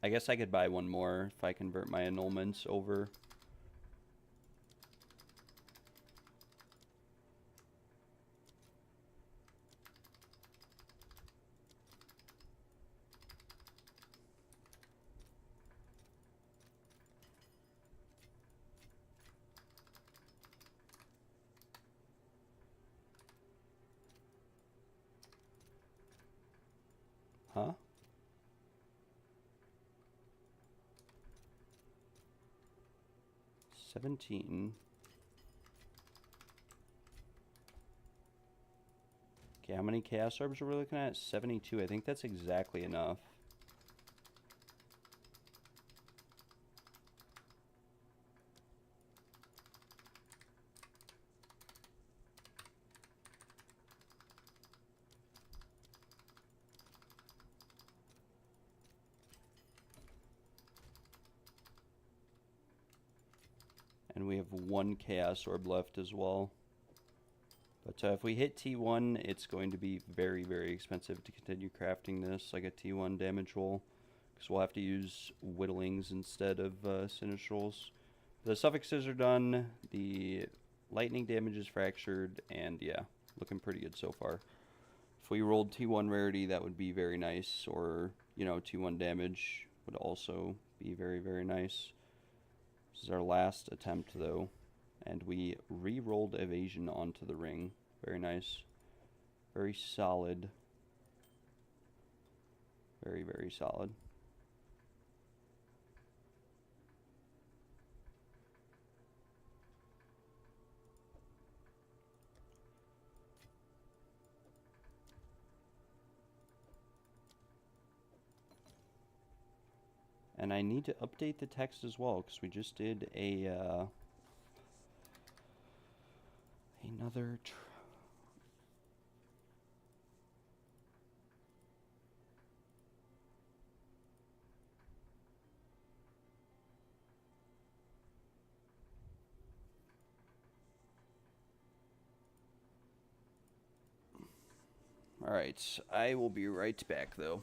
I guess I could buy one more if I convert my annulments over. Huh? $17. Okay, how many Chaos Orbs are we looking at? 72. I think that's exactly enough. And we have 1 Chaos Orb left as well. But if we hit T1, it's going to be very, very expensive to continue crafting this, like a T1 damage roll. Because we'll have to use Whittlings instead of Sinistrals. The suffixes are done, the lightning damage is fractured, and yeah, looking pretty good so far. If we rolled T1 rarity, that would be very nice, or, you know, T1 damage would also be very, very nice. This is our last attempt, though, and we re-rolled evasion onto the ring. Very nice. Very solid. Very, very solid. And I need to update the text as well, because we just did a another Alright, I will be right back, though.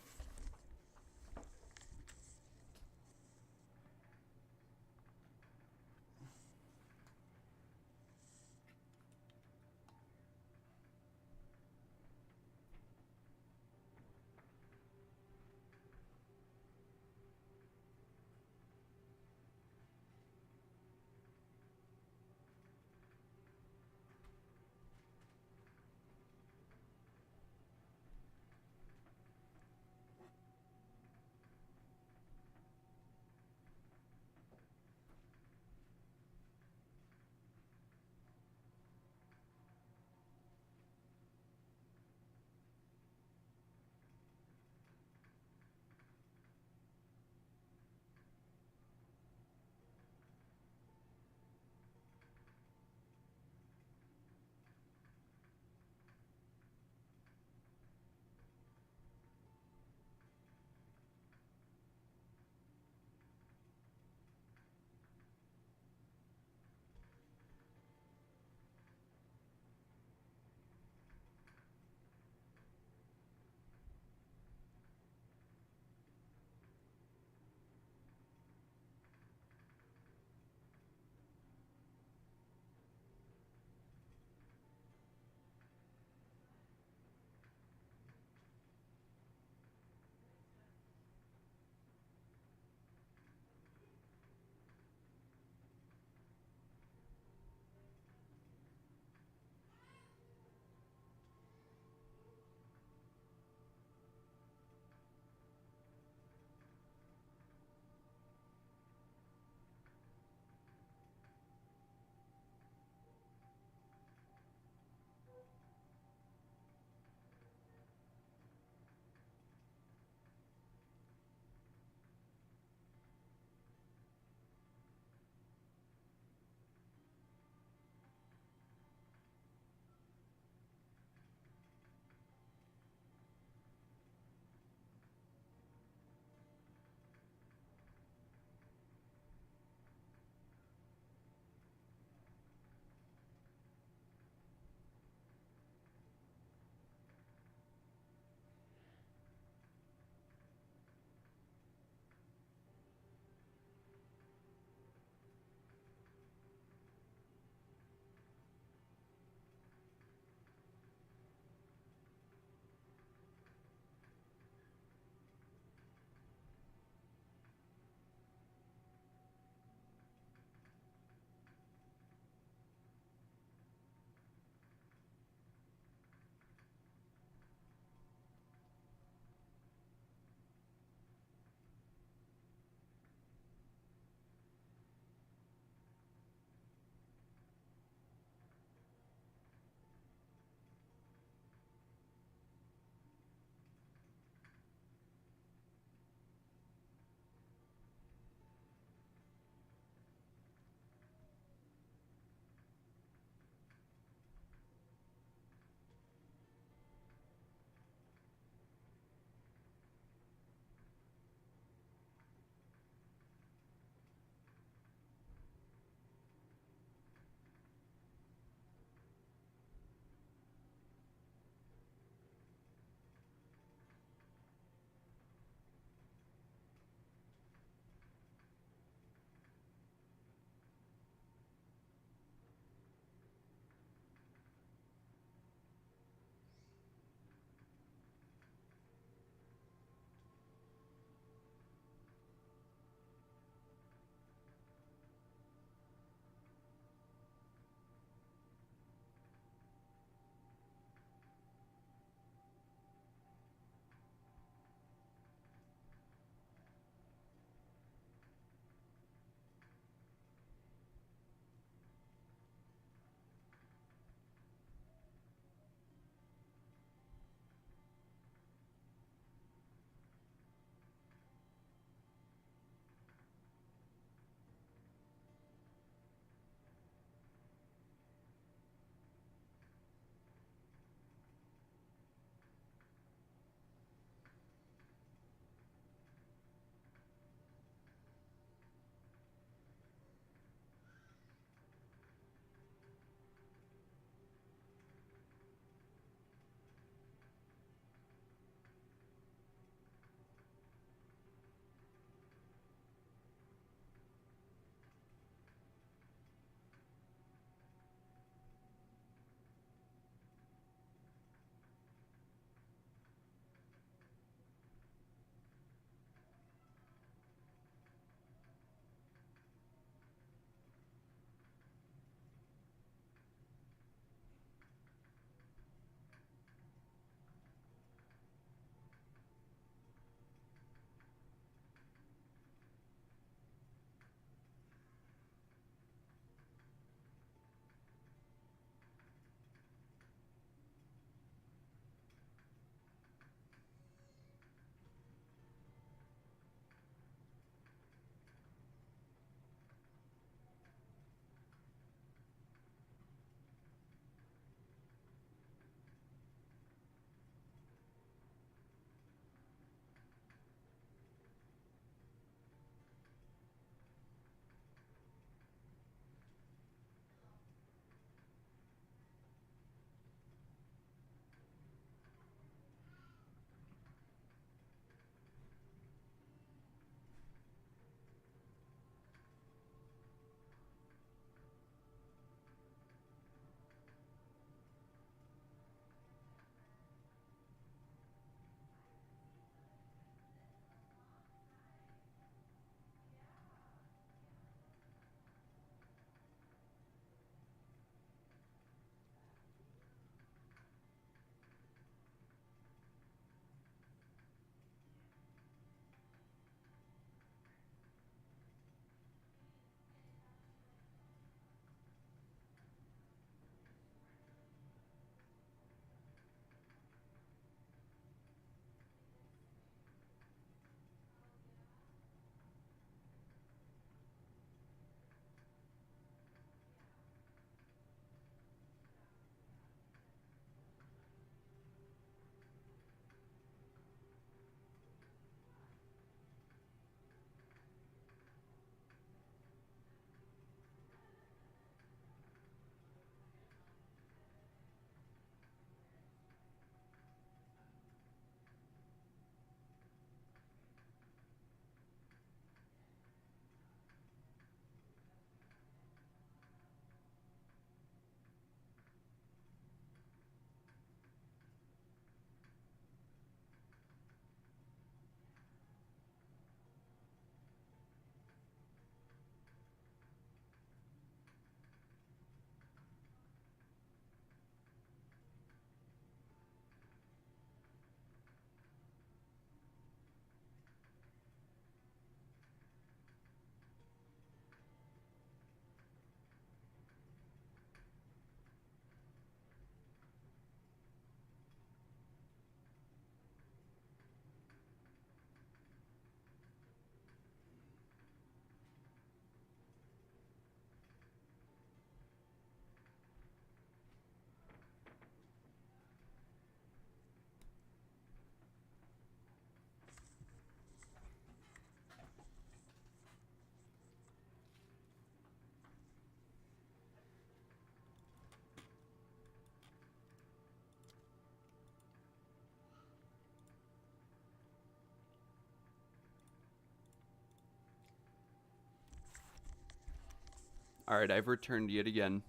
Alright, I've returned yet again.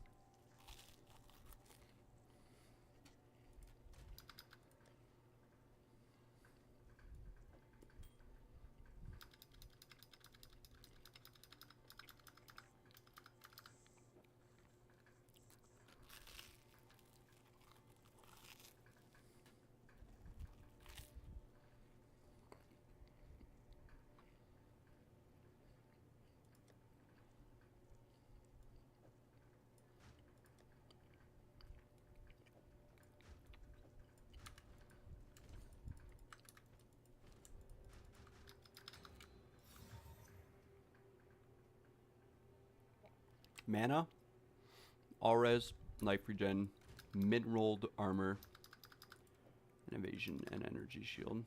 Mana, all res, life regen, mid-rolled armor, and evasion and energy shield.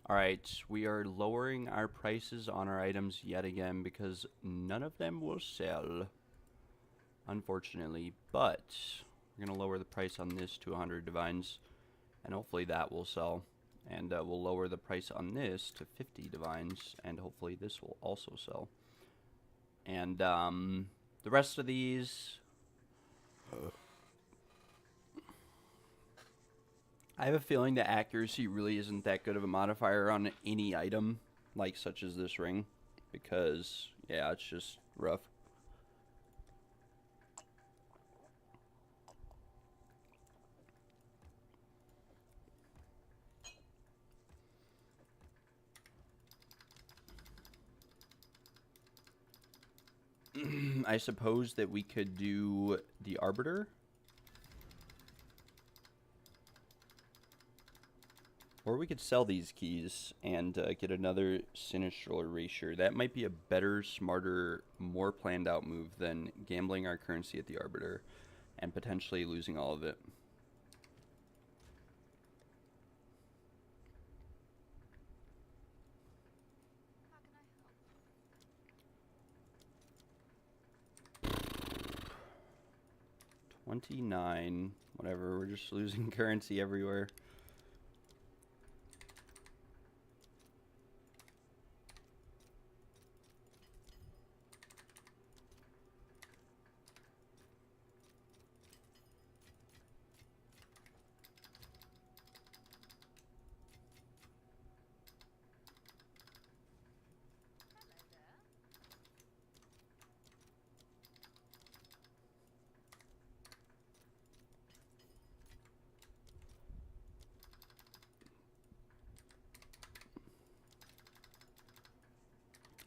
Alright, we are lowering our prices on our items yet again because none of them will sell, unfortunately. But we're going to lower the price on this to 100 divines, and hopefully that will sell. And we'll lower the price on this to 50 divines, and hopefully this will also sell. And the rest of these... I have a feeling that accuracy really isn't that good of a modifier on any item, like such as this ring, because, yeah, it's just rough. I suppose that we could do the Arbiter. Or we could sell these keys and get another Sinistral Erasure. That might be a better, smarter, more planned out move than gambling our currency at the Arbiter and potentially losing all of it. How can I help? 29, whatever, we're just losing currency everywhere.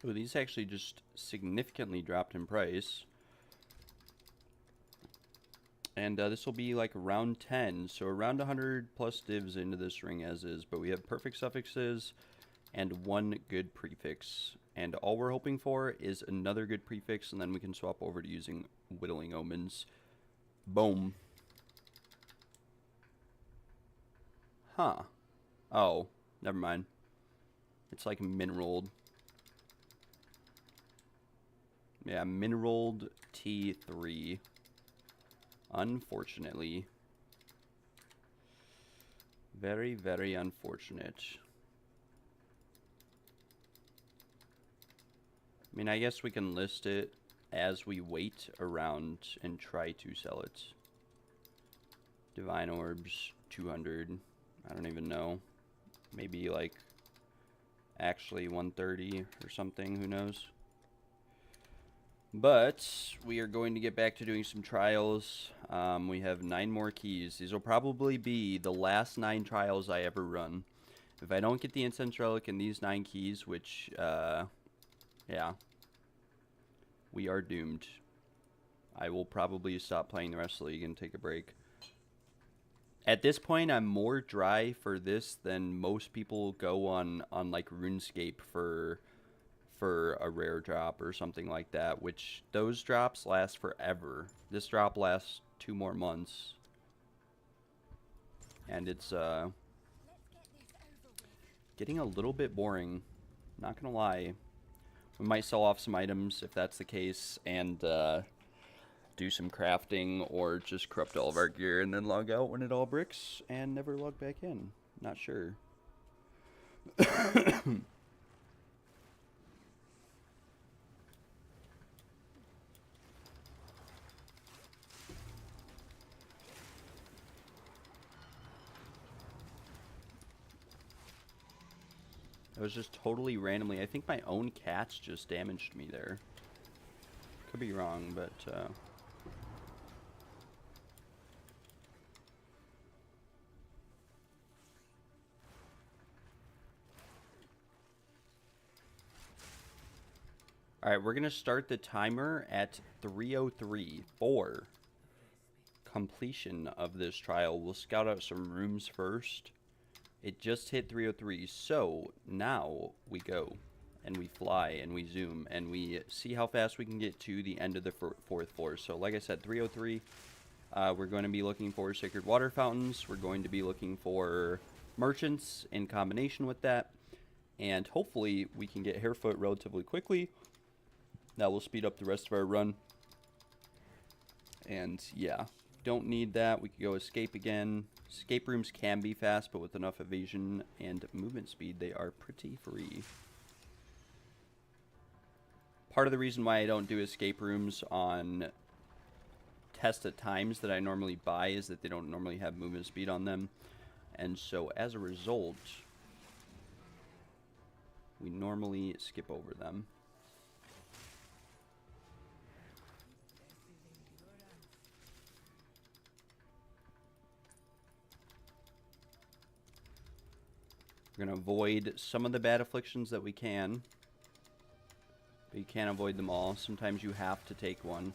Oh, these actually just significantly dropped in price. And this will be like round 10, so around 100 plus divs into this ring as is, but we have perfect suffixes and one good prefix. And all we're hoping for is another good prefix, and then we can swap over to using Whittling Omens. Boom. Huh. Oh, never mind. It's like mineraled. Yeah, mineraled T3. Unfortunately. Very, very unfortunate. I mean, I guess we can list it as we wait around and try to sell it. Divine Orbs, 200. I don't even know. Maybe like actually 130 or something, who knows. But we are going to get back to doing some trials. We have 9 more keys. These will probably be the last 9 trials I ever run. If I don't get the Incense Relic in these 9 keys, which, yeah, we are doomed. I will probably stop playing the rest of the league and take a break. At this point, I'm more dry for this than most people go on like RuneScape for a rare drop or something like that, which those drops last forever. This drop lasts 2 more months. And it's getting a little bit boring, not gonna lie. We might sell off some items if that's the case, and do some crafting, or just corrupt all of our gear and then log out when it all bricks and never log back in. Not sure. It was just totally randomly. I think my own cats just damaged me there. Could be wrong, but alright, we're gonna start the timer at 3:03 for completion of this trial. We'll scout out some rooms first. It just hit 3:03, so now we go and we fly and we zoom and we see how fast we can get to the end of the 4th floor. So like I said, 3:03, we're going to be looking for sacred water fountains. We're going to be looking for merchants in combination with that, and hopefully we can get Hairfoot relatively quickly. That will speed up the rest of our run. And yeah, don't need that. We could go escape again. Escape rooms can be fast, but with enough evasion and movement speed, they are pretty free. Part of the reason why I don't do escape rooms on tested times that I normally buy is that they don't normally have movement speed on them. And so as a result, we normally skip over them. We're going to avoid some of the bad afflictions that we can. But you can't avoid them all. Sometimes you have to take one.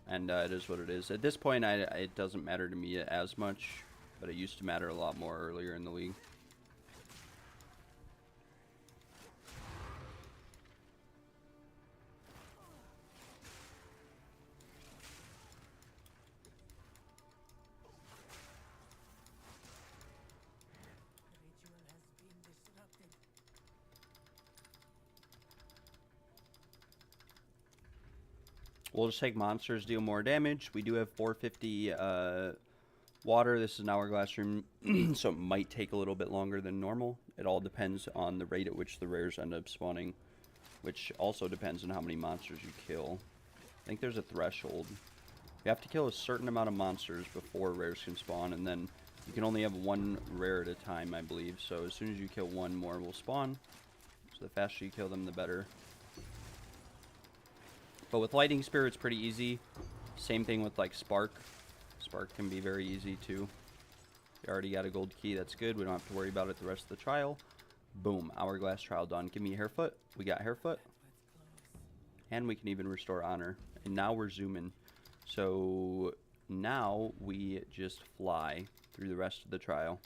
And it is what it is. At this point, it doesn't matter to me as much. But it used to matter a lot more earlier in the league. We'll just take monsters, deal more damage. We do have 450 water. This is an hourglass room, so it might take a little bit longer than normal. It all depends on the rate at which the rares end up spawning, which also depends on how many monsters you kill. I think there's a threshold. You have to kill a certain amount of monsters before rares can spawn, and then you can only have 1 rare at a time, I believe. So as soon as you kill 1, more will spawn. So the faster you kill them, the better. But with Lightning Spear, it's pretty easy. Same thing with like Spark. Spark can be very easy too. We already got a gold key, that's good. We don't have to worry about it the rest of the trial. Boom, hourglass trial done. Give me Hairfoot. We got Hairfoot. And we can even restore honor. And now we're zooming. So now we just fly through the rest of the trial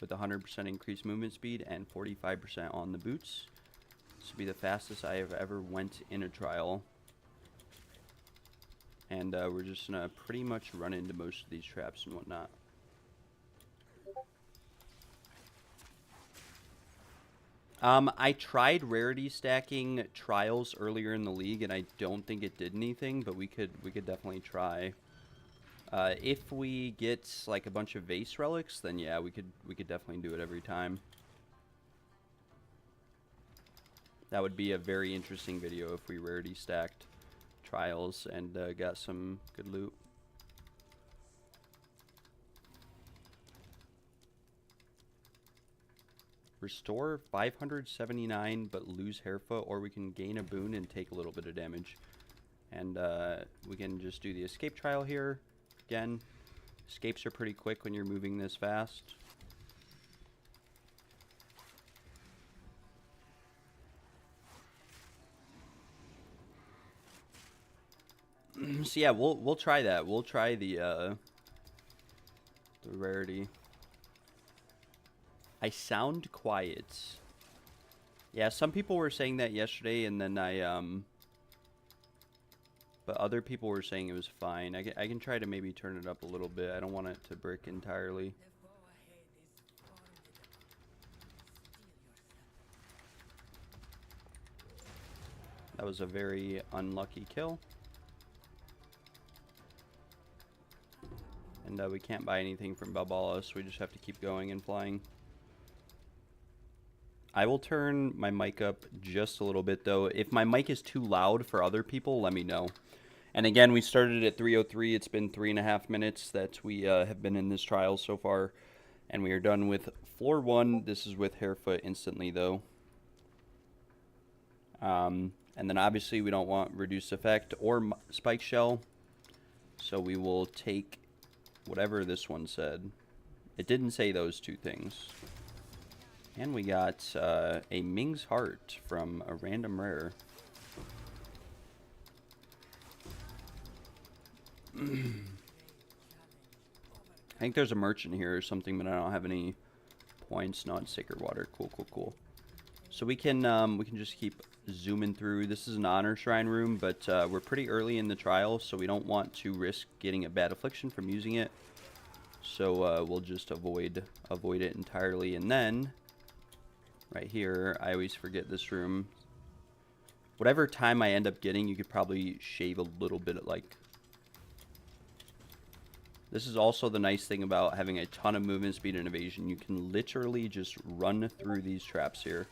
with 100% increased movement speed and 45% on the boots. This will be the fastest I have ever went in a trial. And we're just going to pretty much run into most of these traps and whatnot. I tried rarity stacking trials earlier in the league, and I don't think it did anything, but we could definitely try. If we get like a bunch of vase relics, then yeah, we could definitely do it every time. That would be a very interesting video if we rarity stacked trials and got some good loot. Restore 579 but lose Hairfoot, or we can gain a boon and take a little bit of damage. And we can just do the escape trial here. Again, escapes are pretty quick when you're moving this fast. So yeah, we'll try that. We'll try the rarity. I sound quiet. Yeah, some people were saying that yesterday, and then but other people were saying it was fine. I can try to maybe turn it up a little bit. I don't want it to brick entirely. The foe ahead is formidable. Steel yourself. That was a very unlucky kill. And we can't buy anything from Balboa, so we just have to keep going and flying. I will turn my mic up just a little bit, though. If my mic is too loud for other people, let me know. And again, we started at 3:03. It's been 3.5 minutes that we have been in this trial so far. And we are done with floor 1. This is with Hairfoot instantly, though. And then obviously we don't want reduced effect or spike shell. So we will take whatever this one said. It didn't say those two things. And we got a Ming's Heart from a random rare. I think there's a merchant here or something, but I don't have any points. Not sacred water. Cool, cool, cool. So we can just keep zooming through. This is an honor shrine room, but we're pretty early in the trial, so we don't want to risk getting a bad affliction from using it. So we'll just avoid it entirely. And then right here, I always forget this room. Whatever time I end up getting, you could probably shave a little bit at like. This is also the nice thing about having a ton of movement speed and evasion. You can literally just run through these traps here.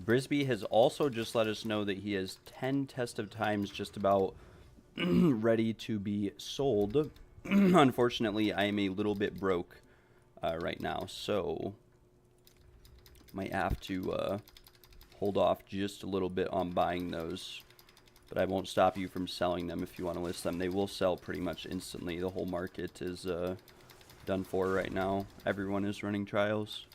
Brisby has also just let us know that he has 10 test of times just about ready to be sold. Unfortunately, I am a little bit broke right now, so might have to hold off just a little bit on buying those. But I won't stop you from selling them if you want to list them. They will sell pretty much instantly. The whole market is done for right now. Everyone is running trials.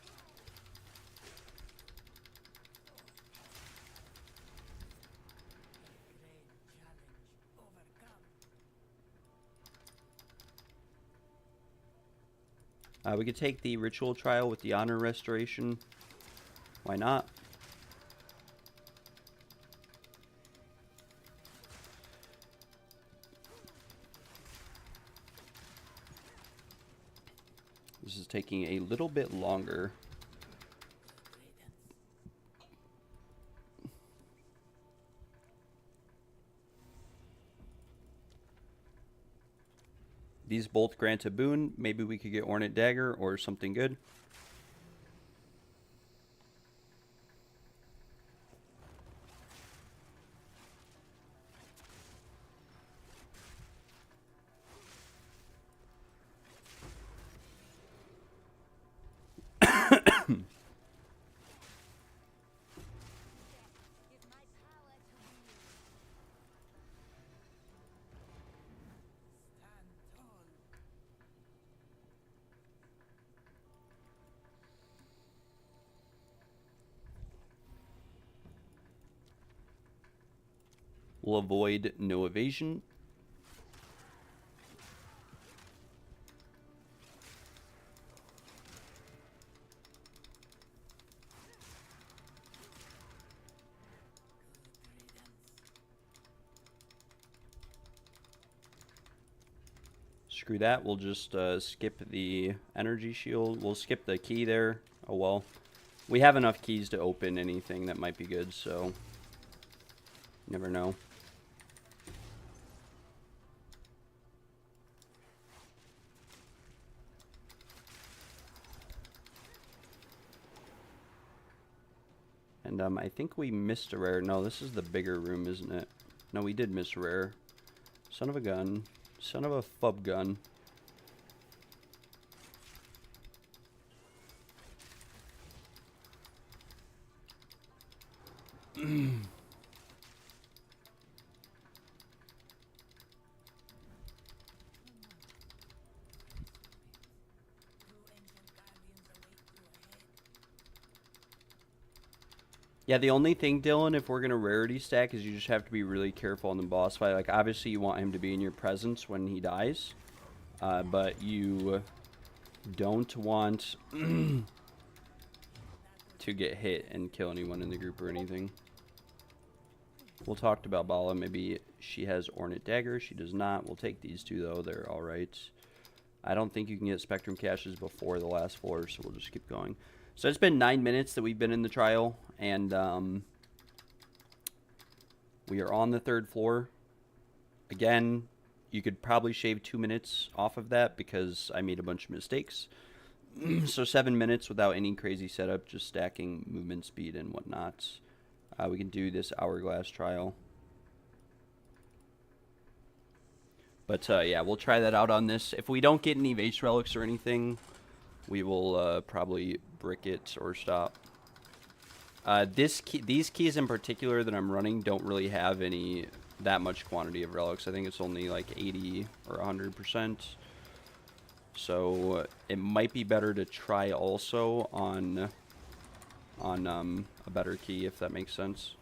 We could take the ritual trial with the honor restoration. Why not? This is taking a little bit longer. These both grant a boon. Maybe we could get Ornate Dagger or something good. We'll avoid no evasion. Screw that. We'll just skip the energy shield. We'll skip the key there. Oh well. We have enough keys to open anything that might be good, so never know. And I think we missed a rare. No, this is the bigger room, isn't it? No, we did miss a rare. Son of a gun. Son of a fub gun. Yeah, the only thing, Dylan, if we're going to rarity stack is you just have to be really careful in the boss fight. Like, obviously you want him to be in your presence when he dies. But you don't want to get hit and kill anyone in the group or anything. We'll talk to Balbala. Maybe she has Ornate Dagger. She does not. We'll take these two, though. They're alright. I don't think you can get Spectrum Caches before the last floor, so we'll just keep going. So it's been 9 minutes that we've been in the trial, and we are on the 3rd floor. Again, you could probably shave 2 minutes off of that because I made a bunch of mistakes. So 7 minutes without any crazy setup, just stacking movement speed and whatnot. We can do this hourglass trial. But yeah, we'll try that out on this. If we don't get any vase relics or anything, we will probably brick it or stop. These keys in particular that I'm running don't really have that much quantity of relics. I think it's only like 80 or 100%. So it might be better to try also on a better key, if that makes sense.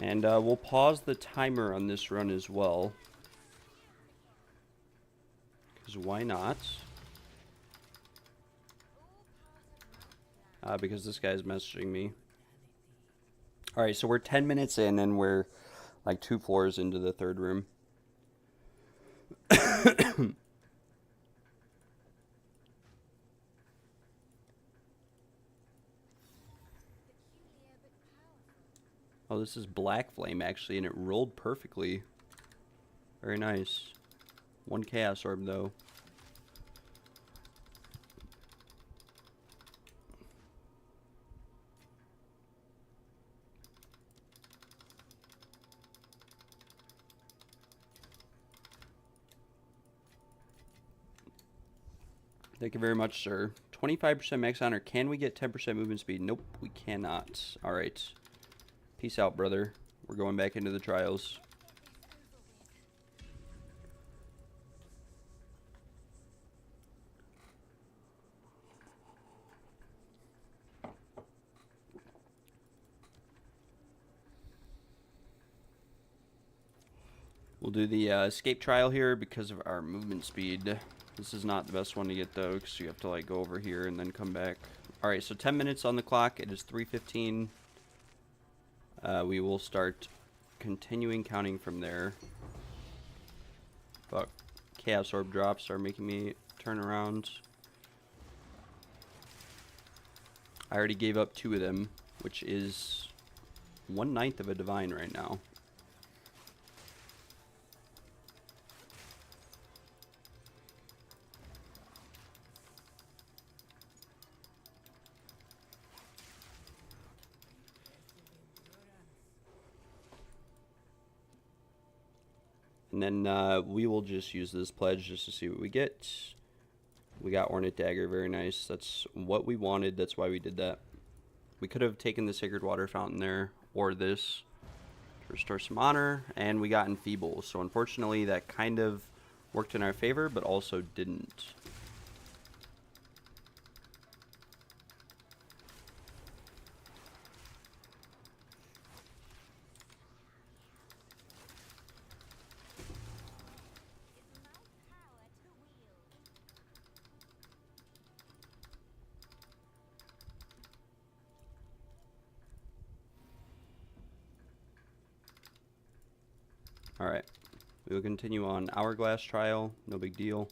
And we'll pause the timer on this run as well. Because why not? Because this guy's messaging me. Alright, so we're 10 minutes in and we're like 2 floors into the 3rd room. Oh, this is Black Flame, actually, and it rolled perfectly. Very nice. 1 Chaos Orb, though. Thank you very much, sir. 25% max honor. Can we get 10% movement speed? Nope, we cannot. Alright. Peace out, brother. We're going back into the trials. We'll do the escape trial here because of our movement speed. This is not the best one to get, though, because you have to like go over here and then come back. Alright, so 10 minutes on the clock. It is 3:15. We will start continuing counting from there. Fuck. Chaos Orb drops are making me turn around. I already gave up 2 of them, which is 1/9 of a divine right now. And then we will just use this pledge just to see what we get. We got Ornate Dagger, very nice. That's what we wanted, that's why we did that. We could have taken the Sacred Water Fountain there, or this, to restore some honor, and we got Enfeeble. So unfortunately that kind of worked in our favor, but also didn't. Alright, we will continue on Hourglass Trial, no big deal.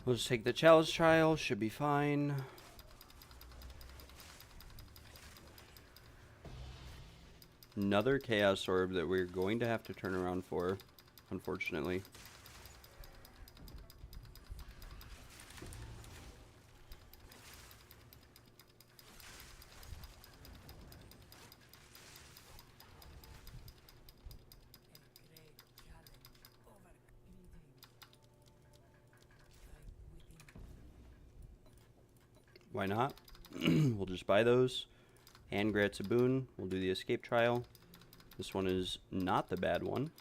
We'll just take the challenge trial. Should be fine. Another chaos orb that we're going to have to turn around for, unfortunately. Why not? We'll just buy those. And grants a boon. We'll do the escape trial. This one is not the bad one.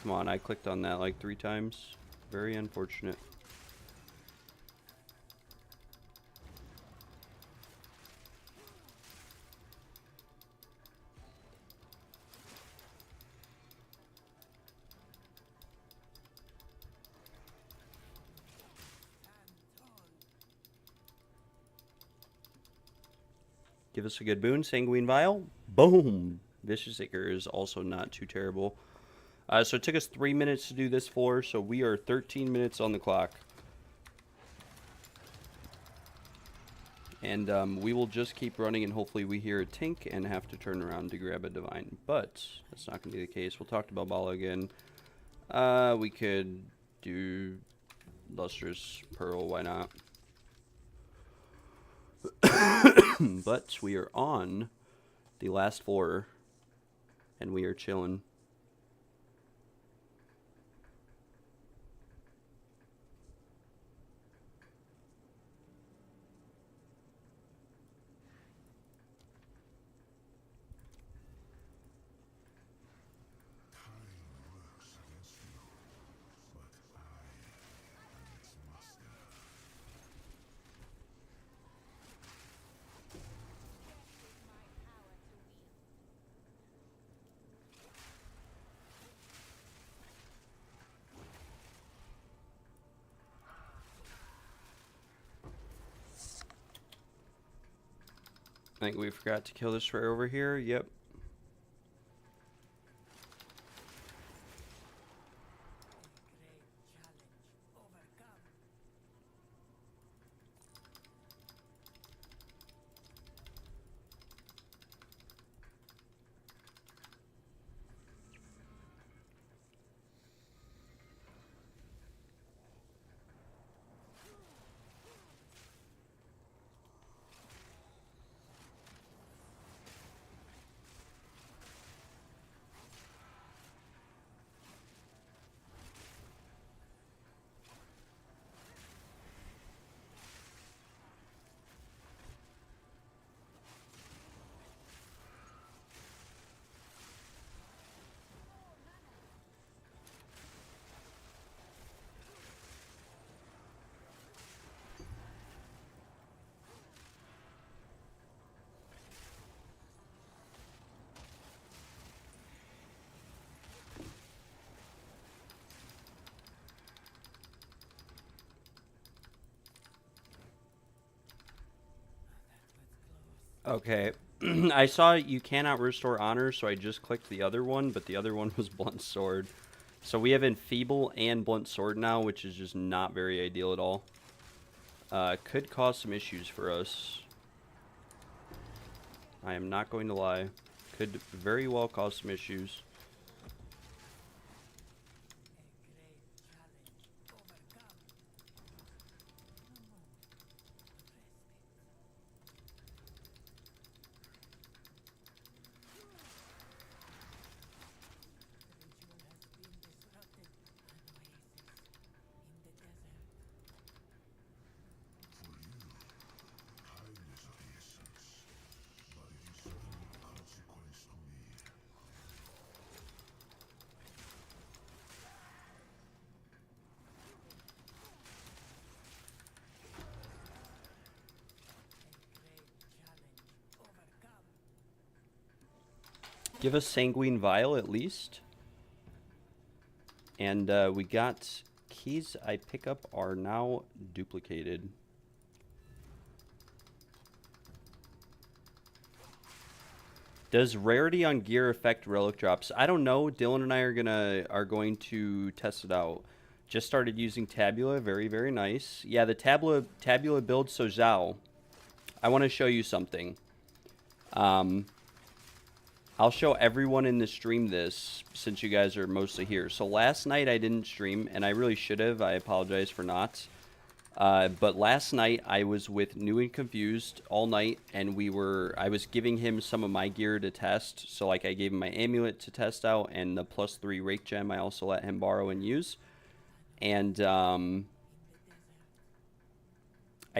Come on, I clicked on that like 3 times. Very unfortunate. Give us a good boon. Sanguine Vial. Boom! Vicious Acre is also not too terrible. So it took us 3 minutes to do this floor, so we are 13 minutes on the clock. And we will just keep running, and hopefully we hear a tink and have to turn around to grab a divine. But that's not going to be the case. We'll talk to Balbala again. We could do Lustrous Pearl. Why not? But we are on the last floor, and we are chilling. I think we forgot to kill this rare over here. Yep. Okay. I saw you cannot restore honor, so I just clicked the other one, but the other one was blunt sword. So we have enfeeble and blunt sword now, which is just not very ideal at all. Could cause some issues for us. I am not going to lie. Could very well cause some issues. Give us Sanguine Vial at least. And we got keys I pick up are now duplicated. Does rarity on gear affect relic drops? I don't know. Dylan and I are going to test it out. Just started using Tabula. Very, very nice. Yeah, the Tabula build. So Zhao, I want to show you something. I'll show everyone in the stream this since you guys are mostly here. So last night I didn't stream, and I really should have. I apologize for not. But last night I was with New and Confused all night, and I was giving him some of my gear to test. So like I gave him my amulet to test out, and the +3 rake gem I also let him borrow and use. And I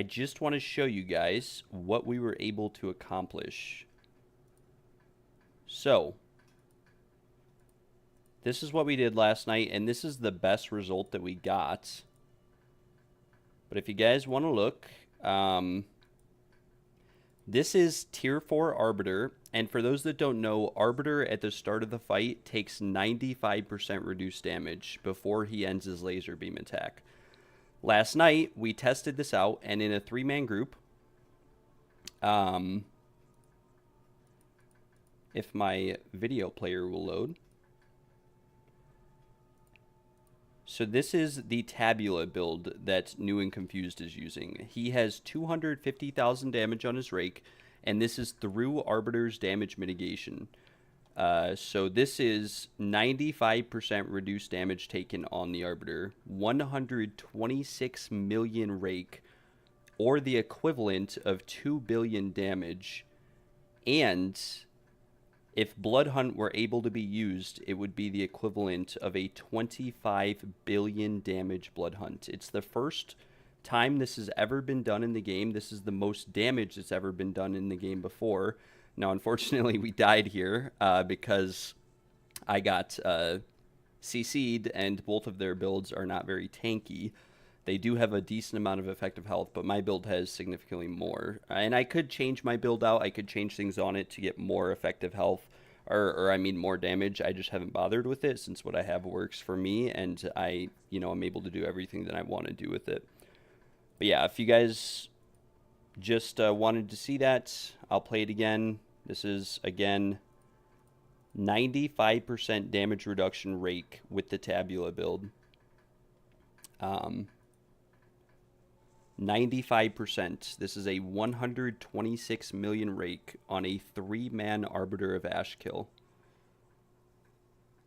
just want to show you guys what we were able to accomplish. So, this is what we did last night, and this is the best result that we got. But if you guys want to look, this is Tier 4 Arbiter, and for those that don't know, Arbiter at the start of the fight takes 95% reduced damage before he ends his laser beam attack. Last night, we tested this out, and in a 3-man group, if my video player will load. So this is the Tabula build that New and Confused is using. He has 250,000 damage on his rake, and this is through Arbiter's damage mitigation. So this is 95% reduced damage taken on the Arbiter, 126 million rake, or the equivalent of 2 billion damage, and if Blood Hunt were able to be used, it would be the equivalent of a 25 billion damage Blood Hunt. It's the first time this has ever been done in the game. This is the most damage that's ever been done in the game before. Now, unfortunately, we died here because I got CC'd, and both of their builds are not very tanky. They do have a decent amount of effective health, but my build has significantly more. And I could change my build out. I could change things on it to get more effective health, or I mean more damage. I just haven't bothered with it since what I have works for me, and I, I'm able to do everything that I want to do with it. But yeah, if you guys just wanted to see that, I'll play it again. This is, again, 95% damage reduction rake with the Tabula build. 95%. This is a 126 million rake on a 3-man Arbiter of Ashkill.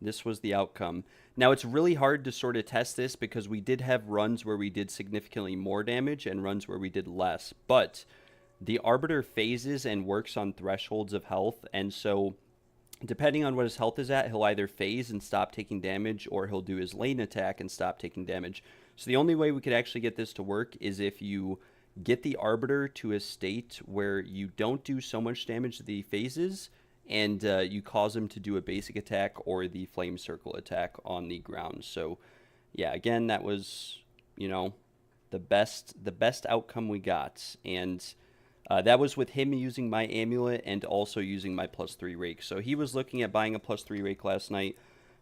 This was the outcome. Now, it's really hard to sort of test this because we did have runs where we did significantly more damage and runs where we did less. But the Arbiter phases and works on thresholds of health, and so depending on what his health is at, he'll either phase and stop taking damage, or he'll do his lane attack and stop taking damage. So the only way we could actually get this to work is if you get the Arbiter to a state where you don't do so much damage to the phases, and you cause him to do a basic attack or the flame circle attack on the ground. So yeah, again, that was, the best outcome we got. And that was with him using my amulet and also using my +3 rake. So he was looking at buying a +3 rake last night.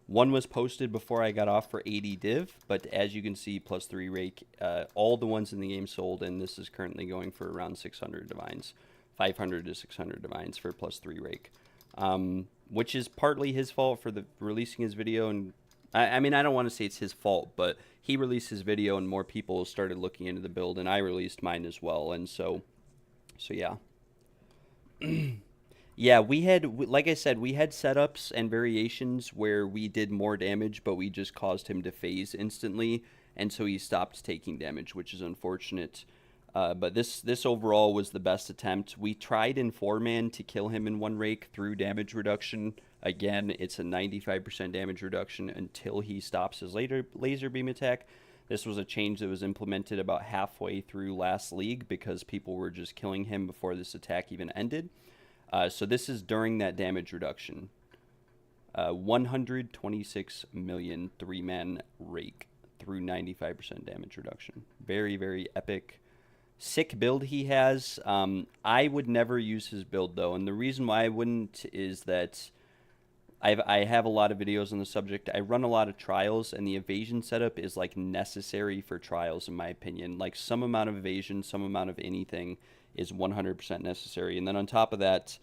One was posted before I got off for 80 div, but as you can see, +3 rake, all the ones in the game sold, and this is currently going for around 600 divines, 500 to 600 divines for +3 rake, which is partly his fault for releasing his video. And I mean, I don't want to say it's his fault, but he released his video and more people started looking into the build, and I released mine as well, and so yeah. Yeah, we had, like I said, we had setups and variations where we did more damage, but we just caused him to phase instantly, and so he stopped taking damage, which is unfortunate. But this overall was the best attempt. We tried in 4-man to kill him in 1 rake through damage reduction. Again, it's a 95% damage reduction until he stops his laser beam attack. This was a change that was implemented about halfway through last league because people were just killing him before this attack even ended. So this is during that damage reduction. 126 million 3-man rake through 95% damage reduction. Very, very epic. Sick build he has. I would never use his build though, and the reason why I wouldn't is that I have a lot of videos on the subject. I run a lot of trials, and the evasion setup is like necessary for trials in my opinion. Like some amount of evasion, some amount of anything is 100% necessary. And then on top of that,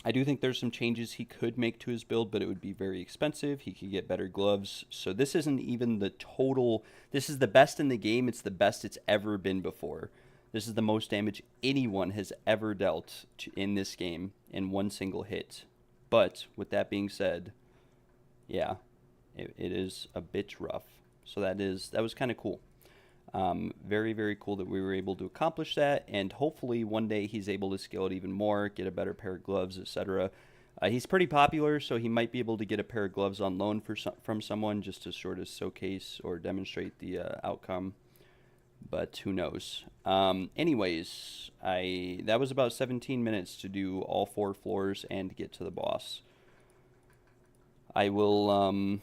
I do think there's some changes he could make to his build, but it would be very expensive. He could get better gloves. So this isn't even the total. This is the best in the game. It's the best it's ever been before. This is the most damage anyone has ever dealt in this game in one single hit. But with that being said, yeah, it is a bit rough. So that was kind of cool. Very, very cool that we were able to accomplish that, and hopefully one day he's able to scale it even more, get a better pair of gloves, etc. He's pretty popular, so he might be able to get a pair of gloves on loan from someone just to sort of showcase or demonstrate the outcome, but who knows. Anyways, that was about 17 minutes to do all 4 floors and get to the boss. I will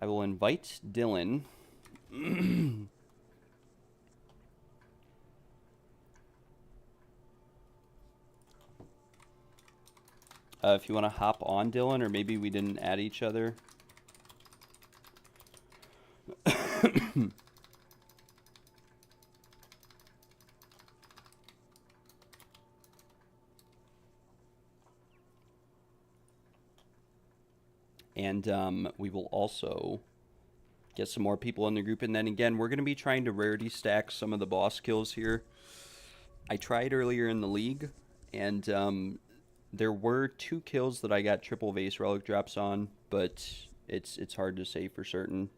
invite Dylan. If you want to hop on, Dylan, or maybe we didn't add each other. And we will also get some more people in the group. And then again, we're going to be trying to rarity stack some of the boss kills here. I tried earlier in the league, and there were 2 kills that I got triple vase relic drops on, but it's hard to say for certain.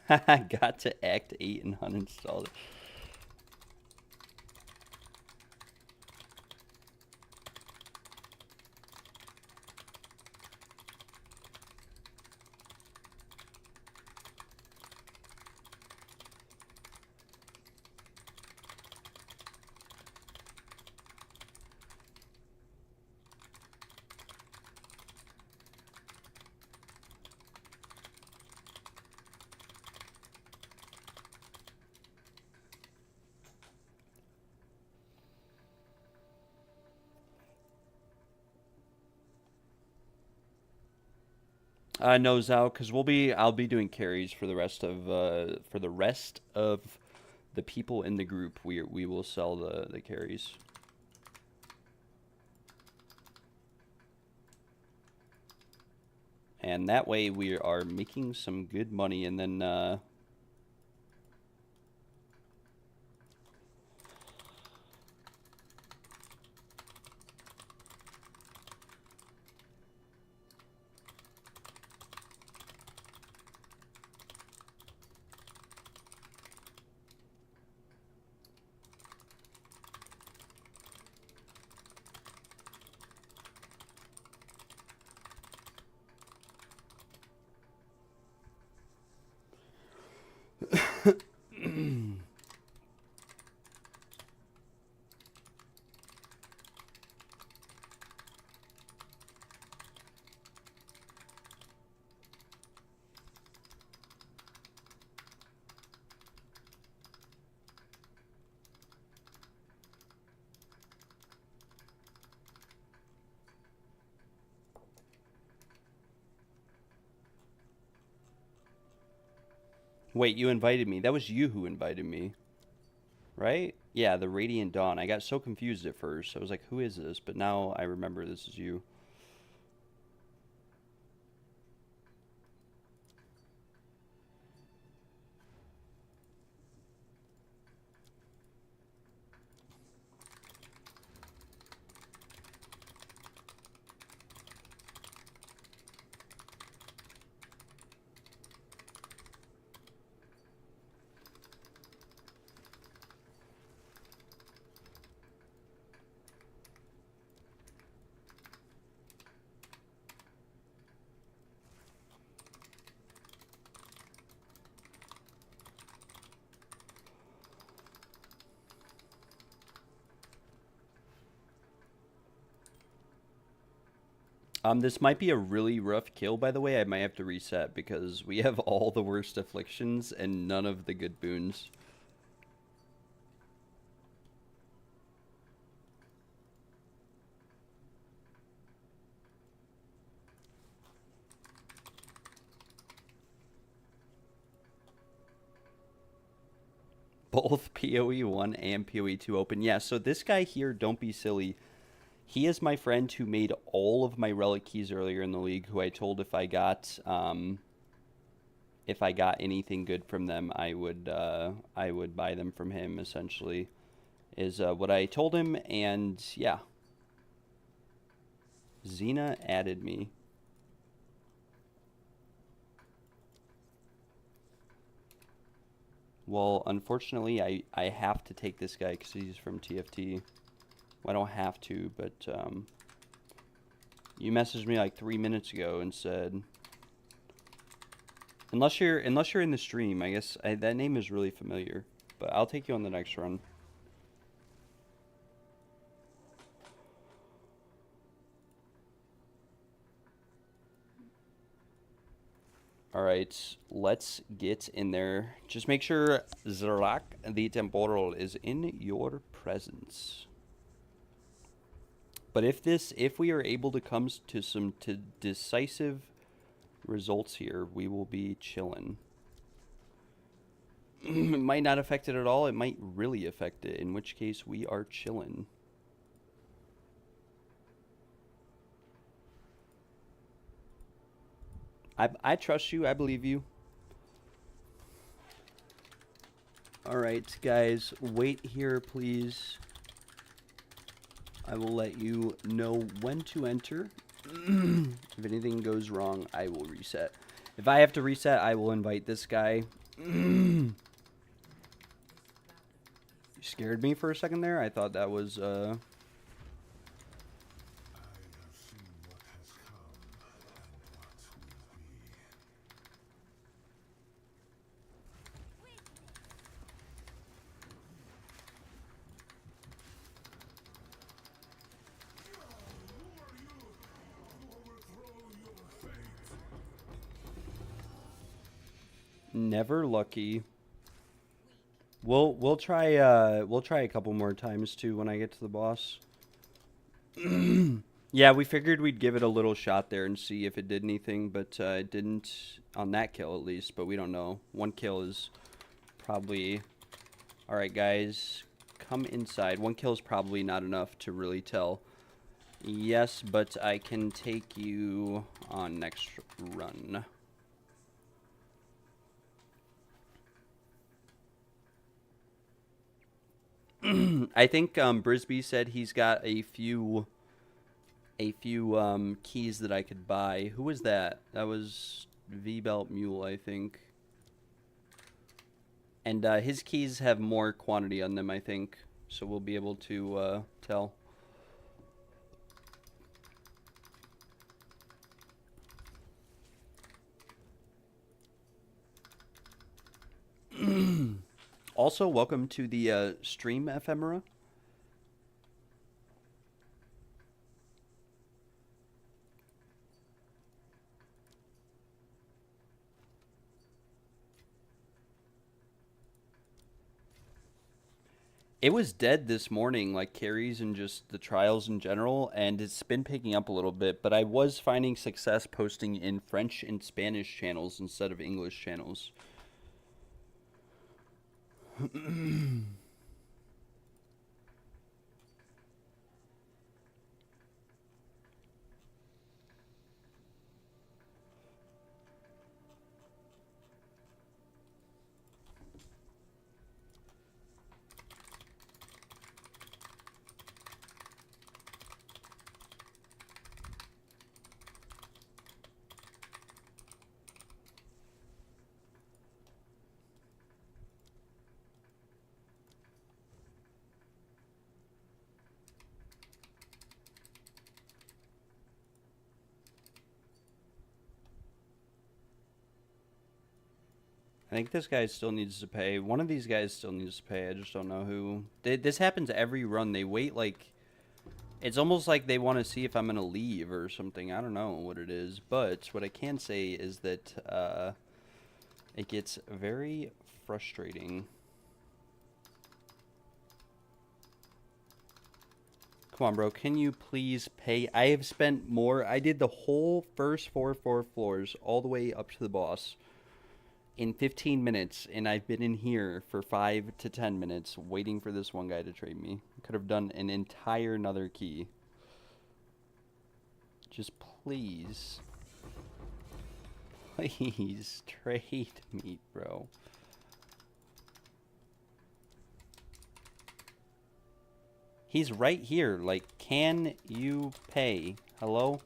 Got to Act 8 and uninstalled it. No, Zao, because I'll be doing carries for the rest of the people in the group. We will sell the carries. And that way we are making some good money, and then wait, you invited me. That was you who invited me, right? Yeah, the Radiant Dawn. I got so confused at first. I was like, who is this? But now I remember this is you. This might be a really rough kill, by the way. I might have to reset because we have all the worst afflictions and none of the good boons. both PoE1 and PoE2 open. Yeah, so this guy here, don't be silly. He is my friend who made all of my relic keys earlier in the league, who I told if I got anything good from them, I would buy them from him, essentially, is what I told him. And yeah, Xena added me. Well, unfortunately, I have to take this guy because he's from TFT. Well, I don't have to, but you messaged me like 3 minutes ago and said, unless you're in the stream, I guess that name is really familiar. But I'll take you on the next run. All right, let's get in there. Just make sure Zerlak the Temporal is in your presence. But if we are able to come to some decisive results here, we will be chilling. It might not affect it at all. It might really affect it, in which case we are chilling. I trust you. I believe you. All right, guys, wait here, please. I will let you know when to enter. If anything goes wrong, I will reset. If I have to reset, I will invite this guy. You scared me for a second there. I thought that was never lucky. We'll try a couple more times too when I get to the boss. Yeah, we figured we'd give it a little shot there and see if it did anything, but it didn't on that kill at least, but we don't know. One kill is probably... Alright guys, come inside. One kill is probably not enough to really tell. Yes, but I can take you on next run. I think Brisby said he's got a few keys that I could buy. Who was that? That was V-Belt Mule, I think. And his keys have more quantity on them, I think. So we'll be able to tell. Also, welcome to the stream, Ephemera. It was dead this morning, like carries and just the trials in general, and it's been picking up a little bit, but I was finding success posting in French and Spanish channels instead of English channels. I think this guy still needs to pay. One of these guys still needs to pay. I just don't know who. This happens every run. They wait like... It's almost like they want to see if I'm going to leave or something. I don't know what it is. But what I can say is that it gets very frustrating. Come on, bro. Can you please pay? I have spent more. I did the whole first four floors all the way up to the boss. in 15 minutes, and I've been in here for 5 to 10 minutes waiting for this one guy to trade me. Could have done an entire another key. Just please. Please trade me, bro. He's right here. Like, can you pay? Hello?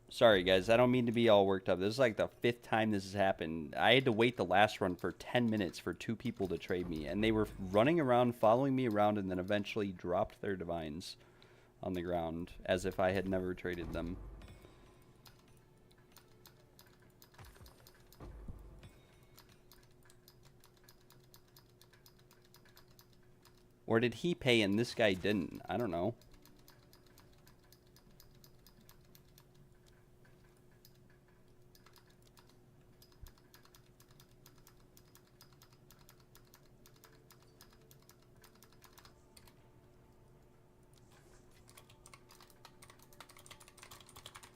Sorry, guys. I don't mean to be all worked up. This is like the 5th time this has happened. I had to wait the last run for 10 minutes for 2 people to trade me. And they were running around, following me around, and then eventually dropped their divines on the ground as if I had never traded them. Or did he pay and this guy didn't? I don't know.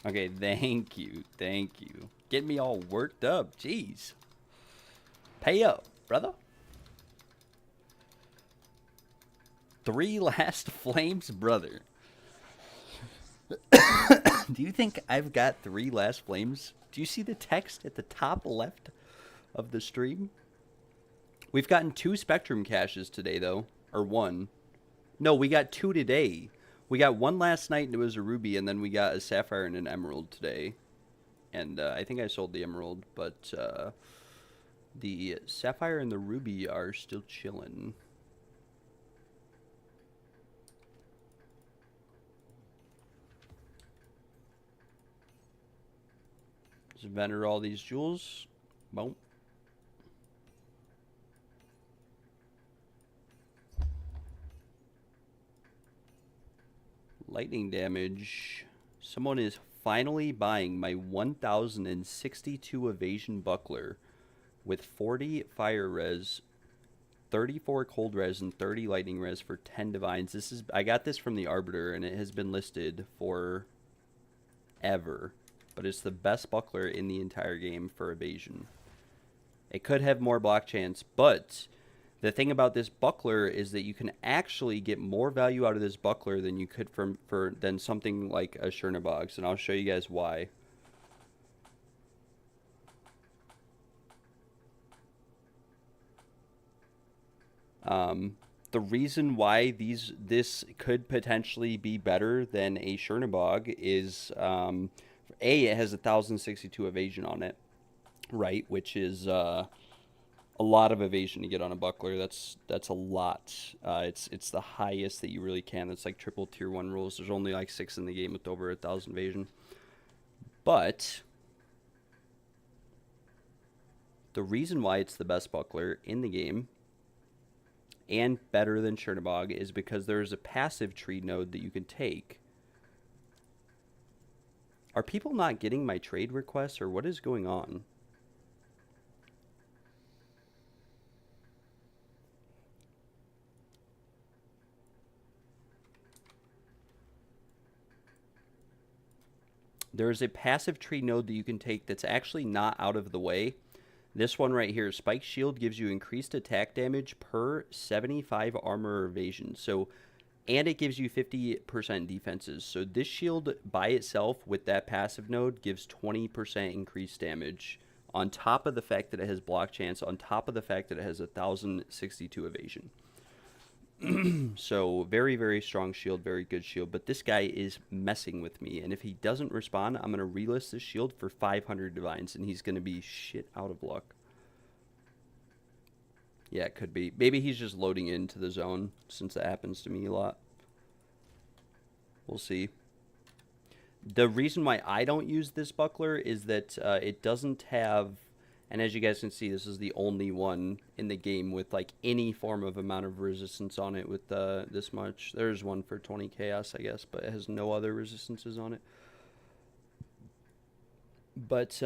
Okay, thank you. Thank you. Get me all worked up. Jeez. Pay up, brother. 3 last flames, brother. Do you think I've got 3 last flames? Do you see the text at the top left of the stream? We've gotten 2 spectrum caches today, though. Or 1. No, we got 2 today. We got 1 last night, and it was a ruby, and then we got a sapphire and an emerald today. And I think I sold the emerald, but the sapphire and the ruby are still chilling. Just vendor all these jewels. Boom. Lightning damage. Someone is finally buying my 1062 evasion buckler with 40 fire res, 34 cold res, and 30 lightning res for 10 divines. This is, I got this from the Arbiter, and it has been listed for ever. But it's the best buckler in the entire game for evasion. It could have more block chance, but the thing about this buckler is that you can actually get more value out of this buckler than you could than something like a Chernobog's, and I'll show you guys why. The reason why this could potentially be better than a Chernobog is it has 1062 evasion on it, right? Which is a lot of evasion to get on a buckler. That's a lot. It's the highest that you really can. It's like triple tier 1 rules. There's only like 6 in the game with over 1000 evasion. But the reason why it's the best buckler in the game and better than Chernobog is because there's a passive tree node that you can take. Are people not getting my trade requests, or what is going on? There's a passive tree node that you can take that's actually not out of the way. This one right here, Spike Shield, gives you increased attack damage per 75 armor or evasion. So, and it gives you 50% defenses. So this shield by itself with that passive node gives 20% increased damage on top of the fact that it has block chance, on top of the fact that it has 1062 evasion. So very, very strong shield, very good shield. But this guy is messing with me. And if he doesn't respond, I'm going to relist this shield for 500 divines. And he's going to be shit out of luck. Yeah, it could be. Maybe he's just loading into the zone, since that happens to me a lot. We'll see. The reason why I don't use this buckler is that it doesn't have, and as you guys can see, this is the only one in the game with like any form of amount of resistance on it with this much. There's one for 20 chaos, I guess, but it has no other resistances on it. But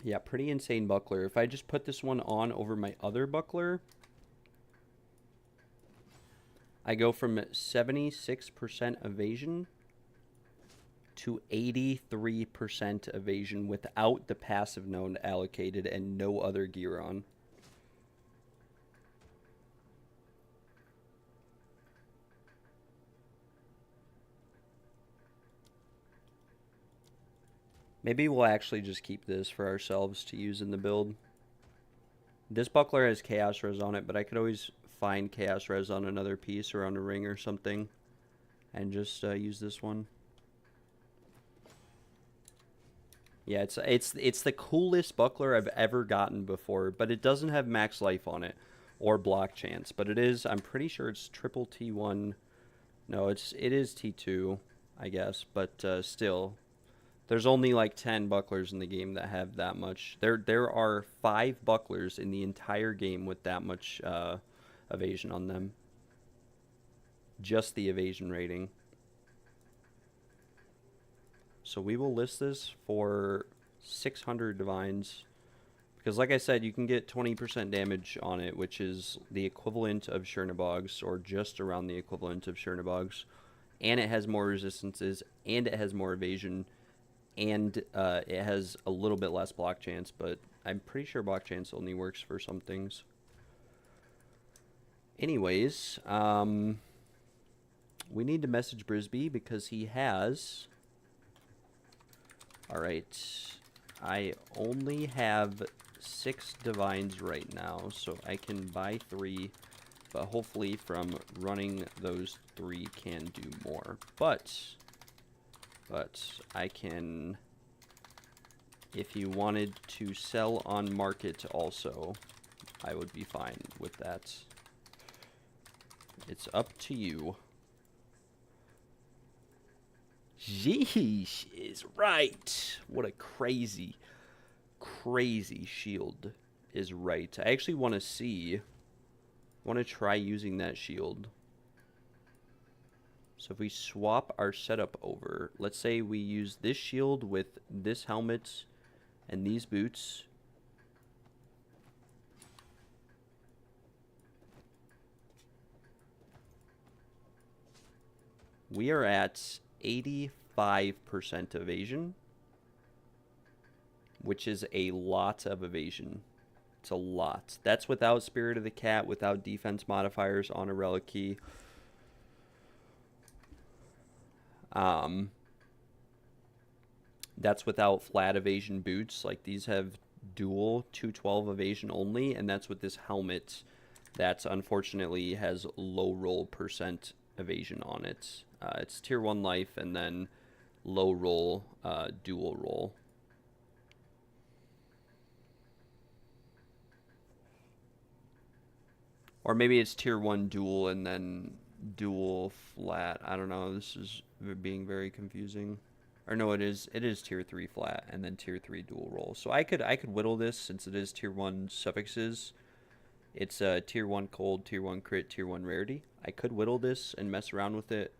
yeah, pretty insane buckler. If I just put this one on over my other buckler, I go from 76% evasion to 83% evasion without the passive node allocated and no other gear on. Maybe we'll actually just keep this for ourselves to use in the build. This buckler has chaos res on it, but I could always find chaos res on another piece or on a ring or something and just use this one. Yeah, it's the coolest buckler I've ever gotten before, but it doesn't have max life on it or block chance, but it is, I'm pretty sure it's triple T1. No, it is T2, I guess, but still. There's only like 10 bucklers in the game that have that much. There are 5 bucklers in the entire game with that much evasion on them. Just the evasion rating. So we will list this for 600 divines. Because like I said, you can get 20% damage on it, which is the equivalent of Chernobyls, or just around the equivalent of Chernobyls. And it has more resistances, and it has more evasion. And it has a little bit less block chance, but I'm pretty sure block chance only works for some things. Anyways, we need to message Brisby because he has... Alright, I only have 6 divines right now, so I can buy 3, but hopefully from running those 3 can do more. But I can, if you wanted to sell on market also, I would be fine with that. It's up to you. Yeesh is right. What a crazy shield is right. I actually want to see, I want to try using that shield. So if we swap our setup over, let's say we use this shield with this helmet and these boots. We are at 85% evasion, which is a lot of evasion. It's a lot. That's without Spirit of the Cat, without defense modifiers on a relic key. That's without flat evasion boots. Like, these have dual 212 evasion only, and that's with this helmet that unfortunately has low roll percent evasion on it. It's tier 1 life and then low roll, dual roll. Or maybe it's tier 1 dual and then dual flat. I don't know. This is being very confusing. Or no, it is tier 3 flat and then tier 3 dual roll. So I could whittle this since it is tier 1 suffixes. It's tier 1 cold, tier 1 crit, tier 1 rarity. I could whittle this and mess around with it.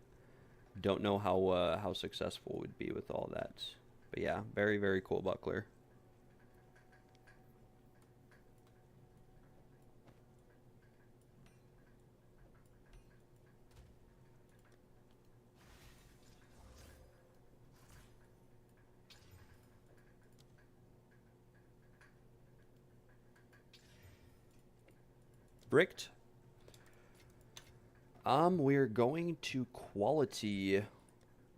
Don't know how successful it would be with all that. But yeah, very, very cool buckler. Bricked. We're going to quality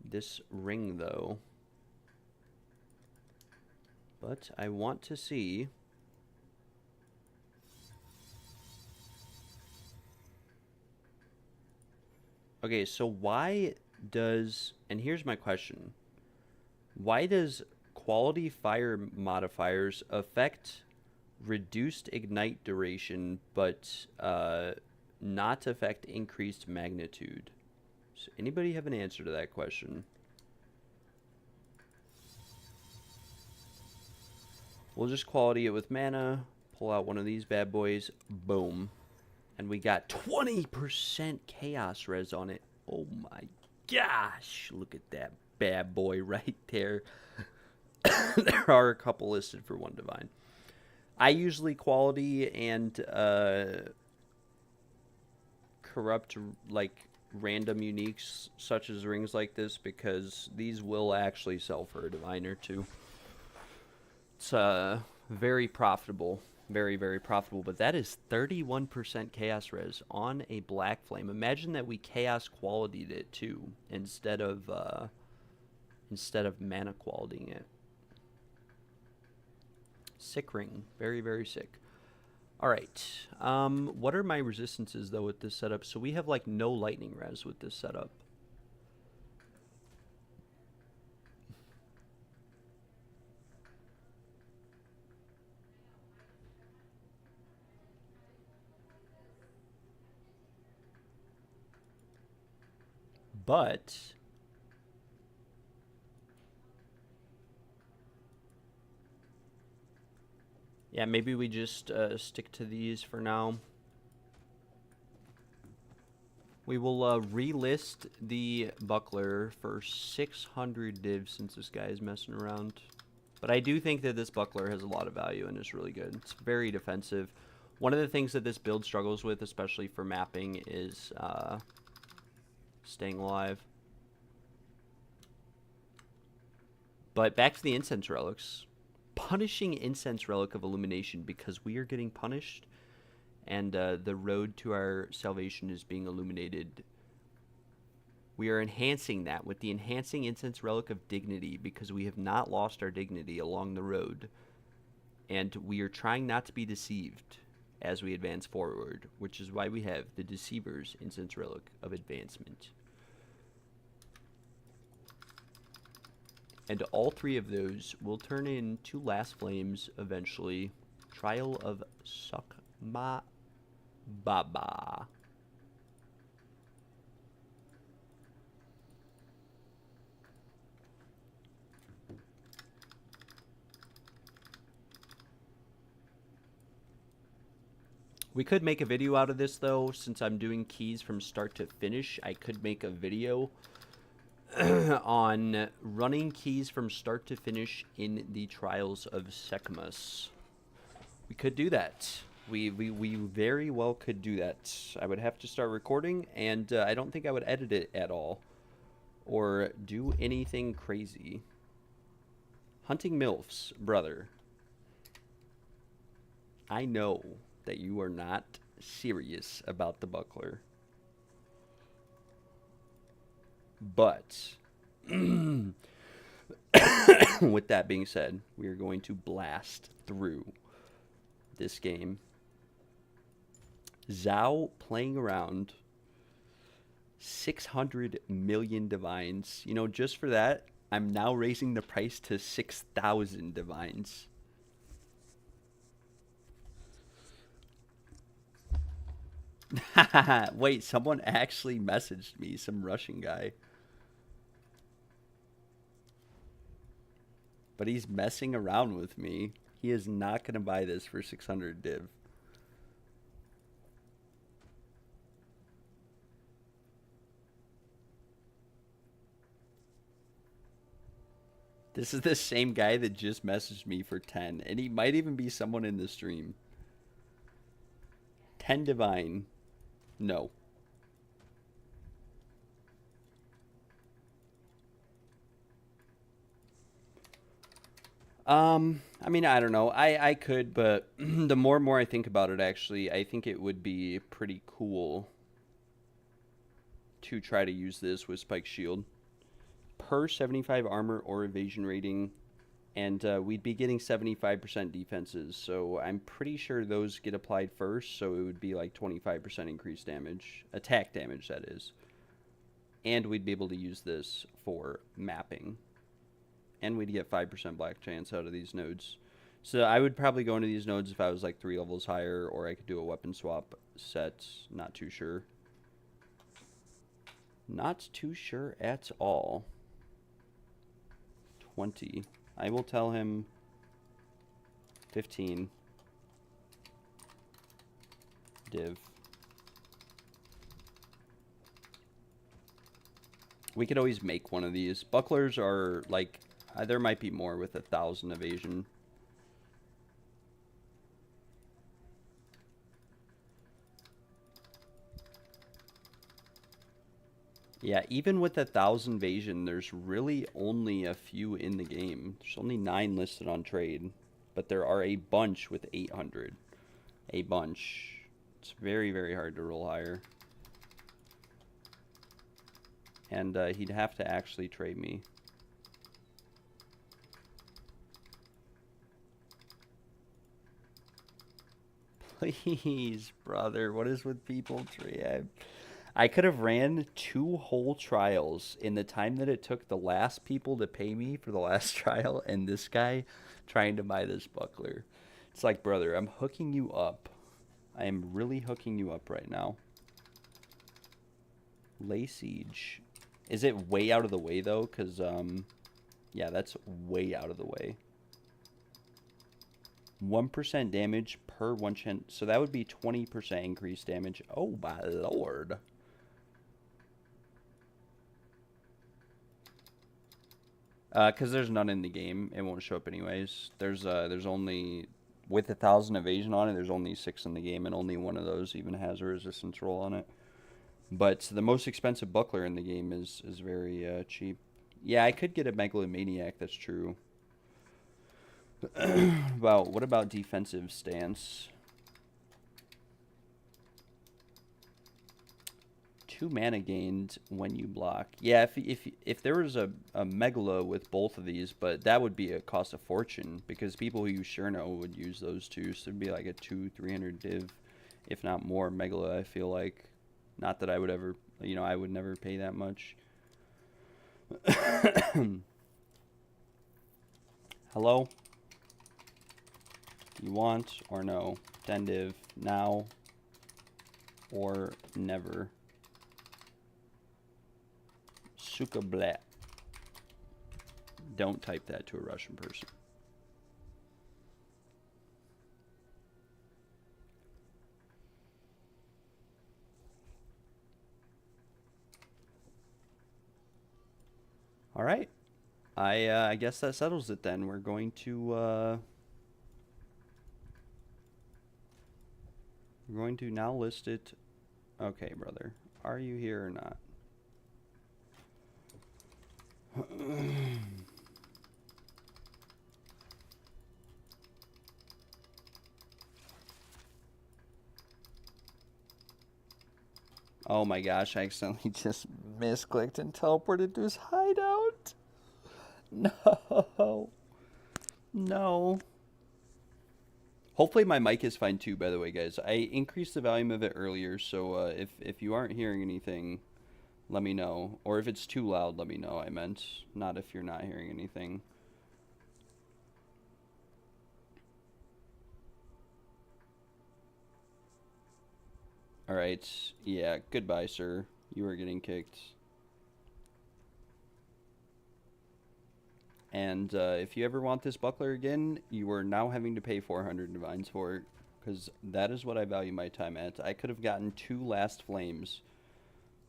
this ring though. But I want to see. Okay, so why does, and here's my question. Why does quality fire modifiers affect reduced ignite duration, but not affect increased magnitude? Does anybody have an answer to that question? We'll just quality it with mana, pull out one of these bad boys, boom. And we got 20% chaos res on it. Oh my gosh, look at that bad boy right there. There are a couple listed for 1 divine. I usually quality and corrupt, like, random uniques such as rings like this, because these will actually sell for a divine or two. It's very profitable. Very, very profitable. But that is 31% chaos res on a black flame. Imagine that we chaos qualityed it too, instead of mana qualitying it. Sick ring. Very, very sick. Alright. What are my resistances, though, with this setup? So we have, like, no lightning res with this setup. But yeah, maybe we just stick to these for now. We will relist the buckler for 600 divs since this guy is messing around. But I do think that this buckler has a lot of value and is really good. It's very defensive. One of the things that this build struggles with, especially for mapping, is staying alive. But back to the incense relics. Punishing incense relic of illumination, because we are getting punished and the road to our salvation is being illuminated. We are enhancing that with the enhancing incense relic of dignity, because we have not lost our dignity along the road, and we are trying not to be deceived as we advance forward, which is why we have the deceiver's incense relic of advancement. And all three of those will turn into last flames eventually. Trial of Sukma Baba. We could make a video out of this, though. Since I'm doing keys from start to finish, I could make a video on running keys from start to finish in the Trials of Sekmas. We could do that. We very well could do that. I would have to start recording, and I don't think I would edit it at all or do anything crazy. Hunting MILFs, brother. I know that you are not serious about the buckler. But with that being said, we are going to blast through this game. Zhao playing around. 600 million divines. You know, just for that, I'm now raising the price to 6,000 divines. Wait, someone actually messaged me, some Russian guy. But he's messing around with me. He is not going to buy this for 600 div. This is the same guy that just messaged me for 10. And he might even be someone in the stream. 10 divine. No. I mean, I don't know. I could, but the more and more I think about it, actually, I think it would be pretty cool to try to use this with Spike Shield. Per 75 armor or evasion rating, and we'd be getting 75% defenses, so I'm pretty sure those get applied first, so it would be like 25% increased damage. Attack damage, that is. And we'd be able to use this for mapping. And we'd get 5% black chance out of these nodes. So I would probably go into these nodes if I was like 3 levels higher, or I could do a weapon swap set. Not too sure. Not too sure at all. 20. I will tell him 15 div. We could always make one of these. Bucklers are like, there might be more with 1,000 evasion. Yeah, even with 1,000 Invasion, there's really only a few in the game. There's only 9 listed on trade, but there are a bunch with 800. A bunch. It's very, very hard to roll higher. And he'd have to actually trade me. Please, brother, what is with people tree? I could have ran 2 whole trials in the time that it took the last people to pay me for the last trial and this guy trying to buy this buckler. It's like, brother, I'm hooking you up. I am really hooking you up right now. Lay siege. Is it way out of the way though? Because, yeah, that's way out of the way. 1% damage per 1 chance. So that would be 20% increased damage. Oh, my lord. Because there's none in the game. It won't show up anyways. There's only... With 1,000 evasion on it, there's only 6 in the game, and only one of those even has a resistance roll on it. But the most expensive buckler in the game is very cheap. Yeah, I could get a megalomaniac, that's true. What about defensive stance? 2 mana gained when you block. Yeah, if there was a megalo with both of these, but that would be a cost of fortune because people who use Cherno would use those two, so it'd be like a 200-300 div, if not more megalo. I feel like, not that I would ever, you know, I would never pay that much. Hello? You want or no? 10 div now or never. Suka blat. Don't type that to a Russian person. All right. I guess that settles it then. We're going to now list it. Okay, brother. Are you here or not? Oh my gosh, I accidentally just misclicked and teleported to his hideout. No. No. Hopefully my mic is fine too, by the way, guys. I increased the volume of it earlier, so if you aren't hearing anything, let me know. Or if it's too loud, let me know. I meant not if you're not hearing anything. Alright, yeah, goodbye, sir. You are getting kicked. And if you ever want this buckler again, you are now having to pay 400 divines for it, because that is what I value my time at. I could have gotten 2 last flames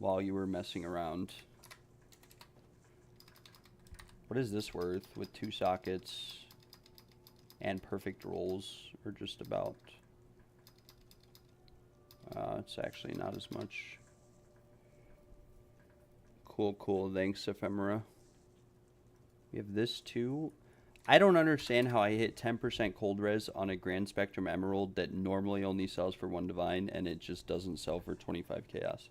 while you were messing around. What is this worth with 2 sockets and perfect rolls, or just about? It's actually not as much. Cool, cool. Thanks, Ephemera. We have this too. I don't understand how I hit 10% cold res on a Grand Spectrum Emerald that normally only sells for 1 divine, and it just doesn't sell for 25 chaos.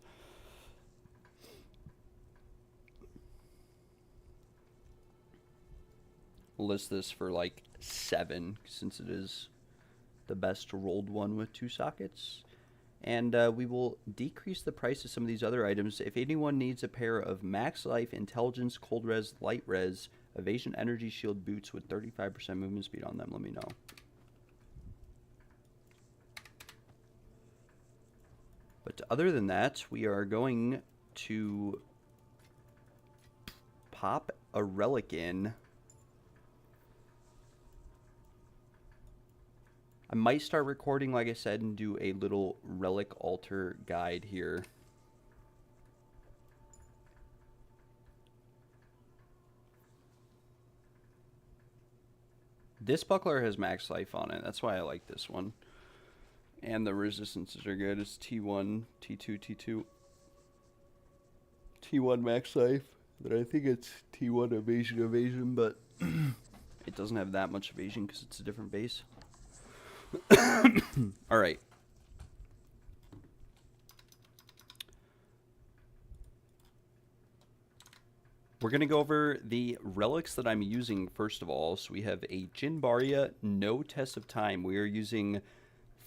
We'll list this for like 7, since it is the best rolled one with 2 sockets. And we will decrease the price of some of these other items. If anyone needs a pair of max life, intelligence, cold res, light res, evasion, energy shield boots with 35% movement speed on them, let me know. But other than that, we are going to pop a relic in. I might start recording, like I said, and do a little relic altar guide here. This buckler has max life on it. That's why I like this one. And the resistances are good. It's T1, T2, T2. T1 max life. Then I think it's T1 evasion, but it doesn't have that much evasion because it's a different base. All right. We're going to go over the relics that I'm using first of all. So we have a Jinbaria, no test of time. We are using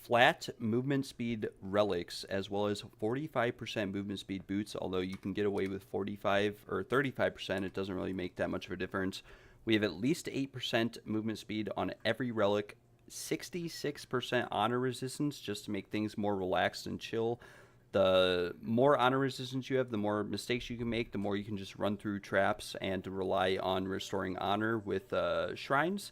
flat movement speed relics as well as 45% movement speed boots, although you can get away with 45 or 35%. It doesn't really make that much of a difference. We have at least 8% movement speed on every relic, 66% honor resistance just to make things more relaxed and chill. The more honor resistance you have, the more mistakes you can make, the more you can just run through traps and rely on restoring honor with shrines.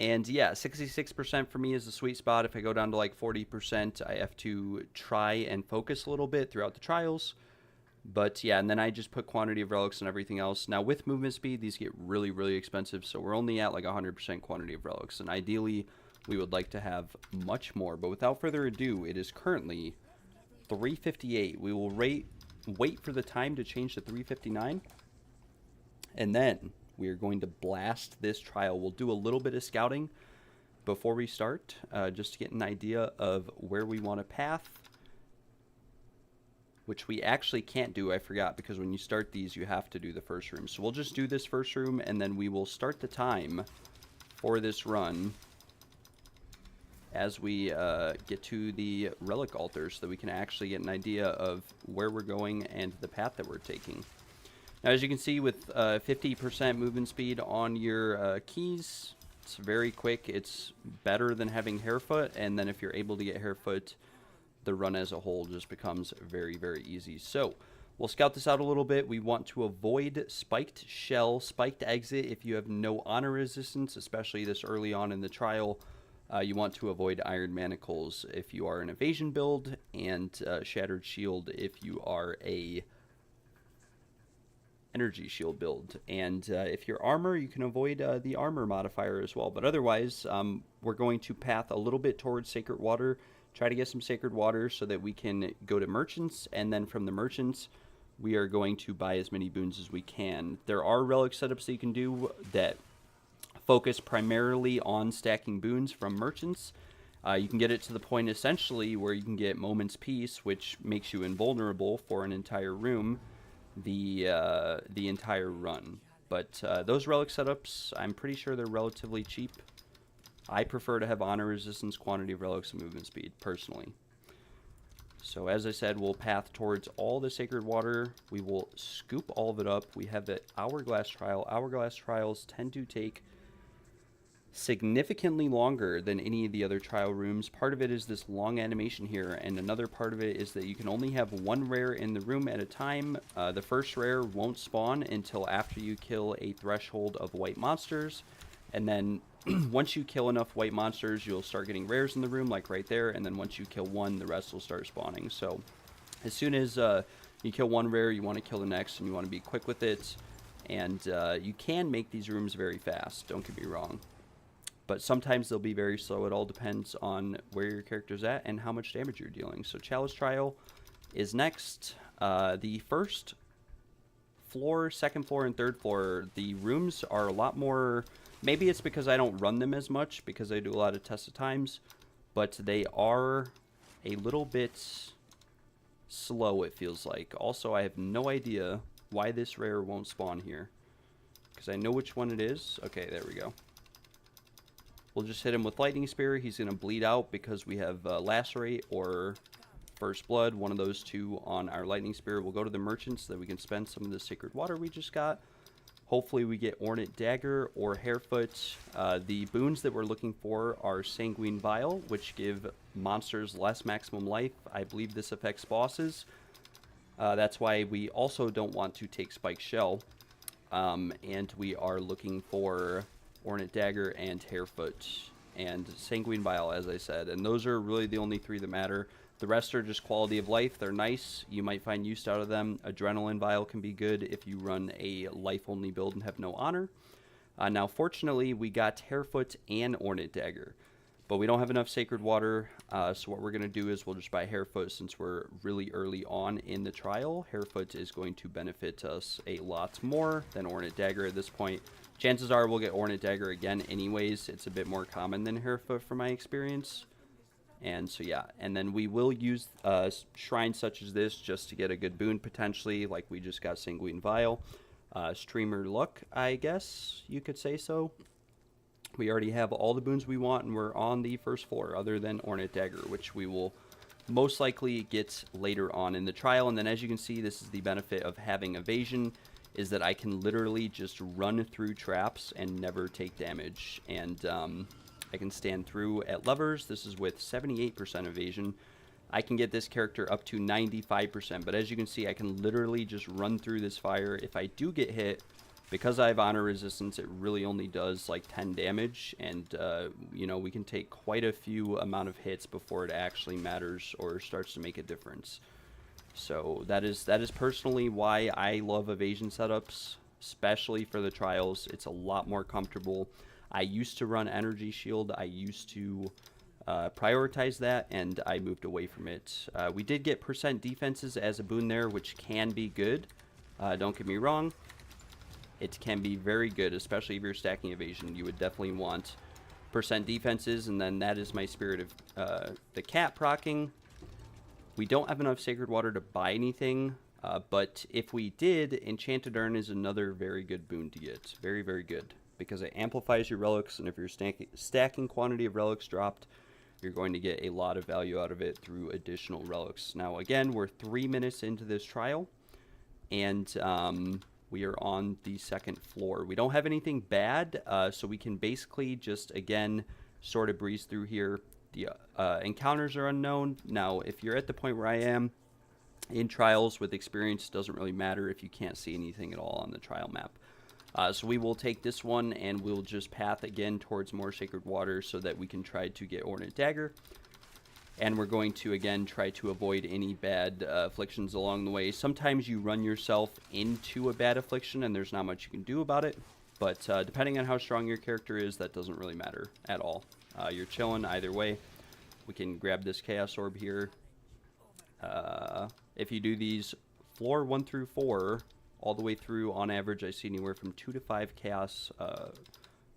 And yeah, 66% for me is the sweet spot. If I go down to like 40%, I have to try and focus a little bit throughout the trials. But yeah, and then I just put quantity of relics and everything else. Now with movement speed, these get really, really expensive. So we're only at like 100% quantity of relics. And ideally, we would like to have much more. But without further ado, it is currently 358. We will wait for the time to change to 359. And then we are going to blast this trial. We'll do a little bit of scouting before we start, just to get an idea of where we want to path, which we actually can't do, I forgot, because when you start these, you have to do the first room. So we'll just do this first room, and then we will start the time for this run as we get to the relic altar so that we can actually get an idea of where we're going and the path that we're taking. Now, as you can see, with 50% movement speed on your keys, it's very quick. It's better than having Hairfoot, and then if you're able to get Hairfoot, the run as a whole just becomes very, very easy. So we'll scout this out a little bit. We want to avoid spiked shell, spiked exit if you have no honor resistance, especially this early on in the trial. You want to avoid iron manacles if you are an evasion build, and shattered shield if you are a energy shield build. And if you're armor, you can avoid the armor modifier as well. But otherwise, we're going to path a little bit towards sacred water, try to get some sacred water so that we can go to merchants, and then from the merchants we are going to buy as many boons as we can. There are relic setups that you can do that focus primarily on stacking boons from merchants. You can get it to the point essentially where you can get Moment's Peace, which makes you invulnerable for an entire room, the entire run. But those relic setups, I'm pretty sure they're relatively cheap. I prefer to have honor resistance, quantity of relics, and movement speed, personally. So as I said, we'll path towards all the sacred water. We will scoop all of it up. We have the hourglass trial. Hourglass trials tend to take significantly longer than any of the other trial rooms. Part of it is this long animation here, and another part of it is that you can only have one rare in the room at a time. The first rare won't spawn until after you kill a threshold of white monsters, and then once you kill enough white monsters, you'll start getting rares in the room, like right there, and then once you kill one, the rest will start spawning. So as soon as you kill one rare, you want to kill the next, and you want to be quick with it. And you can make these rooms very fast, don't get me wrong, but sometimes they'll be very slow. It all depends on where your character's at and how much damage you're dealing. So Chalice Trial is next. The first floor, second floor, and third floor, the rooms are a lot more... Maybe it's because I don't run them as much, because I do a lot of test of times, but they are a little bit slow, it feels like. Also, I have no idea why this rare won't spawn here, because I know which one it is. Okay, there we go. We'll just hit him with Lightning Spear. He's going to bleed out because we have Lacerate or First Blood, one of those two on our Lightning Spear. We'll go to the merchants so that we can spend some of the sacred water we just got. Hopefully we get Ornate Dagger or Hairfoot. The boons that we're looking for are Sanguine Vial, which give monsters less maximum life. I believe this affects bosses. That's why we also don't want to take Spike Shell. And we are looking for Ornate Dagger and Hairfoot and Sanguine Vial, as I said. And those are really the only three that matter. The rest are just quality of life. They're nice. You might find use out of them. Adrenaline Vial can be good if you run a life-only build and have no honor. Now, fortunately, we got Hairfoot and Ornate Dagger. But we don't have enough Sacred Water, so what we're going to do is we'll just buy Hairfoot since we're really early on in the trial. Hairfoot is going to benefit us a lot more than Ornate Dagger at this point. Chances are we'll get Ornate Dagger again anyways. It's a bit more common than Hairfoot from my experience. And so yeah, and then we will use shrines such as this just to get a good boon potentially, like we just got Sanguine Vial. Streamer Luck, I guess you could say so. We already have all the boons we want, and we're on the first floor, other than Ornate Dagger, which we will most likely get later on in the trial. And then as you can see, this is the benefit of having evasion, is that I can literally just run through traps and never take damage. And I can stand through at levers. This is with 78% evasion. I can get this character up to 95%, but as you can see, I can literally just run through this fire. If I do get hit, because I have honor resistance, it really only does like 10 damage, and you know, we can take quite a few amount of hits before it actually matters or starts to make a difference. So that is personally why I love evasion setups, especially for the trials. It's a lot more comfortable. I used to run energy shield. I used to prioritize that, and I moved away from it. We did get percent defenses as a boon there, which can be good. Don't get me wrong. It can be very good, especially if you're stacking evasion. You would definitely want percent defenses, and then that is my Spirit of the Cat proccing. We don't have enough Sacred Water to buy anything, but if we did, Enchanted Urn is another very good boon to get. Very, very good, because it amplifies your relics, and if your stacking quantity of relics dropped, you're going to get a lot of value out of it through additional relics. Now, again, we're 3 minutes into this trial, and we are on the second floor. We don't have anything bad, so we can basically just, again, sort of breeze through here. The encounters are unknown. Now, if you're at the point where I am, in trials with experience, doesn't really matter if you can't see anything at all on the trial map. So we will take this one, and we'll just path again towards more Sacred Water so that we can try to get Ornate Dagger. And we're going to, again, try to avoid any bad afflictions along the way. Sometimes you run yourself into a bad affliction, and there's not much you can do about it. But depending on how strong your character is, that doesn't really matter at all. You're chilling either way. We can grab this Chaos Orb here. If you do these floor 1 through 4, all the way through, on average, I see anywhere from 2 to 5 Chaos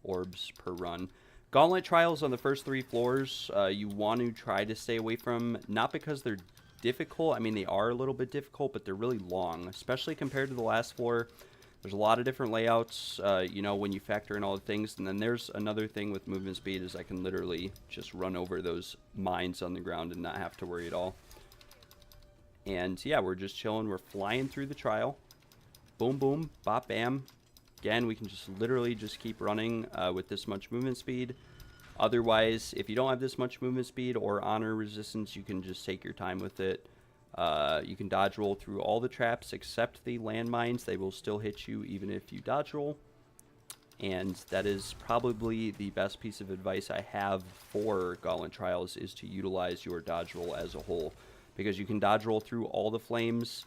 Orbs per run. Gauntlet trials on the first 3 floors, you want to try to stay away from, not because they're difficult. I mean, they are a little bit difficult, but they're really long, especially compared to the last floor. There's a lot of different layouts, you know, when you factor in all the things. And then there's another thing with movement speed is I can literally just run over those mines on the ground and not have to worry at all. And yeah, we're just chilling. We're flying through the trial. Boom, boom, bop, bam. Again, we can just literally just keep running with this much movement speed. Otherwise, if you don't have this much movement speed or honor resistance, you can just take your time with it. You can dodge roll through all the traps except the landmines. They will still hit you even if you dodge roll. And that is probably the best piece of advice I have for Gauntlet Trials, is to utilize your dodge roll as a whole. Because you can dodge roll through all the flames.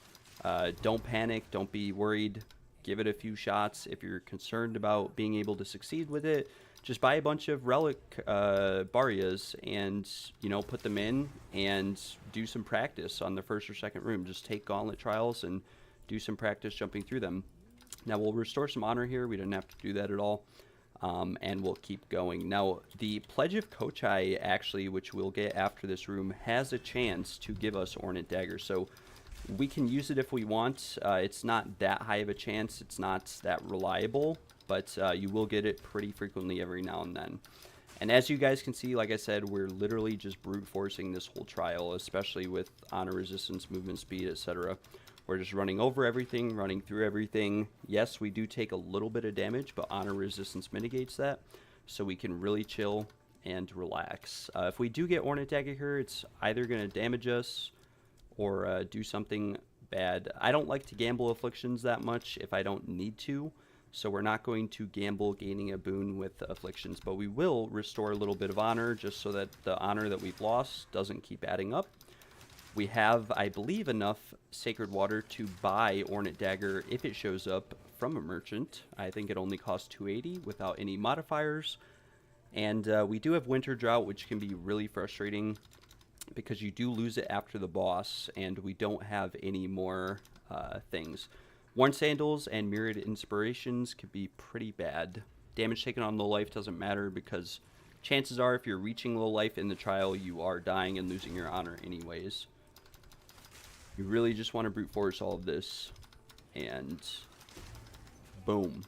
Don't panic. Don't be worried. Give it a few shots. If you're concerned about being able to succeed with it, just buy a bunch of relic Barias and, you know, put them in and do some practice on the first or second room. Just take Gauntlet Trials and do some practice jumping through them. Now, we'll restore some honor here. We didn't have to do that at all. And we'll keep going. Now, the Pledge of Kochai, actually, which we'll get after this room, has a chance to give us Ornate Dagger. So we can use it if we want. It's not that high of a chance. It's not that reliable, but you will get it pretty frequently every now and then. And as you guys can see, like I said, we're literally just brute forcing this whole trial, especially with honor resistance, movement speed, etc. We're just running over everything, running through everything. Yes, we do take a little bit of damage, but honor resistance mitigates that, so we can really chill and relax. If we do get Ornate Dagger here, it's either going to damage us or do something bad. I don't like to gamble afflictions that much if I don't need to, so we're not going to gamble gaining a boon with afflictions, but we will restore a little bit of honor just so that the honor that we've lost doesn't keep adding up. We have, I believe, enough Sacred Water to buy Ornate Dagger if it shows up from a merchant. I think it only costs 280 without any modifiers. And we do have winter drought, which can be really frustrating because you do lose it after the boss, and we don't have any more things. Worn sandals and myriad inspirations could be pretty bad. Damage taken on low life doesn't matter because chances are if you're reaching low life in the trial, you are dying and losing your honor anyways. You really just want to brute force all of this, and boom.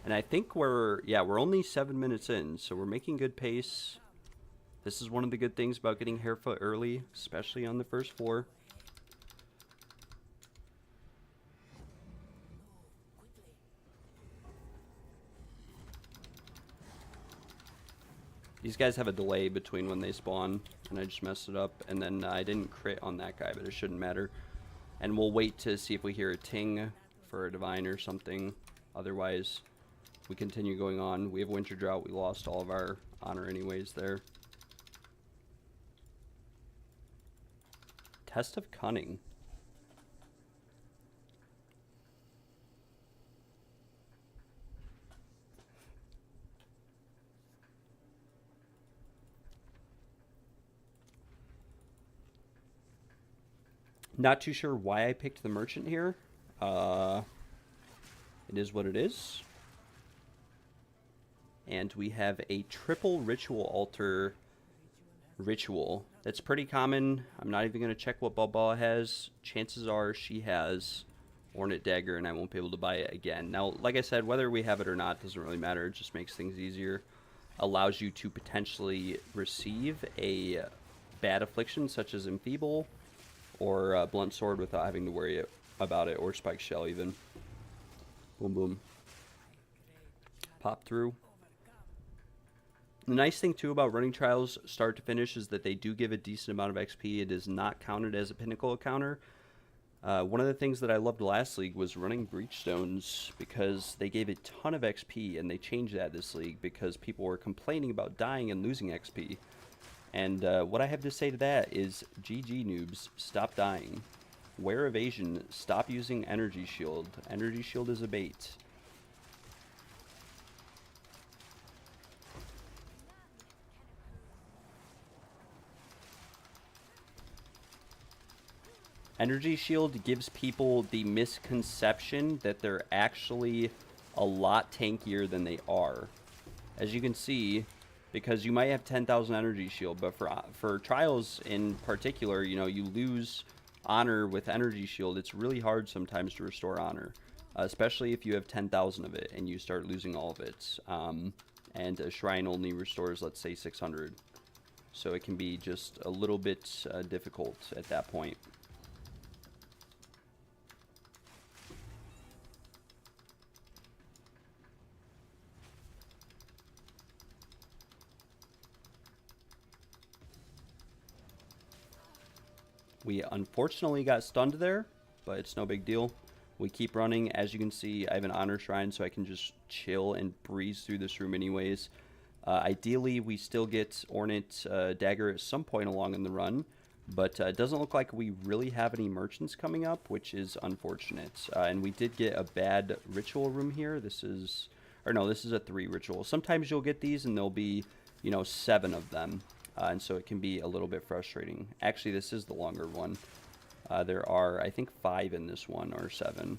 And I think we're only 7 minutes in, so we're making good pace. This is one of the good things about getting Harefoot early, especially on the first floor. These guys have a delay between when they spawn, and I just messed it up. And then I didn't crit on that guy, but it shouldn't matter. And we'll wait to see if we hear a ting for a divine or something. Otherwise, we continue going on. We have winter drought. We lost all of our honor anyways there. Test of cunning. Not too sure why I picked the merchant here. It is what it is. And we have a triple ritual altar ritual. That's pretty common. I'm not even going to check what Balboa has. Chances are she has Ornate Dagger, and I won't be able to buy it again. Now, like I said, whether we have it or not doesn't really matter. It just makes things easier. Allows you to potentially receive a bad affliction, such as Enfeeble, or Blunt Sword without having to worry about it, or Spike Shell even. Boom, boom. Pop through. The nice thing, too, about running trials start to finish is that they do give a decent amount of XP. It is not counted as a pinnacle encounter. One of the things that I loved last league was running Breachstones because they gave a ton of XP, and they changed that this league because people were complaining about dying and losing XP. And what I have to say to that is, GG noobs, stop dying. Wear evasion, stop using energy shield. Energy shield is a bait. Energy shield gives people the misconception that they're actually a lot tankier than they are. As you can see, because you might have 10,000 energy shield, but for trials in particular, you know, you lose honor with energy shield. It's really hard sometimes to restore honor, especially if you have 10,000 of it and you start losing all of it. And a shrine only restores, let's say, 600. So it can be just a little bit difficult at that point. We unfortunately got stunned there, but it's no big deal. We keep running. As you can see, I have an honor shrine, so I can just chill and breeze through this room anyways. Ideally, we still get Ornate Dagger at some point along in the run, but it doesn't look like we really have any merchants coming up, which is unfortunate. And we did get a bad ritual room here. This is a 3 ritual. Sometimes you'll get these and there'll be, 7 of them. And so it can be a little bit frustrating. Actually, this is the longer one. There are, I think, 5 in this one, or 7.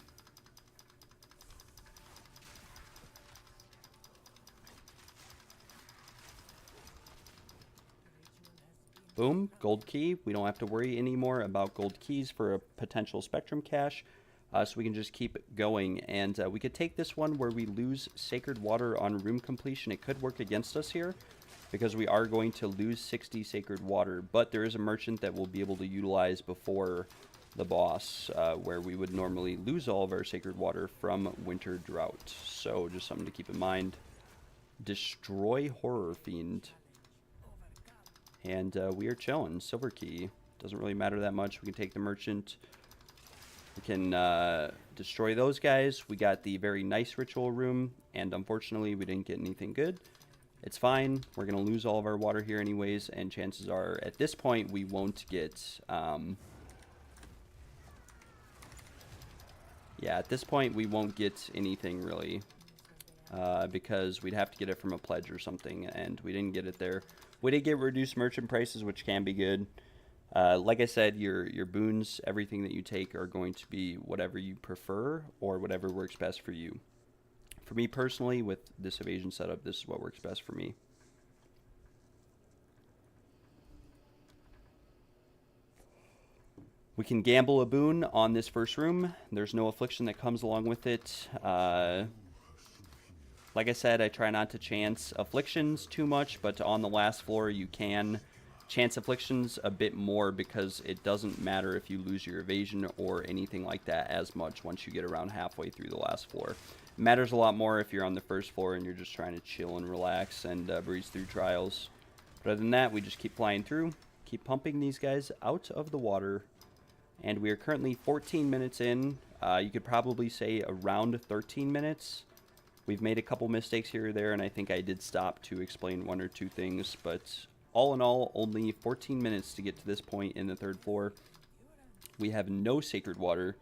Boom, gold key. We don't have to worry anymore about gold keys for a potential Spectrum cache. So we can just keep going. And we could take this one where we lose Sacred Water on room completion. It could work against us here, because we are going to lose 60 Sacred Water, but there is a merchant that we'll be able to utilize before the boss, where we would normally lose all of our Sacred Water from Winter Drought. So just something to keep in mind. Destroy Horror Fiend. And we are chilling. Silver Key. Doesn't really matter that much. We can take the merchant. We can destroy those guys. We got the very nice ritual room, and unfortunately we didn't get anything good. It's fine. We're going to lose all of our water here anyways, and chances are at this point we won't get... yeah, at this point we won't get anything really, because we'd have to get it from a pledge or something, and we didn't get it there. We did get reduced merchant prices, which can be good. Like I said, your boons, everything that you take are going to be whatever you prefer or whatever works best for you. For me personally, with this evasion setup, this is what works best for me. We can gamble a boon on this first room. There's no affliction that comes along with it. Like I said, I try not to chance afflictions too much, but on the last floor you can chance afflictions a bit more because it doesn't matter if you lose your evasion or anything like that as much once you get around halfway through the last floor. It matters a lot more if you're on the first floor and you're just trying to chill and relax and breeze through trials. But other than that, we just keep flying through, keep pumping these guys out of the water. And we are currently 14 minutes in. You could probably say around 13 minutes. We've made a couple mistakes here or there, and I think I did stop to explain one or two things. But all in all, only 14 minutes to get to this point in the third floor. We have no sacred water,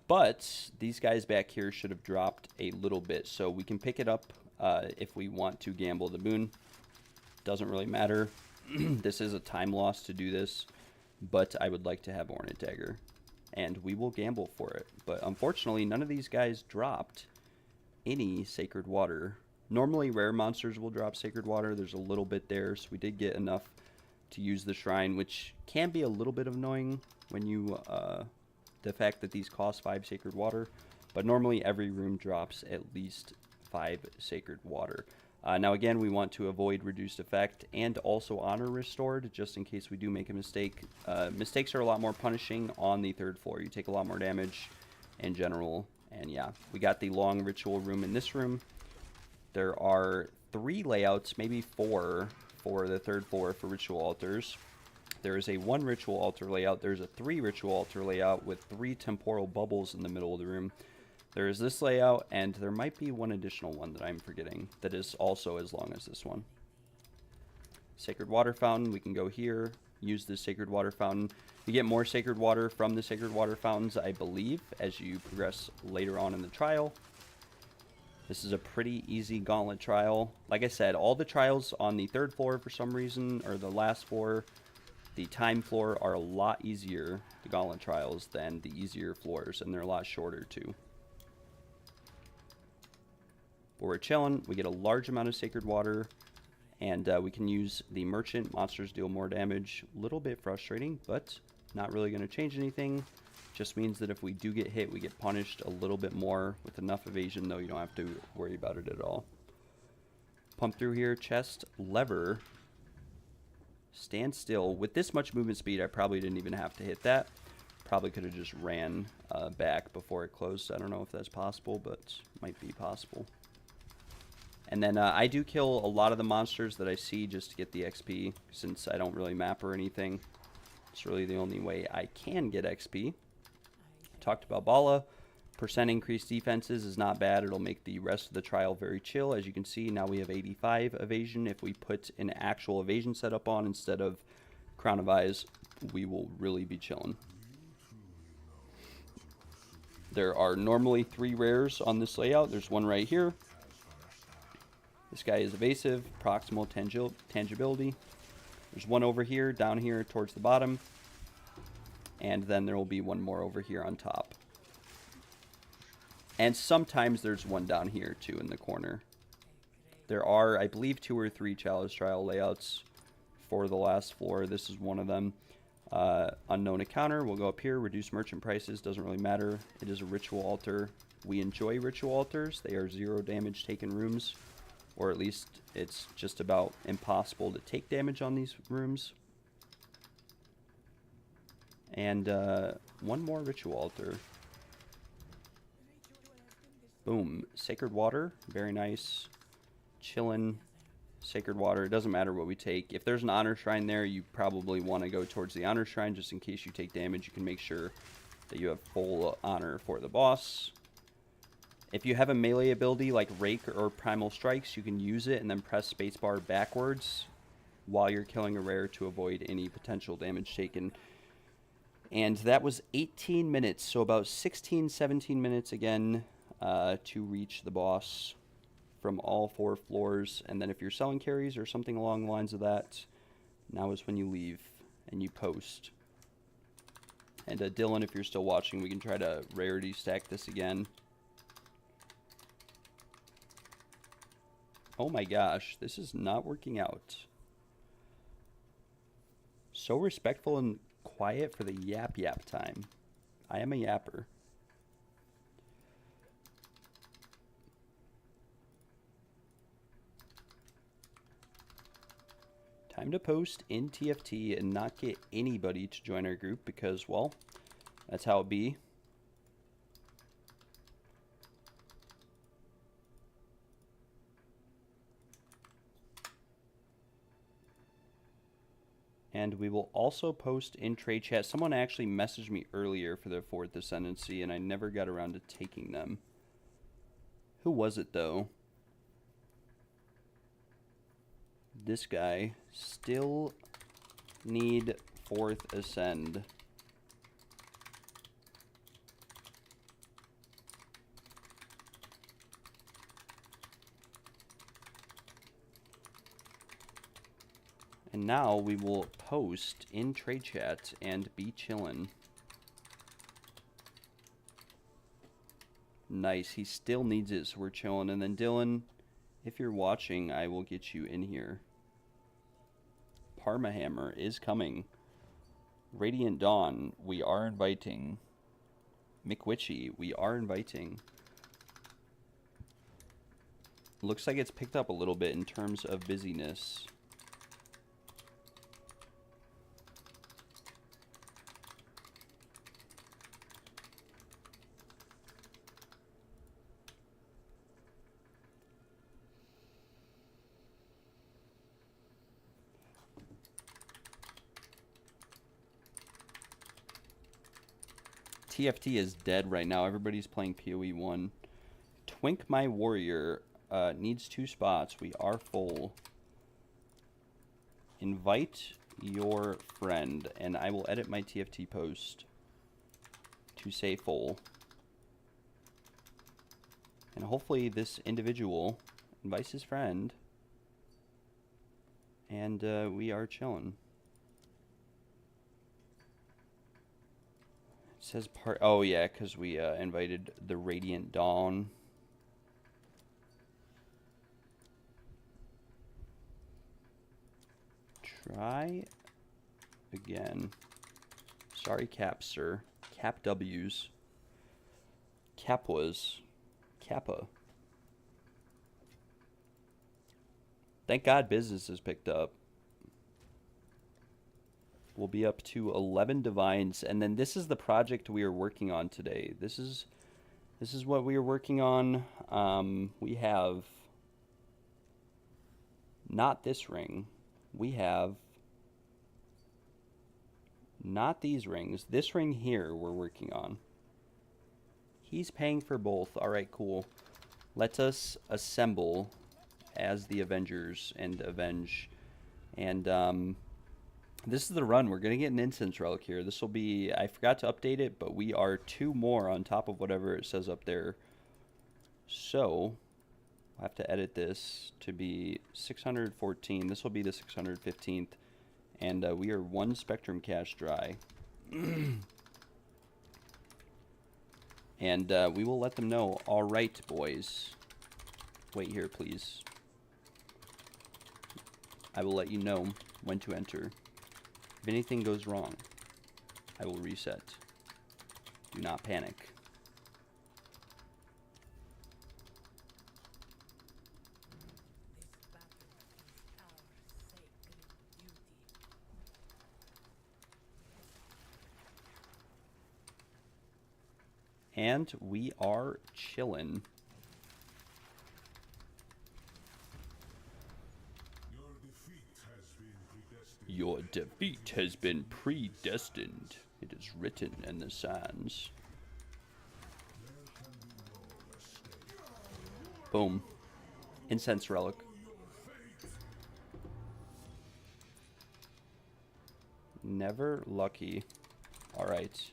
but these guys back here should have dropped a little bit. So we can pick it up if we want to gamble the boon. Doesn't really matter. This is a time loss to do this. But I would like to have Ornate Dagger, and we will gamble for it. But unfortunately, none of these guys dropped any Sacred Water. Normally, rare monsters will drop Sacred Water. There's a little bit there, so we did get enough to use the Shrine, which can be a little bit annoying when you, the fact that these cost 5 Sacred Water. But normally, every room drops at least 5 Sacred Water. Now again, we want to avoid reduced effect and also honor restored, just in case we do make a mistake. Mistakes are a lot more punishing on the third floor. You take a lot more damage in general. And yeah, we got the long ritual room in this room. There are 3 layouts, maybe 4, for the third floor for ritual altars. There is a 1 ritual altar layout. There's a 3 ritual altar layout with 3 temporal bubbles in the middle of the room. There is this layout, and there might be one additional one that I'm forgetting that is also as long as this one. Sacred Water Fountain, we can go here, use this Sacred Water Fountain. You get more Sacred Water from the Sacred Water Fountains, I believe, as you progress later on in the trial. This is a pretty easy gauntlet trial. Like I said, all the trials on the third floor for some reason, or the last floor, the time floor, are a lot easier, the gauntlet trials, than the easier floors, and they're a lot shorter too. But we're chilling. We get a large amount of Sacred Water, and we can use the Merchant. Monsters deal more damage. A little bit frustrating, but not really going to change anything. Just means that if we do get hit, we get punished a little bit more. With enough evasion, though, you don't have to worry about it at all. Pump through here. Chest, lever, stand still. With this much movement speed, I probably didn't even have to hit that. Probably could have just ran back before it closed. I don't know if that's possible, but might be possible. And then I do kill a lot of the monsters that I see just to get the XP, since I don't really map or anything. It's really the only way I can get XP. Talked about Bala. Percent increased defenses is not bad. It'll make the rest of the trial very chill. As you can see, now we have 85 evasion. If we put an actual evasion setup on instead of Crown of Eyes, we will really be chilling. There are normally 3 rares on this layout. There's one right here. This guy is evasive, proximal tangibility. There's one over here, down here towards the bottom. And then there will be one more over here on top. And sometimes there's one down here too in the corner. There are, I believe, 2 or 3 Chalice Trial layouts for the last floor. This is one of them. Unknown encounter. We'll go up here. Reduce merchant prices. Doesn't really matter. It is a ritual altar. We enjoy ritual altars. They are 0 damage taken rooms. Or at least it's just about impossible to take damage on these rooms. And one more ritual altar. Boom. Sacred Water. Very nice. Chillin'. Sacred Water. It doesn't matter what we take. If there's an Honor Shrine there, you probably want to go towards the Honor Shrine just in case you take damage. You can make sure that you have full honor for the boss. If you have a melee ability like Rake or Primal Strikes, you can use it and then press spacebar backwards while you're killing a rare to avoid any potential damage taken. And that was 18 minutes, so about 16, 17 minutes again to reach the boss from all 4 floors. And then if you're selling carries or something along the lines of that, now is when you leave and you post. And Dylan, if you're still watching, we can try to rarity stack this again. Oh my gosh, this is not working out. So respectful and quiet for the yap time. I am a yapper. Time to post in TFT and not get anybody to join our group because, well, that's how it be. And we will also post in trade chat. Someone actually messaged me earlier for their 4th Ascendancy, and I never got around to taking them. Who was it, though? This guy. Still need 4th Ascend. And now we will post in trade chat and be chillin'. Nice. He still needs it, so we're chillin'. And then Dylan, if you're watching, I will get you in here. Parma Hammer is coming. Radiant Dawn, we are inviting. McWitchy, we are inviting. Looks like it's picked up a little bit in terms of busyness. TFT is dead right now. Everybody's playing PoE1. Twink My Warrior needs 2 spots. We are full. Invite your friend, and I will edit my TFT post to say full. And hopefully this individual invites his friend, and we are chilling. Says part. Oh yeah, because we invited the Radiant Dawn. Try again. Sorry, Cap, sir. Cap W's. Cap was Kappa. Thank God business has picked up. We'll be up to 11 divines, and then this is the project we are working on today. This is what we are working on. We have not this ring. We have not these rings. This ring here we're working on. He's paying for both. All right, cool. Let us assemble as the Avengers and avenge. And this is the run. We're going to get an instance relic here. This will be, I forgot to update it, but we are 2 more on top of whatever it says up there. So, I'll have to edit this to be 614. This will be the 615th. And we are 1 Spectrum cache dry. And we will let them know. All right, boys. Wait here, please. I will let you know when to enter. If anything goes wrong, I will reset. Do not panic. This battle is our sacred duty. And we are chillin'. Your defeat has been predestined. It is written in the sands. There can be no mistake. Boom. Incense relic. Never lucky. Alright.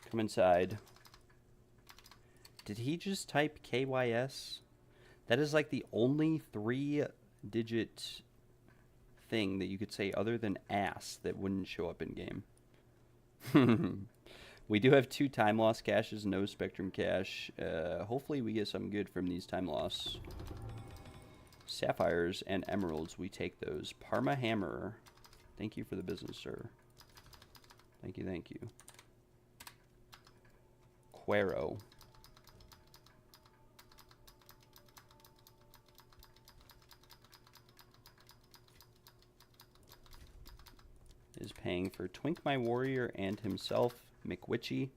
Come inside. Did he just type KYS? That is like the only 3-digit thing that you could say other than ass that wouldn't show up in game. We do have 2 time loss caches, no spectrum cache. Hopefully we get something good from these time loss. Sapphires and emeralds, we take those. Parma hammer. Thank you for the business, sir. Thank you, thank you. Quero. Is paying for Twink My Warrior and himself, McWitchy.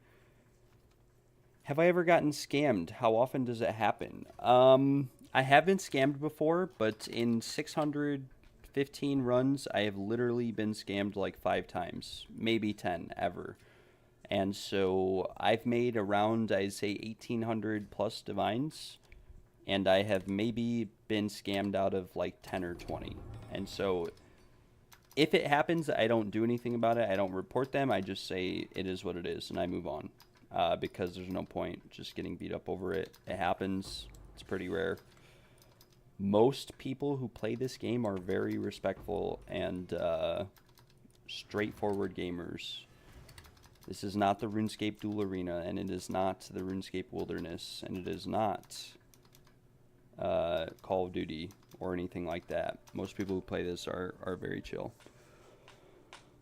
Have I ever gotten scammed? How often does it happen? I have been scammed before, but in 615 runs, I have literally been scammed like 5 times, maybe 10 ever. And so I've made around, I'd say, 1,800 plus divines, and I have maybe been scammed out of like 10 or 20. And so if it happens, I don't do anything about it. I don't report them. I just say it is what it is, and I move on. Because there's no point just getting beat up over it. It happens. It's pretty rare. Most people who play this game are very respectful and straightforward gamers. This is not the RuneScape Duel Arena, and it is not the RuneScape Wilderness, and it is not Call of Duty or anything like that. Most people who play this are very chill.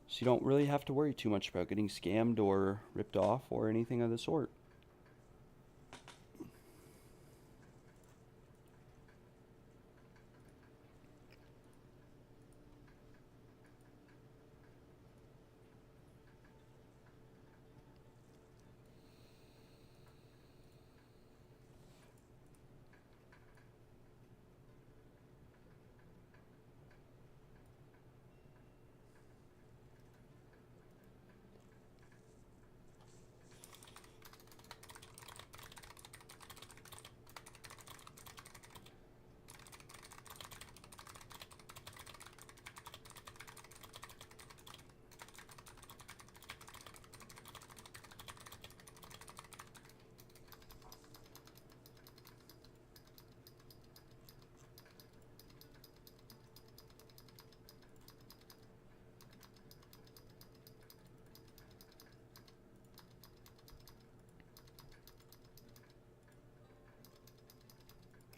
So you don't really have to worry too much about getting scammed or ripped off or anything of the sort.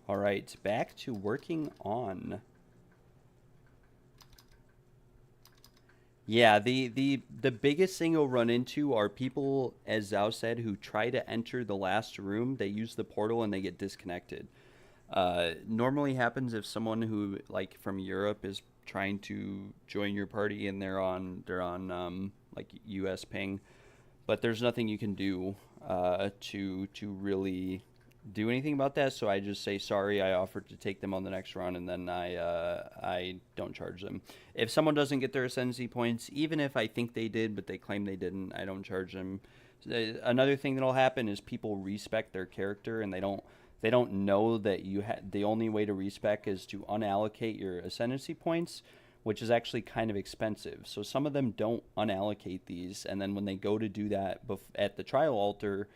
All right, back to working on. Yeah, the biggest thing you'll run into are people, as Zhao said, who try to enter the last room. They use the portal and they get disconnected. Normally happens if someone who, like, from Europe is trying to join your party and they're on like US ping, but there's nothing you can do to really do anything about that. So I just say sorry. I offered to take them on the next run, and then I don't charge them. If someone doesn't get their ascendancy points, even if I think they did but they claim they didn't, I don't charge them. Another thing that'll happen is people respec their character, and they don't know that the only way to respec is to unallocate your ascendancy points, which is actually kind of expensive. So some of them don't unallocate these, and then when they go to do that at the trial altar,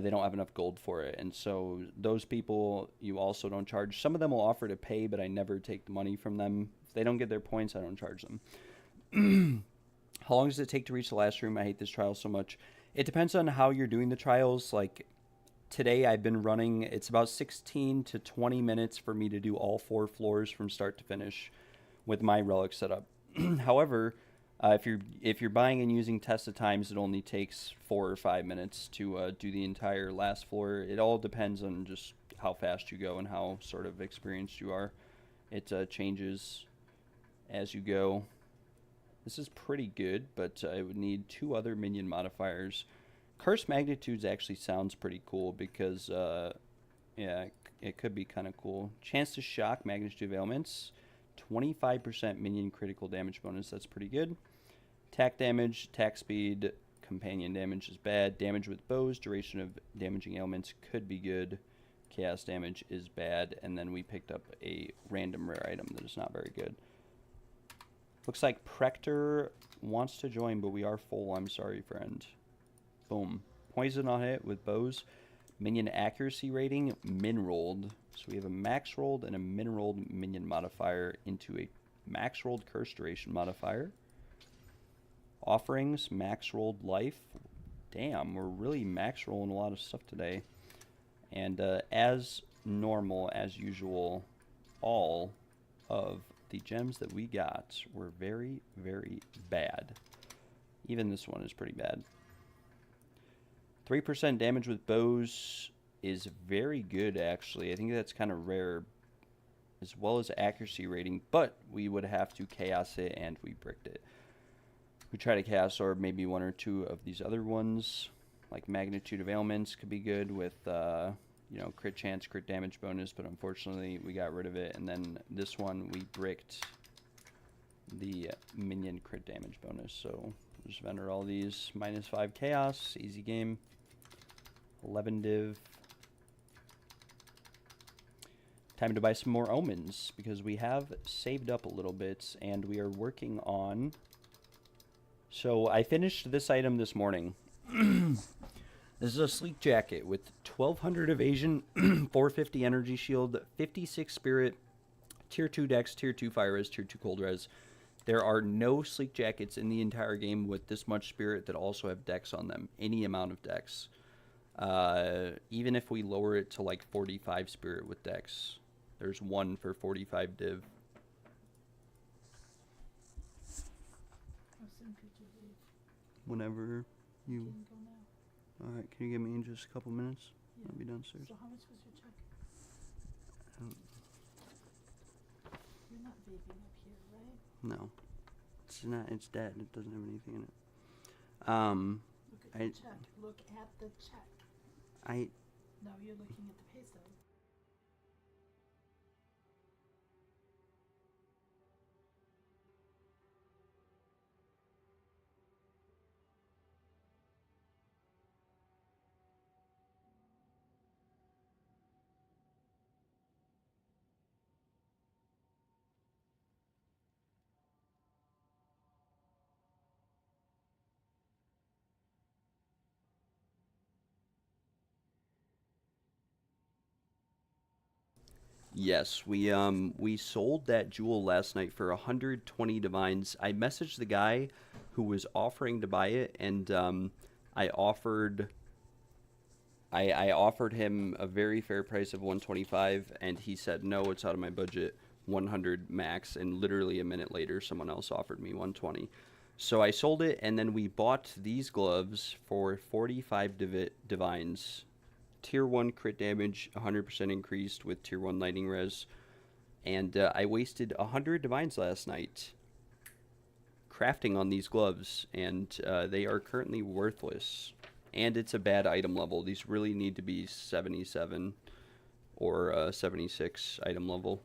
they don't have enough gold for it. And so those people, you also don't charge. Some of them will offer to pay, but I never take the money from them. If they don't get their points, I don't charge them. How long does it take to reach the last room? I hate this trial so much. It depends on how you're doing the trials. Like today I've been running, it's about 16 to 20 minutes for me to do all 4 floors from start to finish with my relic setup. However, if you're buying and using Tesla times, it only takes 4 or 5 minutes to do the entire last floor. It all depends on just how fast you go and how sort of experienced you are. It changes as you go. This is pretty good, but I would need 2 other minion modifiers. Curse Magnitudes actually sounds pretty cool because, yeah, it could be kind of cool. Chance to shock Magnitude of Ailments. 25% minion critical damage bonus. That's pretty good. Attack damage, attack speed, companion damage is bad. Damage with bows, duration of damaging ailments could be good. chaos damage is bad, and then we picked up a random rare item that is not very good. Looks like Prector wants to join, but we are full. I'm sorry, friend. Boom. Poison on hit with bows. Minion accuracy rating, min rolled. So we have a max rolled and a min rolled minion modifier into a max rolled curse duration modifier. Offerings, max rolled life. Damn, we're really max rolling a lot of stuff today. And as normal, as usual, all of the gems that we got were very, very bad. Even this one is pretty bad. 3% damage with bows is very good, actually. I think that's kind of rare, as well as accuracy rating, but we would have to chaos it, and we bricked it. We try to chaos orb maybe one or two of these other ones, like magnitude of ailments could be good with, you know, crit chance, crit damage bonus, but unfortunately we got rid of it. And then this one we bricked the minion crit damage bonus. So just vendor all these. -5 chaos, easy game. 11 div. Time to buy some more omens because we have saved up a little bit and we are working on. So I finished this item this morning. This is a sleek jacket with 1200 evasion, 450 energy shield, 56 spirit, tier 2 dex, tier 2 fire res, tier 2 cold res. There are no sleek jackets in the entire game with this much spirit that also have dex on them. Any amount of dex. Even if we lower it to like 45 spirit with dex. There's one for 45 div. How soon could you leave? Whenever you... Can you go now? Alright, can you give me in just a couple minutes? Yeah. I'll be downstairs. So how much was your check? Um, You're not vaping up here, right? no. It's not, it's dead. It doesn't have anything in it. Look at the check. Look at the check. No, you're looking at the pay stub. Yes, we sold that jewel last night for 120 divines. I messaged the guy who was offering to buy it, and I offered him a very fair price of 125, and he said no, it's out of my budget, 100 max. And literally a minute later, someone else offered me 120. So I sold it, and then we bought these gloves for 45 divines. Tier 1 crit damage, 100% increased with Tier 1 lightning res. And I wasted 100 divines last night crafting on these gloves, and they are currently worthless. And it's a bad item level. These really need to be 77 or 76 item level.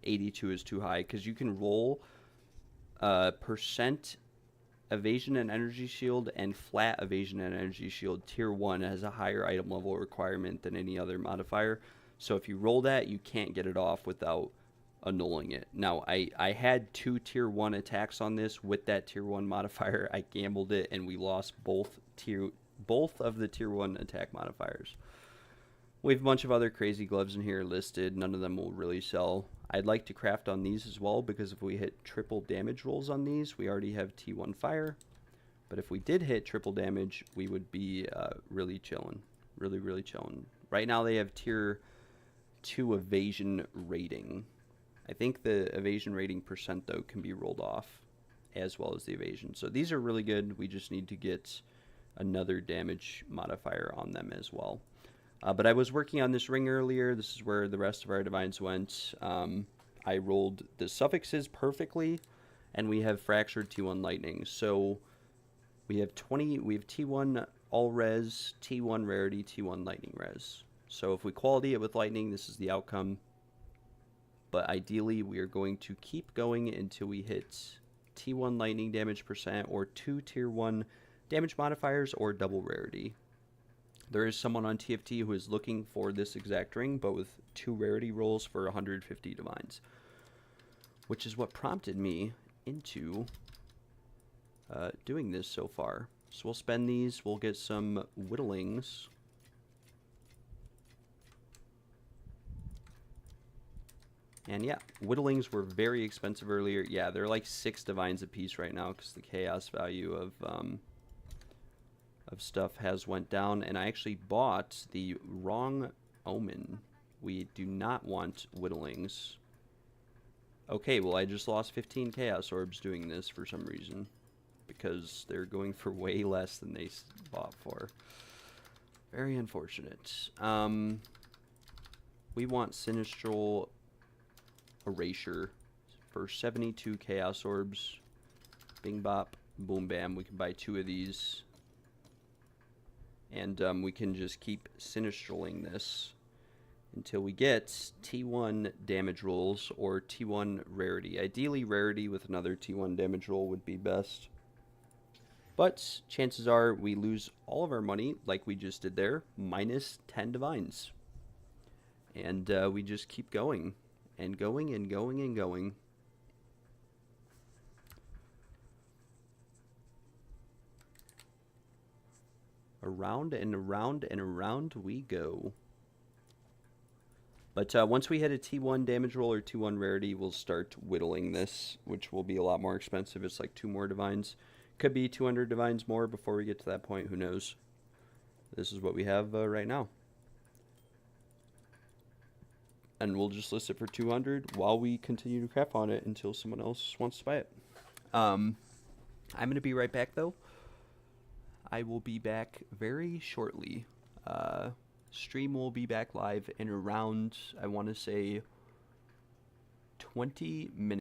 82 is too high, because you can roll percent evasion and energy shield and flat evasion and energy shield. Tier 1 has a higher item level requirement than any other modifier. So if you roll that, you can't get it off without annulling it. Now, I had 2 tier 1 attacks on this with that tier 1 modifier. I gambled it and we lost both of the tier 1 attack modifiers. We have a bunch of other crazy gloves in here listed. None of them will really sell. I'd like to craft on these as well, because if we hit triple damage rolls on these, we already have T1 fire. But if we did hit triple damage, we would be really chilling. Really, really chilling. Right now they have tier 2 evasion rating. I think the evasion rating percent, though, can be rolled off, as well as the evasion. So these are really good. We just need to get another damage modifier on them as well. But I was working on this ring earlier. This is where the rest of our divines went. I rolled the suffixes perfectly, and we have fractured T1 lightning. So we have T1 all res, T1 rarity, T1 lightning res. So if we quality it with lightning, this is the outcome. But ideally, we are going to keep going until we hit T1 lightning damage percent, or 2 tier 1 damage modifiers, or double rarity. There is someone on TFT who is looking for this exact ring, but with 2 rarity rolls for 150 divines. Which is what prompted me into doing this so far. So we'll spend these, we'll get some whittlings. And yeah, whittlings were very expensive earlier. Yeah, they're like 6 divines a piece right now because the chaos value of stuff has went down. And I actually bought the wrong omen. We do not want whittlings. Okay, well I just lost 15 chaos orbs doing this for some reason. Because they're going for way less than they bought for. Very unfortunate. We want Sinistral Erasure for 72 chaos orbs. Bing bop, boom bam. We can buy 2 of these. And we can just keep Sinistraling this until we get T1 damage rolls or T1 rarity. Ideally, rarity with another T1 damage roll would be best. But chances are we lose all of our money, like we just did there, minus 10 divines. And we just keep going, and going, and going, and going. Around and around and around we go. But once we hit a T1 damage roll or T1 rarity, we'll start whittling this, which will be a lot more expensive. It's like 2 more divines. Could be 200 divines more before we get to that point. Who knows? This is what we have right now. And we'll just list it for 200 while we continue to crap on it until someone else wants to buy it. I'm going to be right back, though. I will be back very shortly. Stream will be back live in around, I want to say, 20 minutes.